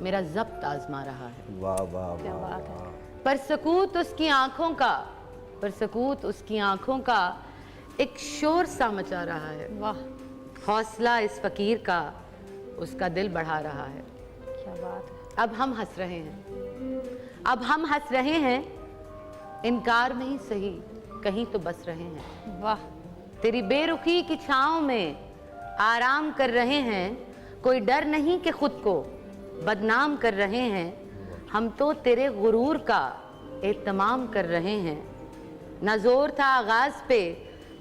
मेरा जब्त आजमा रहा है। वाह वाह वाह। पर सकूत उसकी आंखों का, पर सकूत उसकी आंखों का एक शोर सा मचा रहा है। वाह, हौसला इस फकीर का उसका दिल बढ़ा रहा है। क्या बात है। अब हम हंस रहे हैं, अब हम हंस रहे हैं, इनकार में ही सही कहीं तो बस रहे हैं। वाह, तेरी बेरुखी की छांव में आराम कर रहे हैं, कोई डर नहीं कि खुद को बदनाम कर रहे हैं, हम तो तेरे गुरूर का एहतमाम कर रहे हैं। न जोर था आगाज पे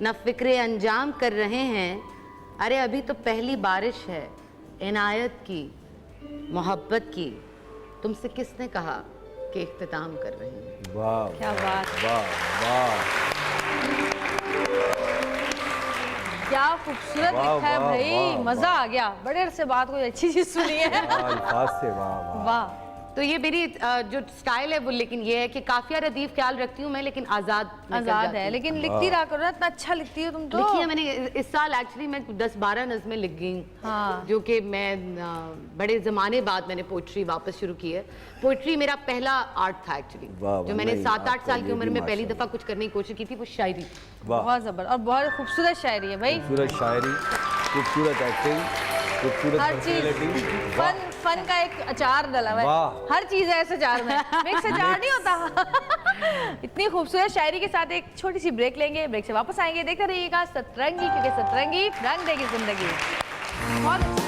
न फिक्रे अंजाम कर रहे हैं, अरे अभी तो पहली बारिश है इनायत की मोहब्बत की, तुमसे किसने कहा कि इख्तिताम कर रहे हैं। वाह क्या बात, वाह वाह। क्या खूबसूरत वाह, लिखा है वाह, भाई, वाह, मजा आ गया। बड़े अरसे बाद कोई अच्छी चीज सुनी है। अल्फाज से वाह वाह। वाह, तो ये मेरी जो स्टाइल है वो, लेकिन ये है कि काफिया रदीफ ख्याल रखती हूँ मैं, लेकिन आजाद आजाद है, लेकिन लिखती रहा करो ना, इतना अच्छा लिखती हो तुम तो। लिखी है मैंने इस साल, एक्चुअली मैं 10-12 नज़में लिख गई हूँ। हाँ। जो कि मैं बड़े ज़माने बाद मैंने पोइट्री वापस शुरू की है। पोइट्री मेरा पहला आर्ट था एक्चुअली, वाह, जो मैंने नहीं, 7-8 साल की आपका उम्र ये में भी पहली माशाल्लाह। दफ़ा कुछ करने की कोशिश की थी, वो शायरी। वाह, बहुत जबरदस्त और बहुत खूबसूरत शायरी है भाई। खूबसूरत शायरी, खूबसूरत एक्टिंग, खूबसूरत हर चीज पर्सनैलिटी। फन का एक अचार डला हुआ है। वाह। हर चीज है इस अचार में, मिक्स अचार नहीं होता। इतनी खूबसूरत शायरी के साथ एक छोटी सी ब्रेक लेंगे, ब्रेक से वापस आएंगे। देखते रहिएगा सतरंगी, क्योंकि सतरंगी रंग देगी जिंदगी। बहुत अच्छा।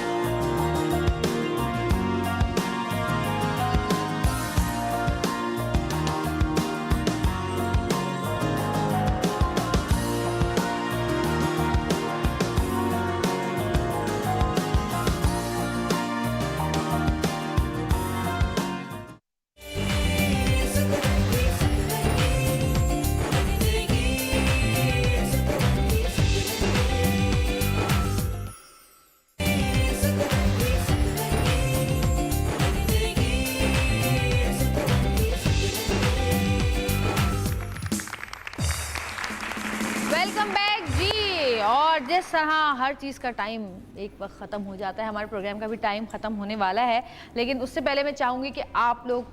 वेलकम बैक जी। और जिस तरह हर चीज़ का टाइम एक वक्त ख़त्म हो जाता है, हमारे प्रोग्राम का भी टाइम ख़त्म होने वाला है, लेकिन उससे पहले मैं चाहूँगी कि आप लोग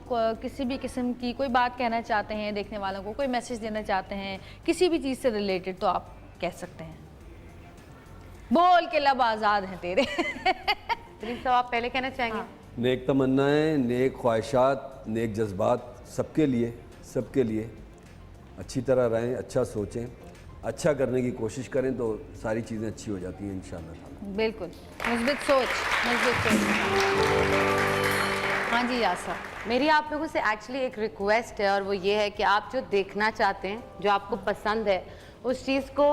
किसी भी किस्म की कोई बात कहना चाहते हैं, देखने वालों को कोई मैसेज देना चाहते हैं किसी भी चीज़ से रिलेटेड, तो आप कह सकते हैं। बोल के लब आज़ाद हैं तेरे। साहब आप पहले कहना चाहेंगे? नेक तमन्नाएं, नेक ख्वाहिशात, नेक जज्बात सबके लिए अच्छी तरह रहें, अच्छा सोचें, अच्छा करने की कोशिश करें तो सारी चीज़ें अच्छी हो जाती हैं इंशाल्लाह। बिल्कुल, मुस्बित सोच, मुस्बित सोच। हाँ जी यासा, मेरी आप लोगों से एक्चुअली एक रिक्वेस्ट है, और वो ये है कि आप जो देखना चाहते हैं, जो आपको पसंद है, उस चीज़ को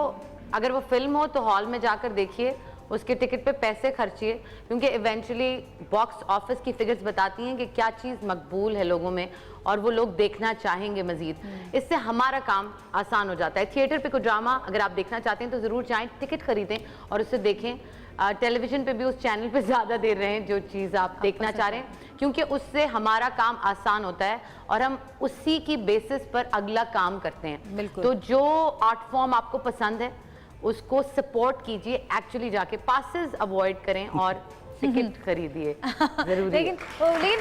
अगर वो फिल्म हो तो हॉल में जाकर देखिए, उसके टिकट पे पैसे खर्चिए, क्योंकि इवेंचुअली बॉक्स ऑफिस की फिगर्स बताती हैं कि क्या चीज़ मकबूल है लोगों में और वो लोग देखना चाहेंगे मज़ीद। इससे हमारा काम आसान हो जाता है। थिएटर पे कोई ड्रामा अगर आप देखना चाहते हैं तो ज़रूर जाएं, टिकट खरीदें और उसे देखें। टेलीविज़न पे भी उस चैनल पे ज़्यादा देर रहें जो चीज़ आप देखना चाह रहे हैं, क्योंकि उससे हमारा काम आसान होता है और हम उसी की बेसिस पर अगला काम करते हैं। बिल्कुल। तो जो आर्ट फॉर्म आपको पसंद है उसको सपोर्ट कीजिए, एक्चुअली जाके पासेस अवॉइड करें और टिकट खरीदिए, जरूरी लेकिन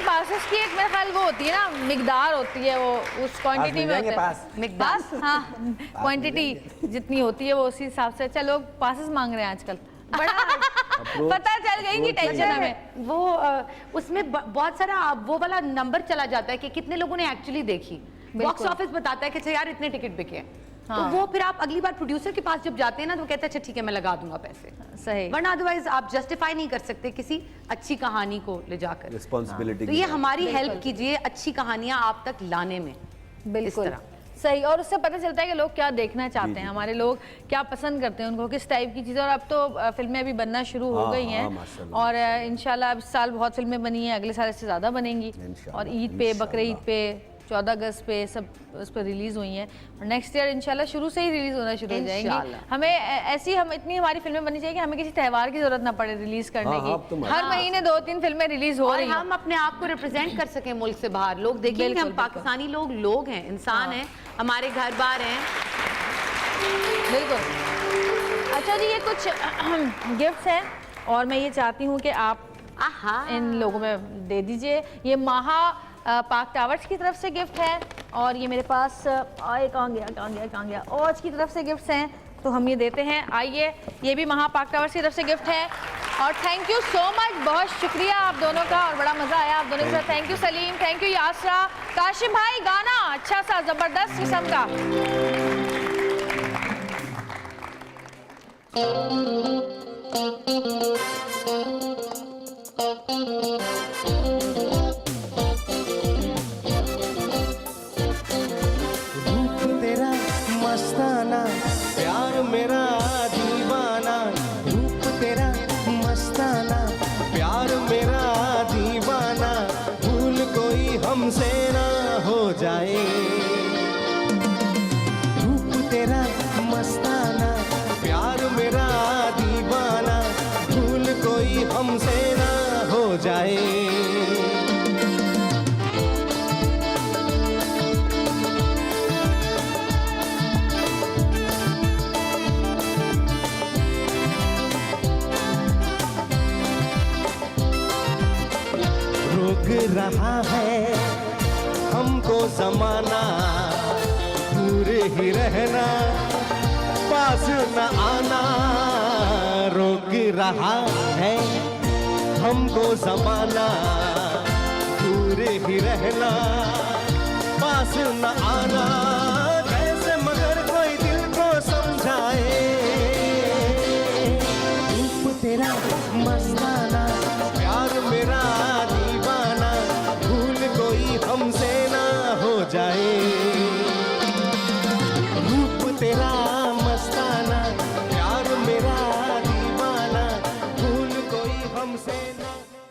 पासेस की एक मेरे ख्याल वो होती है ना, मिकदार होती है, वो उस क्वांटिटी में होता है। मिकदार, हाँ, क्वांटिटी जितनी होती है वो उसी हिसाब से। अच्छा, लोग पासेस मांग रहे हैं आजकल, बड़ा पता चल गई कि टेंशन हमें। वो उसमें बहुत सारा वो वाला नंबर चला जाता है कि कितने लोगों ने एक्चुअली देखी। बॉक्स ऑफिस बताता है कि अच्छा यार इतने टिकट बिके हैं। हाँ। तो वो फिर आप अगली बार प्रोड्यूसर के पास जब जाते हैं ना तो वो कहते हैं अच्छा ठीक है मैं लगा दूंगा पैसे, सही, वरना अदरवाइज आप जस्टिफाई नहीं कर सकते किसी अच्छी कहानी को ले जाकर। रिस्पॉन्सिबिलिटी। तो ये हमारी हेल्प कीजिए अच्छी कहानियां आप तक लाने में। बिल्कुल सही, और उससे पता चलता है कि लोग क्या देखना चाहते हैं, हमारे लोग क्या पसंद करते हैं, उनको किस टाइप की चीज़ें। और अब तो फिल्में अभी बनना शुरू हो गई हैं और इंशाल्लाह अब इस साल बहुत फिल्में बनी हैं, अगले साल इससे ज़्यादा बनेंगी। और ईद पे, बकरीद ईद पे, 14 अगस्त पे सब उस पर रिलीज़ हुई हैं और नेक्स्ट ईयर इंशाल्लाह शुरू से ही रिलीज़ होना शुरू हो जाएंगी। हमें ऐसी हम इतनी हमारी फिल्में बननी चाहिए कि हमें किसी त्यौहार की जरूरत ना पड़े रिलीज़ करने की। हर महीने 2-3 फिल्में रिलीज़ हो रही हैं, हम अपने आप को रिप्रेजेंट कर सकें मुल्क से बाहर। लोग देखें कि हम पाकिस्तानी लोग हैं, इंसान हैं, हमारे घर बार हैं। बिल्कुल। अच्छा जी, ये कुछ गिफ्ट्स हैं और मैं ये चाहती हूँ कि आप इन लोगों में दे दीजिए। ये माहा पाक टावर्स की तरफ से गिफ्ट है और ये मेरे पास कहाँ गया औज की तरफ से गिफ्ट्स हैं, तो हम ये देते हैं। आइए, ये भी महा पाक टावर्स की तरफ से गिफ्ट है और थैंक यू सो मच, बहुत शुक्रिया आप दोनों का और बड़ा मज़ा आया आप दोनों के साथ। Thank you Salim, thank you Yasra. Qasim भाई, गाना अच्छा सा ज़बरदस्त किस्म का। रूप तेरा मस्ताना, प्यार मेरा दीवाना। रूप तेरा मस्ताना, प्यार मेरा दीवाना। भूल कोई हमसे ना हो जाए। रूप तेरा मस्ताना, प्यार मेरा दीवाना। भूल कोई हमसे ना हो जाए। रोक रहा है हमको जमाना, दूर ही रहना, पास न आना। रोक रहा है हमको जमाना, दूर ही रहना, पास न आना।